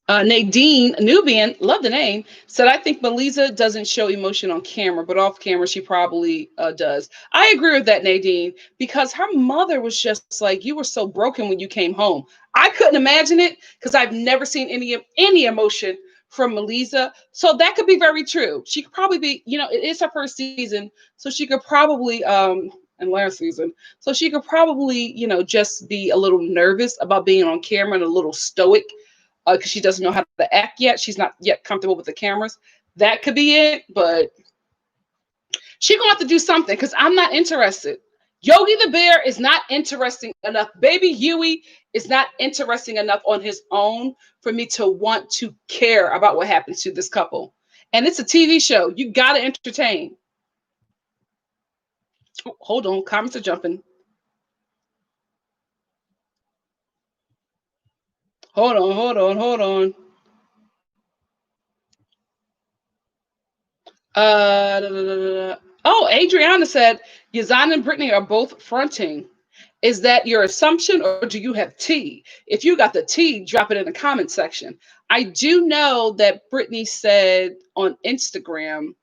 Nadine Nubian, love the name, said, I think Melissa doesn't show emotion on camera, but off camera, she probably does. I agree with that, Nadine, because her mother was just like, you were so broken when you came home. I couldn't imagine it because I've never seen any emotion from Melissa. So that could be very true. She could probably be, it is her first season. So she could probably, and last season. So she could probably, just be a little nervous about being on camera and a little stoic because she doesn't know how to act yet. She's not yet comfortable with the cameras. That could be it, but she's gonna have to do something because I'm not interested. Yogi the Bear is not interesting enough. Baby Huey is not interesting enough on his own for me to want to care about what happens to this couple. And it's a TV show. You gotta entertain. Oh, hold on, comments are jumping. Hold on. Da, da, da, da. Oh, Adriana said Yazan and Brittany are both fronting. Is that your assumption or do you have tea? If you got the tea, drop it in the comment section. I do know that Brittany said on Instagram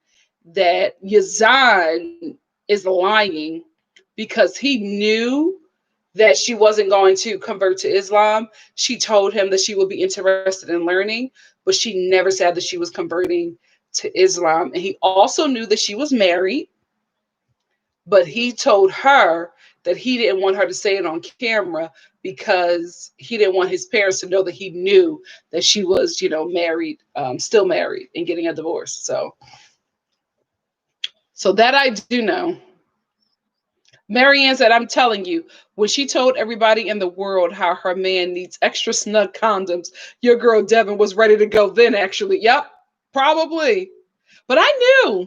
that Yazan is lying because he knew that she wasn't going to convert to Islam. She told him that she would be interested in learning, but she never said that she was converting to Islam. And he also knew that she was married, but he told her that he didn't want her to say it on camera because he didn't want his parents to know that he knew that she was, married, still married and getting a divorce. So that I do know. Marianne said, I'm telling you, when she told everybody in the world how her man needs extra snug condoms, your girl Devin was ready to go then, actually. Yep, probably. But I knew.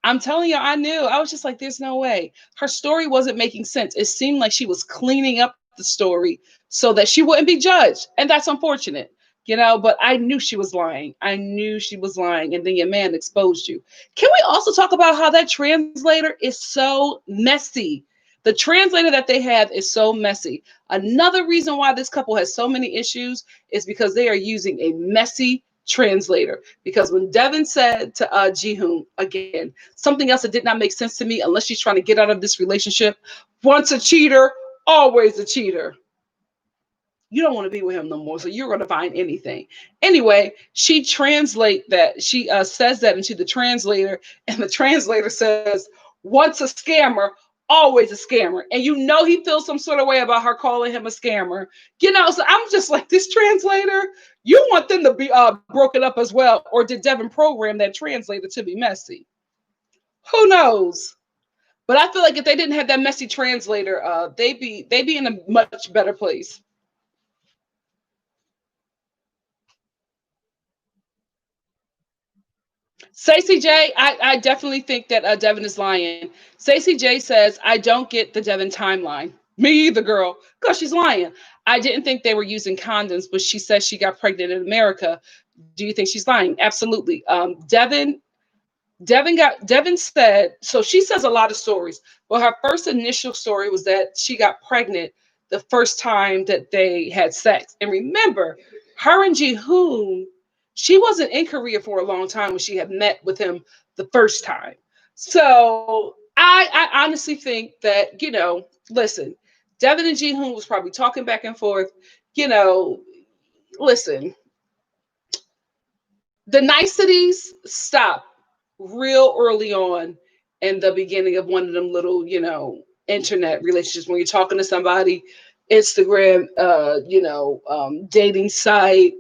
I'm telling you, I knew. I was just like, there's no way. Her story wasn't making sense. It seemed like she was cleaning up the story so that she wouldn't be judged. And that's unfortunate, but I knew she was lying. I knew she was lying. And then your man exposed you. Can we also talk about how that translator is so messy? The translator that they have is so messy. Another reason why this couple has so many issues is because they are using a messy translator. Because when Devin said to Jihoon, again, something else that did not make sense to me, unless she's trying to get out of this relationship, once a cheater, always a cheater. You don't want to be with him no more, so you're going to find anything. Anyway, she translate that. She says that into the translator, and the translator says, once a scammer, always a scammer. And he feels some sort of way about her calling him a scammer. So I'm just like, this translator, you want them to be broken up as well, or did Devin program that translator to be messy? Who knows? But I feel like if they didn't have that messy translator, they'd be in a much better place. Stacey J, I definitely think that Devin is lying. Stacey J says, I don't get the Devin timeline. Me either, girl, because she's lying. I didn't think they were using condoms, but she says she got pregnant in America. Do you think she's lying? Absolutely. Devin said, so she says a lot of stories. Well, her first initial story was that she got pregnant the first time that they had sex. And remember, her and Jihoon, she wasn't in Korea for a long time when she had met with him the first time. So I honestly think that, listen, Devin and Jihoon was probably talking back and forth, listen, the niceties stop real early on in the beginning of one of them little, internet relationships when you're talking to somebody, Instagram, dating site,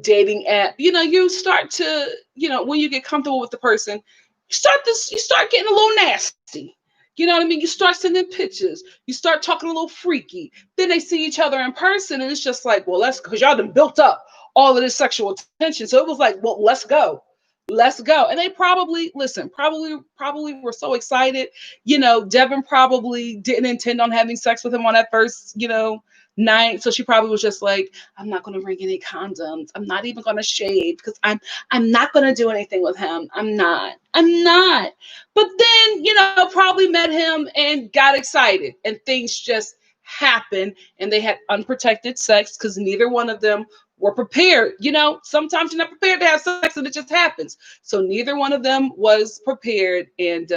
dating app, you start to, when you get comfortable with the person, you start getting a little nasty. You know what I mean? You start sending pictures. You start talking a little freaky. Then they see each other in person, and it's just like, well, let's, because y'all done built up all of this sexual tension. So it was like, well, let's go. Let's go. And they probably, listen, probably were so excited. Devin probably didn't intend on having sex with him on that first, night. So she probably was just like, I'm not gonna bring any condoms. I'm not even gonna shave because I'm not gonna do anything with him. I'm not. I'm not. But then, probably met him and got excited, and things just happened, and they had unprotected sex because neither one of them were prepared. Sometimes you're not prepared to have sex and it just happens. So neither one of them was prepared, and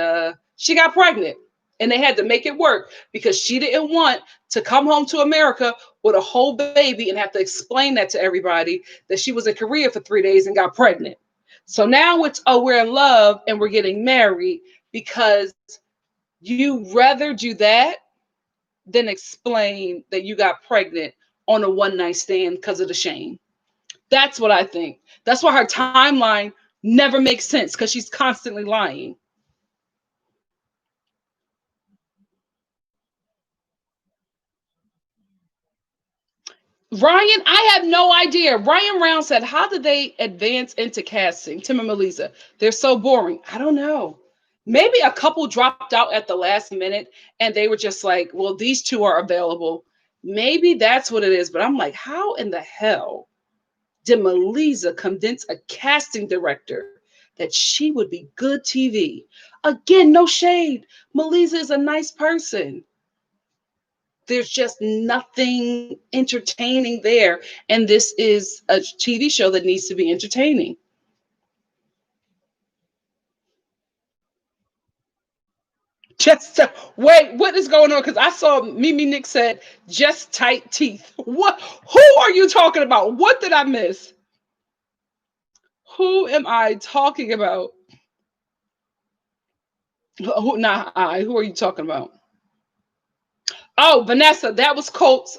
she got pregnant. And they had to make it work because she didn't want to come home to America with a whole baby and have to explain that to everybody that she was in Korea for 3 days and got pregnant. So now it's, oh, we're in love and we're getting married, because you rather do that than explain that you got pregnant on a one night stand because of the shame. That's what I think. That's why her timeline never makes sense, because she's constantly lying. Ryan, I have no idea. Ryan Round said, how did they advance into casting Tim and Melissa? They're so boring. I don't know. Maybe a couple dropped out at the last minute and they were just like, well, these two are available. Maybe that's what it is. But I'm like, how in the hell did Melissa convince a casting director that she would be good TV? Again, no shade. Melissa is a nice person. There's just nothing entertaining there. And this is a TV show that needs to be entertaining. Just wait, what is going on? Because I saw Mimi Nick said just tight teeth. What? Who are you talking about? What did I miss? Who am I talking about? Who? Not I. Who are you talking about? Oh, Vanessa. That was Colt's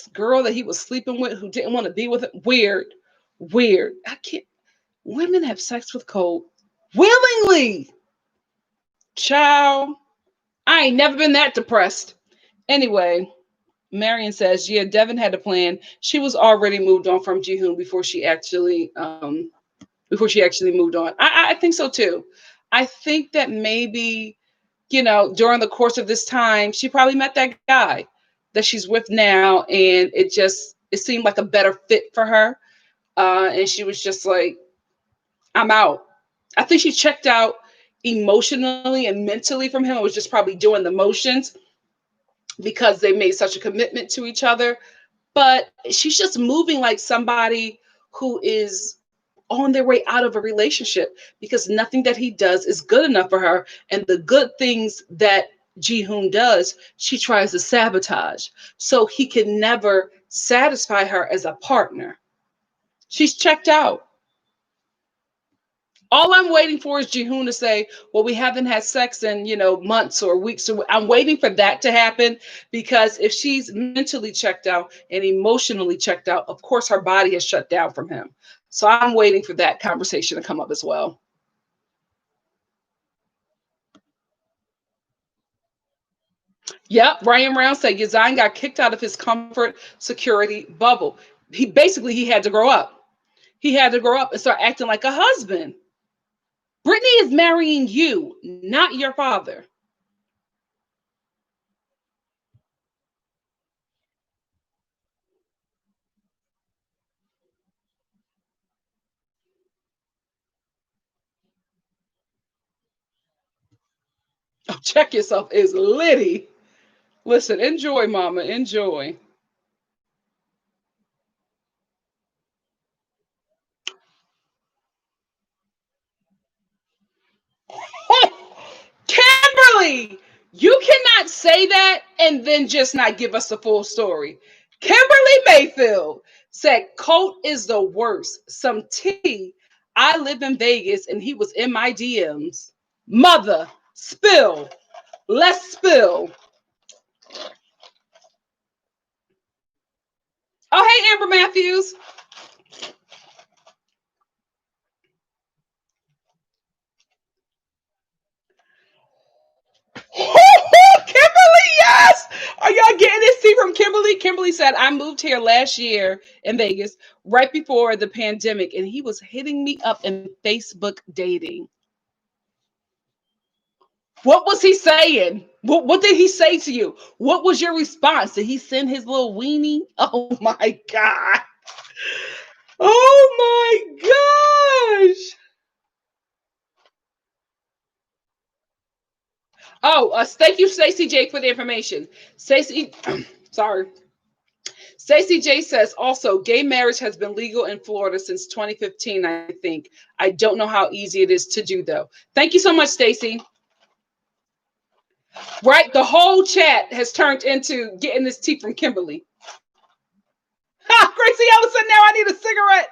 girl that he was sleeping with, who didn't want to be with him. Weird, weird. I can't. Women have sex with Colt willingly. Child, I ain't never been that depressed. Anyway, Marion says, yeah, Devin had a plan. She was already moved on from Jihoon before she actually moved on. I think so too. I think that maybe, during the course of this time, she probably met that guy that she's with now, and it seemed like a better fit for her. And she was just like, I'm out. I think she checked out emotionally and mentally from him. It was just probably doing the motions because they made such a commitment to each other. But she's just moving like somebody who is on their way out of a relationship, because nothing that he does is good enough for her. And the good things that Ji-hoon does, she tries to sabotage. So he can never satisfy her as a partner. She's checked out. All I'm waiting for is Jihoon to say, well, we haven't had sex in, months or weeks. So I'm waiting for that to happen, because if she's mentally checked out and emotionally checked out, of course, her body has shut down from him. So I'm waiting for that conversation to come up as well. Yep. Ryan Brown said Yazan got kicked out of his comfort security bubble. He had to grow up. He had to grow up and start acting like a husband. Brittany is marrying you, not your father. Oh, check yourself is Liddy. Listen, enjoy, mama, enjoy. Kimberly, you cannot say that and then just not give us the full story. Kimberly Mayfield said Colt is the worst. Some tea. I live in Vegas and he was in my DMs. Mother, spill. Let's spill. Oh, hey, Amber Matthews. Kimberly said, I moved here last year in Vegas, right before the pandemic, and he was hitting me up in Facebook dating. What was he saying? What did he say to you? What was your response? Did he send his little weenie? Oh my God. Oh my gosh. Oh, thank you, Stacey J, for the information. Stacey, sorry. Stacey J says also, gay marriage has been legal in Florida since 2015, I think. I don't know how easy it is to do, though. Thank you so much, Stacey. Right? The whole chat has turned into getting this tea from Kimberly. Ha, Gracie Ellison, now I need a cigarette.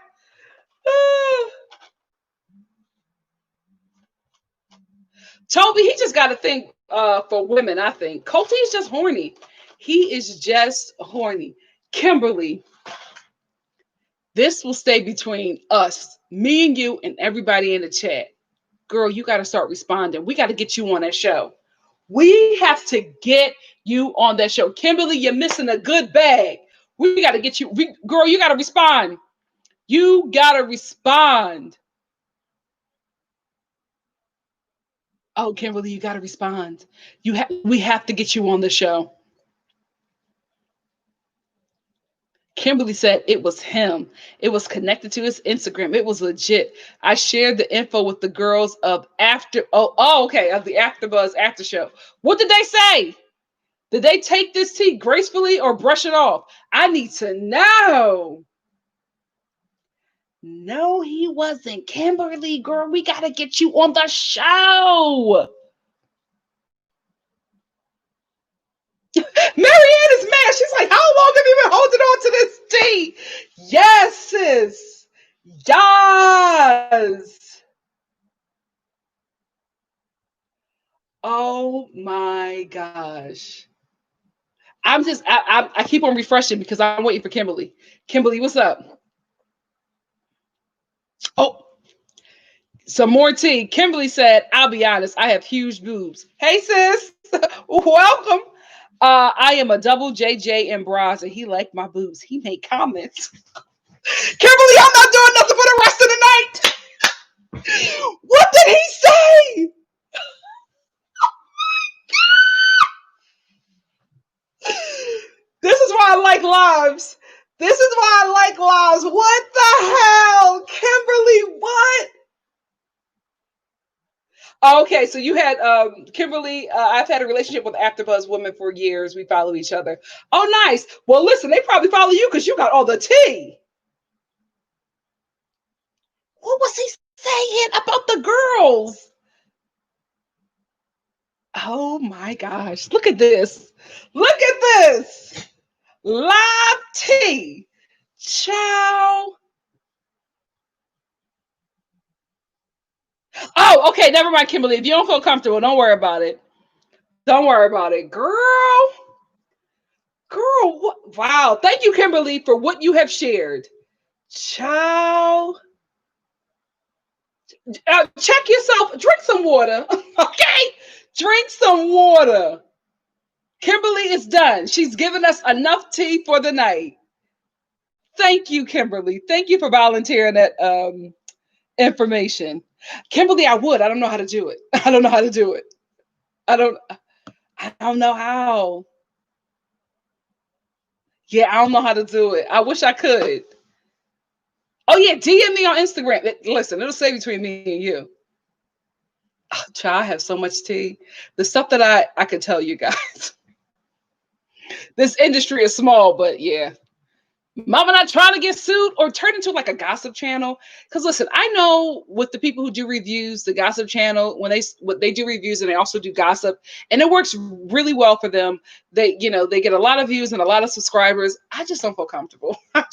Toby, he just got a thing for women, I think. Colty is just horny. He is just horny. Kimberly, this will stay between us, me and you, and everybody in the chat. Girl, you got to start responding. We got to get you on that show. We have to get you on that show. Kimberly, you're missing a good bag. We got to get you. Girl, you got to respond. You got to respond. Oh, Kimberly, you got to respond. We have to get you on the show. Kimberly said it was him. It was connected to his Instagram. It was legit. I shared the info with the girls of after. Okay, of the AfterBuzz after show. What did they say? Did they take this tea gracefully or brush it off? I need to know. No, he wasn't. Kimberly, girl, we got to get you on the show. Marianne is mad. She's like, how long have you been holding on to this tea? Yes, sis. Yes. Oh my gosh. I keep on refreshing because I'm waiting for Kimberly. Kimberly, what's up? Oh, some more tea. Kimberly said, I'll be honest, I have huge boobs. Hey, sis. Welcome. I am a double JJ in bras, and he liked my boobs. He made comments. Kimberly, I'm not doing nothing for the rest of the night. What did he say? This is why I like lives. This is why I like lives. What the hell? Kimberly, what? Okay, so you had Kimberly. I've had a relationship with AfterBuzz women for years. We follow each other. Oh, nice. Well, listen, they probably follow you because you got all the tea. What was he saying about the girls? Oh my gosh! Look at this. Look at this. Live tea. Ciao. Oh, okay. Never mind, Kimberly. If you don't feel comfortable, don't worry about it. Don't worry about it, girl. Girl, what? Wow. Thank you, Kimberly, for what you have shared. Ciao. Check yourself. Drink some water. Okay? Drink some water. Kimberly is done. She's given us enough tea for the night. Thank you, Kimberly. Thank you for volunteering that information. Kimberly, I would. I don't know how to do it. I don't know how to do it. I don't know how. Yeah, I don't know how to do it. I wish I could. Oh yeah, DM me on Instagram. Listen, it'll stay between me and you. Oh, child, I have so much tea. The stuff that I could tell you guys. This industry is small, but yeah. Mama not trying to get sued or turn into like a gossip channel. Because listen, I know with the people who do reviews, the gossip channel, when they do reviews and they also do gossip, and it works really well for them. They get a lot of views and a lot of subscribers. I just don't feel comfortable. I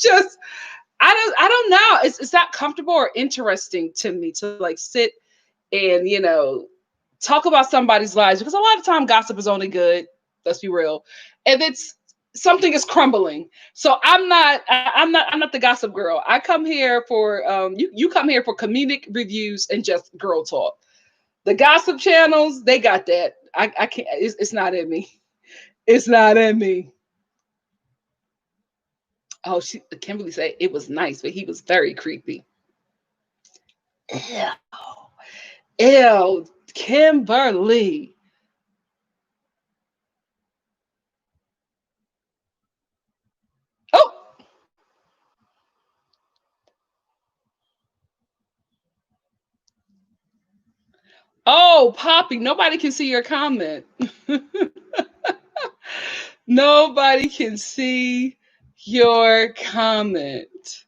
don't know. It's not comfortable or interesting to me to like sit and talk about somebody's lives, because a lot of time gossip is only good. Let's be real. And it's something is crumbling. So I'm not the gossip girl. I come here for you come here for comedic reviews and just girl talk. The gossip channels, they got that. I can't, it's not in me. It's not in me. Oh, Kimberly said it was nice, but he was very creepy. Ew. Ew, Kimberly. Oh, oh, Poppy. Nobody can see your comment. Nobody can see your comment.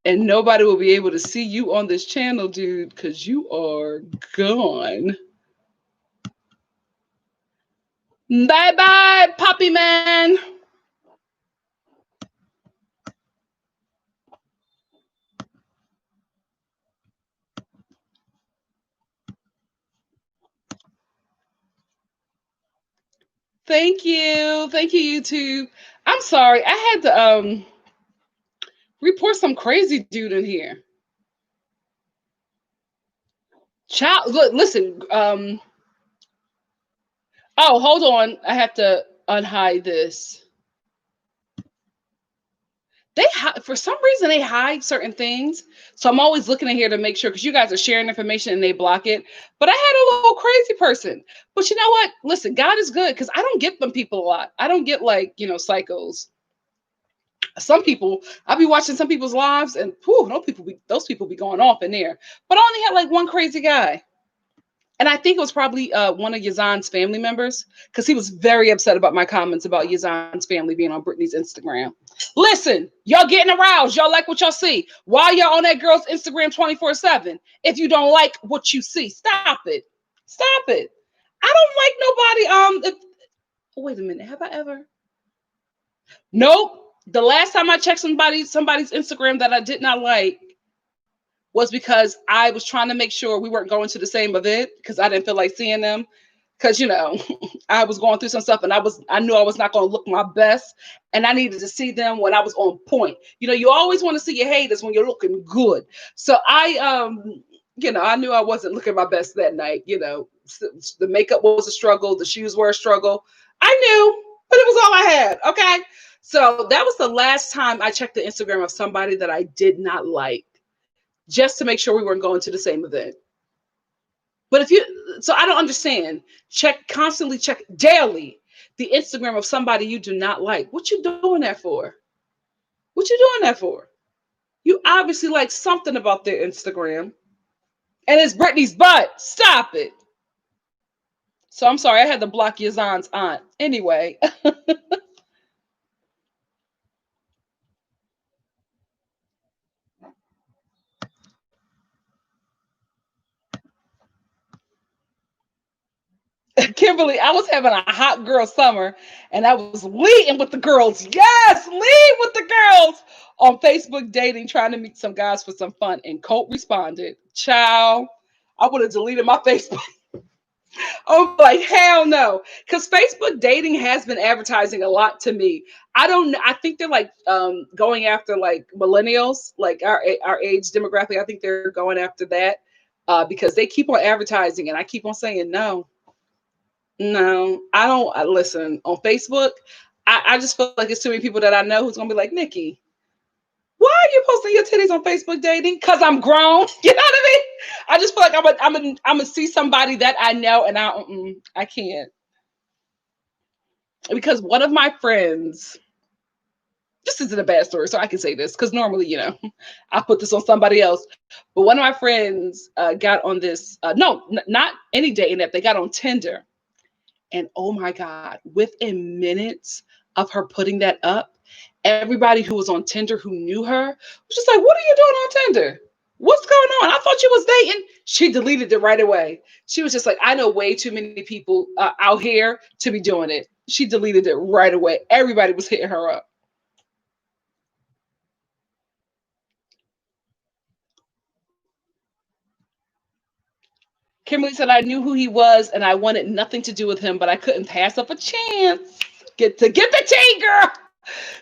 And nobody will be able to see you on this channel, dude, because you are gone. Bye bye, Poppy Man. Thank you. Thank you, YouTube. I'm sorry. I had to report some crazy dude in here. Child, look, listen. Oh, hold on. I have to unhide this. For some reason they hide certain things, so I'm always looking in here to make sure, because you guys are sharing information and they block it. But I had a little crazy person. But you know what? Listen, God is good, because I don't get them people a lot. I don't get, like, psychos. Some people, I'll be watching some people's lives, and whew, those people be going off in there. But I only had like one crazy guy. And I think it was probably one of Yazan's family members, because he was very upset about my comments about Yazan's family being on Brittany's Instagram. Listen, y'all getting aroused. Y'all like what y'all see. Why y'all on that girl's Instagram 24/7? If you don't like what you see, stop it. Stop it. I don't like nobody. Wait a minute. Have I ever? Nope. The last time I checked somebody's Instagram that I did not like was because I was trying to make sure we weren't going to the same event, because I didn't feel like seeing them. Because I was going through some stuff, and I knew I was not going to look my best, and I needed to see them when I was on point. You always want to see your haters when you're looking good. So I knew I wasn't looking my best that night. The makeup was a struggle, the shoes were a struggle. I knew, but it was all I had. Okay. So that was the last time I checked the Instagram of somebody that I did not like, just to make sure we weren't going to the same event. But so I don't understand. Constantly check daily the Instagram of somebody you do not like. What you doing that for? What you doing that for? You obviously like something about their Instagram. And it's Brittany's butt. Stop it. So I'm sorry, I had to block Yazan's aunt. Anyway. Kimberly, I was having a hot girl summer, and I was leading with the girls. Yes, lead with the girls on Facebook dating, trying to meet some guys for some fun. And Colt responded, "Child, I would have deleted my Facebook." Oh, like hell no, because Facebook dating has been advertising a lot to me. I don't know. I think they're like going after like millennials, like our age demographic. I think they're going after that because they keep on advertising, and I keep on saying no. No, I don't. Listen, on Facebook, I just feel like it's too many people that I know who's gonna be like, Nikki, why are you posting your titties on Facebook dating? Because I'm grown. You know what I mean? I just feel like I'm gonna see somebody that I know, and I can't. Because one of my friends, this isn't a bad story, so I can say this, because normally, I put this on somebody else. But one of my friends got on this, no, not any dating app. They got on Tinder. And oh my God, within minutes of her putting that up, everybody who was on Tinder who knew her was just like, "What are you doing on Tinder? What's going on? I thought you was dating." She deleted it right away. She was just like, "I know way too many people out here to be doing it." She deleted it right away. Everybody was hitting her up. Kimberly said, "I knew who he was and I wanted nothing to do with him, but I couldn't pass up a chance. Get the tea, girl,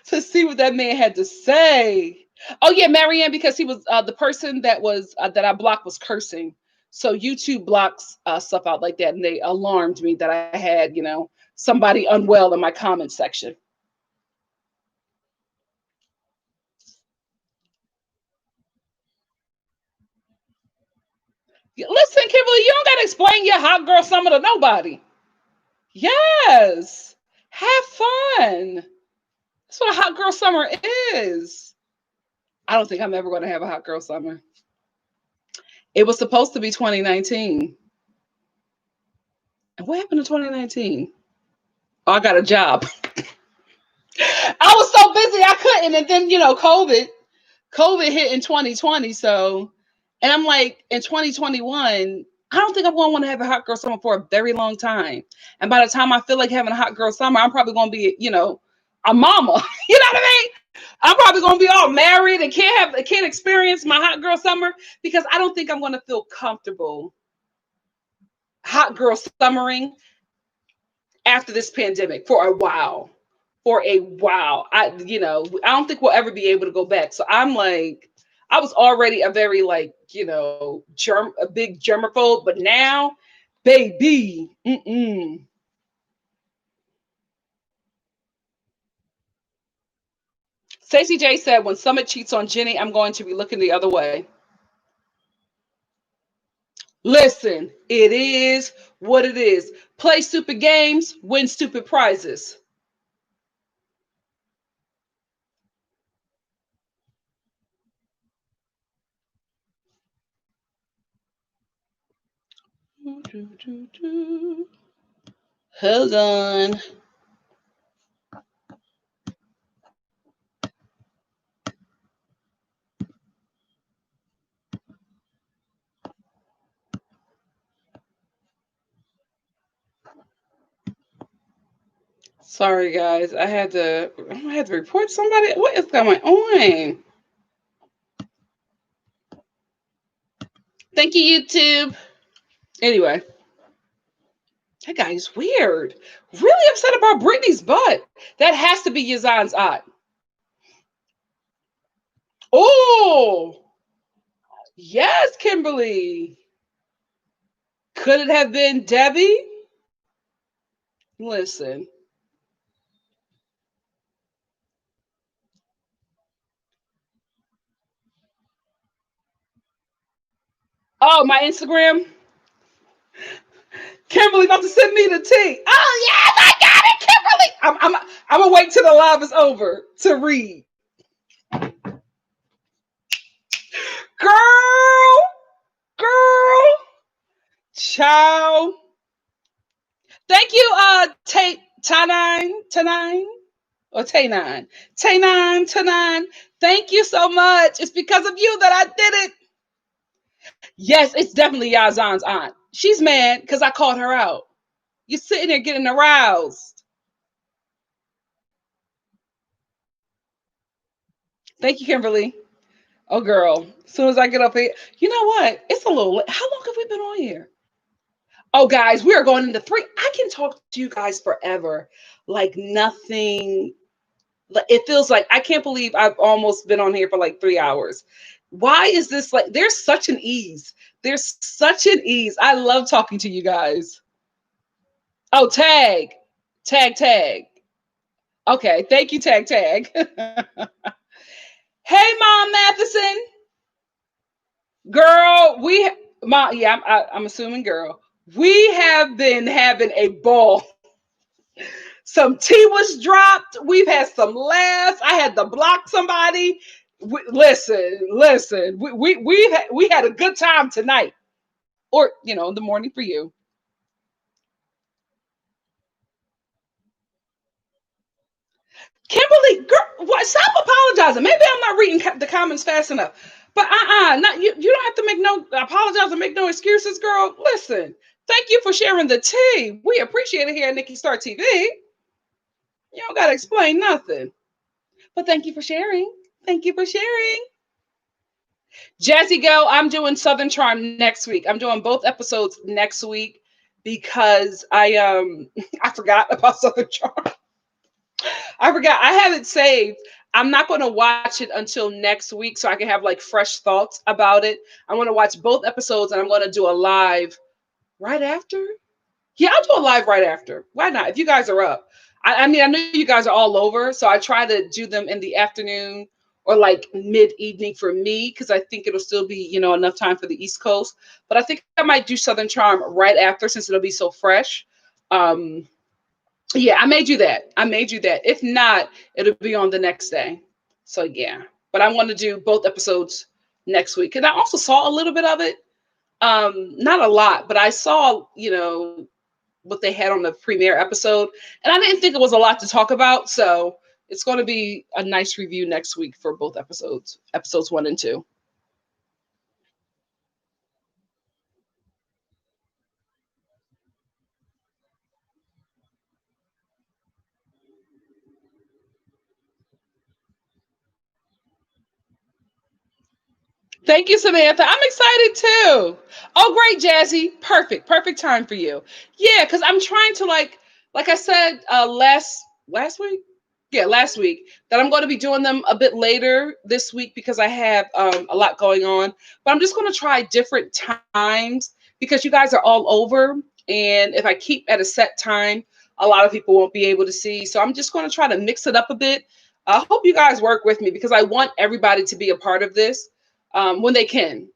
to see what that man had to say." Oh yeah, Marianne, because he was the person that I blocked was cursing. So YouTube blocks stuff out like that, and they alarmed me that I had, somebody unwell in my comment section. Listen, Kimberly, you don't gotta explain your hot girl summer to nobody. Yes, have fun. That's what a hot girl summer is. I don't think I'm ever going to have a hot girl summer. It was supposed to be 2019. And what happened to 2019? Oh, I got a job. I was so busy I couldn't. And then, COVID hit in 2020. So, and I'm like, in 2021, I don't think I'm going to want to have a hot girl summer for a very long time. And by the time I feel like having a hot girl summer, I'm probably going to be, a mama. You know what I mean? I'm probably going to be all married and can't experience my hot girl summer because I don't think I'm going to feel comfortable hot girl summering after this pandemic for a while. I don't think we'll ever be able to go back. So I'm like, I was already a very a big germaphobe, but now, baby, Stacey J said, when Summit cheats on Jenny, I'm going to be looking the other way. Listen, it is what it is. Play stupid games, win stupid prizes. Hold on. Sorry, guys. I had to report somebody. What is going on? Thank you, YouTube. Anyway, that guy's weird. Really upset about Brittany's butt. That has to be Yazan's aunt. Oh, yes, Kimberly. Could it have been Debbie? Listen. Oh, my Instagram. Kimberly about to send me the tea. Oh yes, I got it, Kimberly. I'm gonna wait till the live is over to read. Girl, girl, ciao. Thank you, Tanine, or Tanine. Thank you so much. It's because of you that I did it. Yes, it's definitely Yazan's aunt. She's mad because I called her out. You're sitting there getting aroused. Thank you, Kimberly. Oh, girl. As soon as I get up here, you know what? It's a little late. How long have we been on here? Oh, guys, we are going into 3. I can talk to you guys forever. Like nothing. It feels like I can't believe I've almost been on here for like 3 hours. Why is this like there's such an ease? There's such an ease. I love talking to you guys. Oh, tag. Okay, thank you, tag. Hey, Mom Matheson. Girl, I'm assuming girl. We have been having a ball. Some tea was dropped. We've had some laughs. I had to block somebody. Listen. We had a good time tonight, or in the morning for you. Kimberly, girl, what? Stop apologizing. Maybe I'm not reading the comments fast enough. But not you. You don't have to make no apologize and make no excuses, girl. Listen, thank you for sharing the tea. We appreciate it here at NikkiStar TV. You don't gotta explain nothing. But thank you for sharing. Thank you for sharing. Jazzy Go, I'm doing Southern Charm next week. I'm doing both episodes next week because I I forgot about Southern Charm. I forgot. I have it saved. I'm not going to watch it until next week so I can have like fresh thoughts about it. I'm going to watch both episodes and I'm going to do a live right after. Yeah, I'll do a live right after. Why not? If you guys are up. I mean, I know you guys are all over, so I try to do them in the afternoon or like mid evening for me because I think it'll still be, enough time for the East Coast. But I think I might do Southern Charm right after since it'll be so fresh. Um, yeah, I made you that. I made you that. If not, it'll be on the next day. So yeah, but I want to do both episodes next week. And I also saw a little bit of it. Not a lot, but I saw, what they had on the premiere episode, and I didn't think it was a lot to talk about. So it's going to be a nice review next week for both episodes 1 and 2. Thank you, Samantha. I'm excited too. Oh, great, Jazzy. Perfect. Perfect time for you. Yeah, because I'm trying to like I said last week. Yeah, last week that I'm going to be doing them a bit later this week because I have a lot going on. But I'm just going to try different times because you guys are all over, and if I keep at a set time, a lot of people won't be able to see. So I'm just going to try to mix it up a bit. I hope you guys work with me because I want everybody to be a part of this when they can.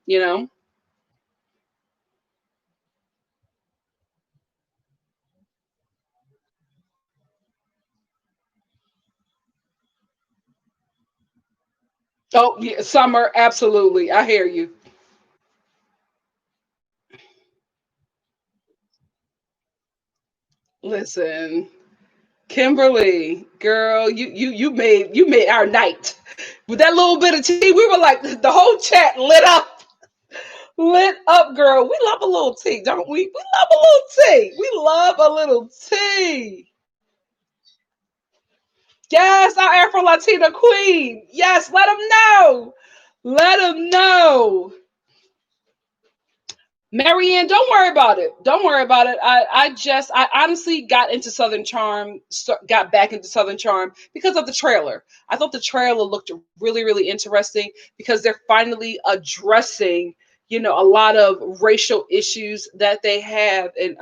Oh, yeah, summer, absolutely. I hear you. Listen, Kimberly, girl, you made our night with that little bit of tea. We were like the whole chat lit up, girl. We love a little tea, don't we? We love a little tea. We love a little tea. Yes, our Afro Latina queen. Yes, let them know. Let them know. Marianne, don't worry about it. Don't worry about it. I honestly got into Southern Charm, got back into Southern Charm because of the trailer. I thought the trailer looked really, really interesting because they're finally addressing, a lot of racial issues that they have in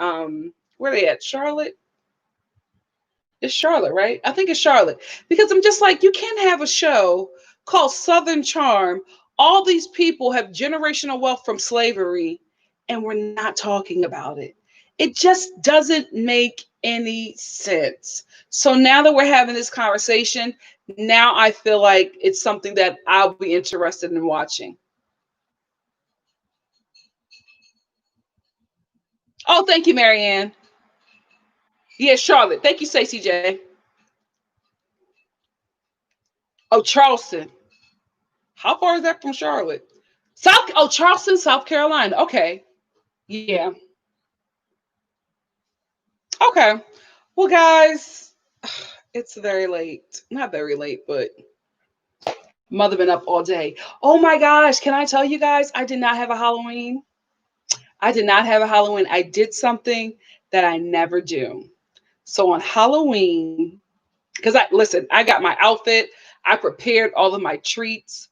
where are they at? Charlotte? It's Charlotte, right? I think it's Charlotte. Because I'm just like, you can't have a show called Southern Charm. All these people have generational wealth from slavery, and we're not talking about it. It just doesn't make any sense. So now that we're having this conversation, now I feel like it's something that I'll be interested in watching. Oh, thank you, Marianne. Yeah, Charlotte. Thank you, Stacey J. Oh, Charleston. How far is that from Charlotte? Charleston, South Carolina. Okay. Yeah. Okay. Well, guys, it's very late. Not very late, but mother been up all day. Oh my gosh, can I tell you guys? I did not have a Halloween. I did not have a Halloween. I did something that I never do. So on Halloween, because I got my outfit, I prepared all of my treats,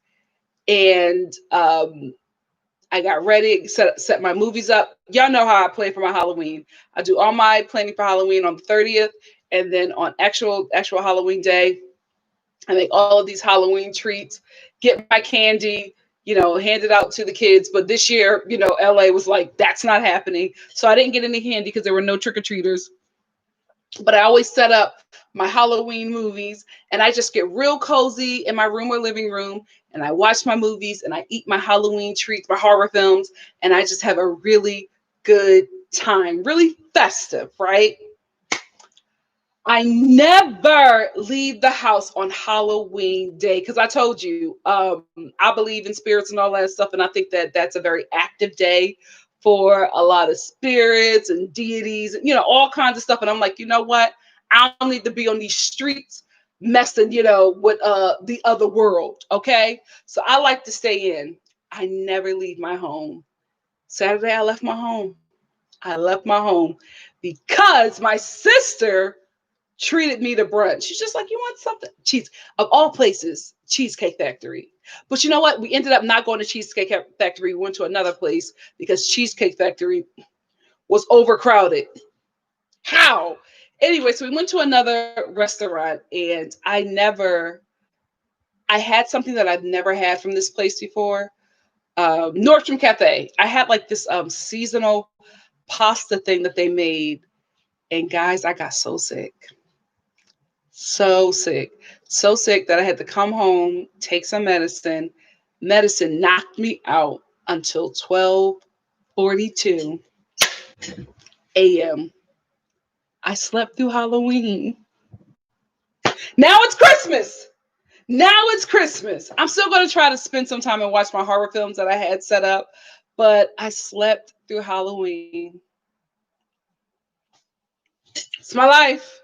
and I got ready, set my movies up. Y'all know how I plan for my Halloween. I do all my planning for Halloween on the 30th, and then on actual Halloween day, I make all of these Halloween treats, get my candy, hand it out to the kids. But this year, LA was like, that's not happening. So I didn't get any candy because there were no trick-or-treaters. But I always set up my Halloween movies, and I just get real cozy in my room or living room, and I watch my movies and I eat my Halloween treats, my horror films, and I just have a really good time, really festive, right? I never leave the house on Halloween day because I told you I believe in spirits and all that stuff, and I think that that's a very active day for a lot of spirits and deities, and all kinds of stuff. And I'm like, you know what? I don't need to be on these streets messing, with the other world. Okay, so I like to stay in. I never leave my home. Saturday, I left my home. I left my home because my sister treated me to brunch. She's just like, you want something? Cheese, of all places, Cheesecake Factory. But you know what? We ended up not going to Cheesecake Factory. We went to another place because Cheesecake Factory was overcrowded. How? Anyway, so we went to another restaurant, and I had something that I've never had from this place before. Nordstrom Cafe. I had like this seasonal pasta thing that they made, and guys, I got so sick. So sick. So sick that I had to come home, take some medicine. Medicine knocked me out until 12:42 a.m. I slept through Halloween. Now it's Christmas. Now it's Christmas. I'm still going to try to spend some time and watch my horror films that I had set up, but I slept through Halloween. It's my life.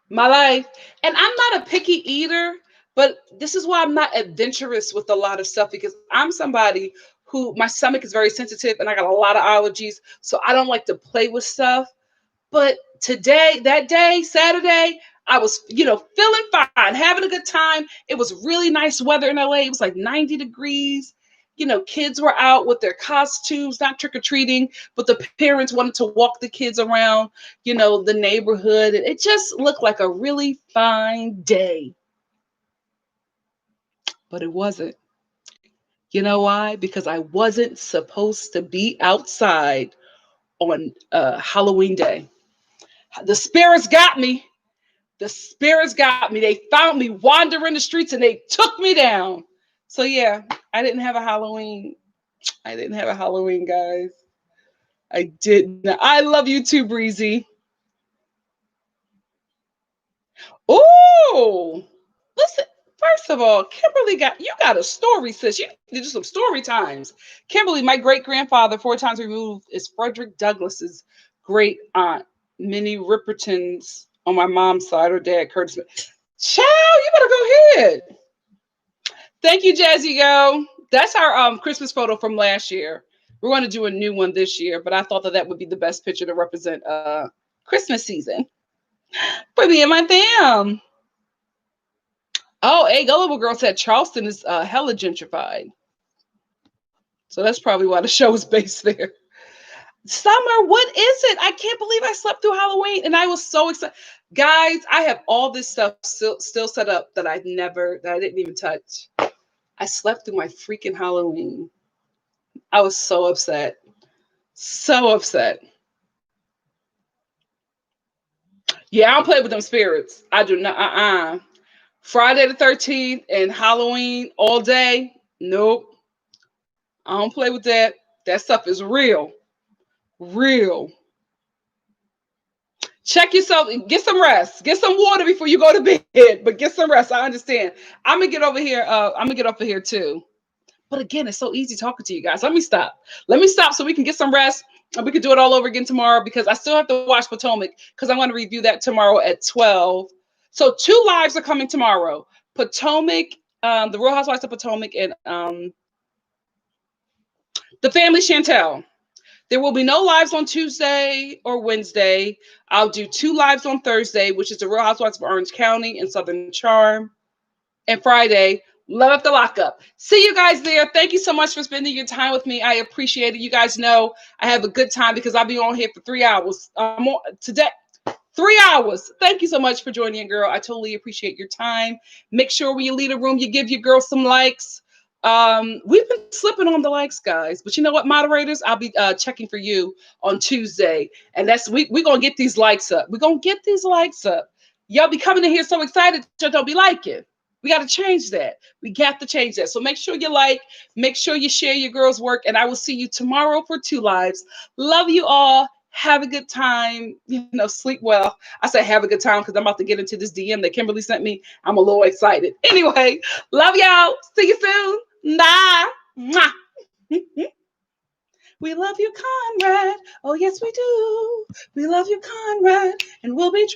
My life. And I'm not a picky eater, but this is why I'm not adventurous with a lot of stuff, because I'm somebody who my stomach is very sensitive and I got a lot of allergies. So I don't like to play with stuff. But today, that day, Saturday, I was, feeling fine, having a good time. It was really nice weather in LA. It was like 90 degrees. Kids were out with their costumes, not trick-or-treating, but the parents wanted to walk the kids around, the neighborhood. It just looked like a really fine day. But it wasn't. You know why? Because I wasn't supposed to be outside on Halloween day. The spirits got me. The spirits got me. They found me wandering the streets and they took me down. So yeah, I didn't have a Halloween. I didn't have a Halloween, guys. I didn't. I love you too, Breezy. Oh, listen. First of all, Kimberly you got a story, sis. You need to do some story times. Kimberly, my great grandfather, 4 times removed, is Frederick Douglass's great aunt. Minnie Ripperton's on my mom's side, her dad, Curtis. Child, you better go ahead. Thank you, Jazzy Go. That's our Christmas photo from last year. We're going to do a new one this year, but I thought that would be the best picture to represent Christmas season for me and my fam. Oh, a gullible girl said Charleston is hella gentrified, so that's probably why the show is based there. Summer, what is it? I can't believe I slept through Halloween, and I was so excited, guys. I have all this stuff still set up that I didn't even touch. I slept through my freaking Halloween. I was so upset. So upset. Yeah, I don't play with them spirits. I do not. Friday the 13th and Halloween all day. Nope. I don't play with that. That stuff is real. Real. Check yourself. Get some rest. Get some water before you go to bed. But get some rest. I understand. I'm gonna get over here. I'm gonna get over here too. But again, it's so easy talking to you guys. Let me stop. Let me stop so we can get some rest. And we can do it all over again tomorrow, because I still have to watch Potomac, because I'm going to review that tomorrow at 12. So 2 lives are coming tomorrow. Potomac, the Real Housewives of Potomac, and The Family Chantel. There will be no lives on Tuesday or Wednesday. I'll do 2 lives on Thursday, which is the Real Housewives of Orange County and Southern Charm. And Friday, Love After Lockup. See you guys there. Thank you so much for spending your time with me. I appreciate it. You guys know I have a good time because I'll be on here for 3 hours. Today, 3 hours. Thank you so much for joining, girl. I totally appreciate your time. Make sure when you leave a room, you give your girl some likes. We've been slipping on the likes, guys. But you know what, moderators? I'll be checking for you on Tuesday. And we're going to get these likes up. We're going to get these likes up. Y'all be coming in here so excited that y'all don't be liking. We got to change that. We got to change that. So make sure you like, make sure you share your girls' work, and I will see you tomorrow for 2 lives. Love you all. Have a good time. Sleep well. I say have a good time because I'm about to get into this DM that Kimberly sent me. I'm a little excited. Anyway, love y'all. See you soon. Bye. Mwah. We love you, Conrad. Oh, yes, we do. We love you, Conrad. And we'll be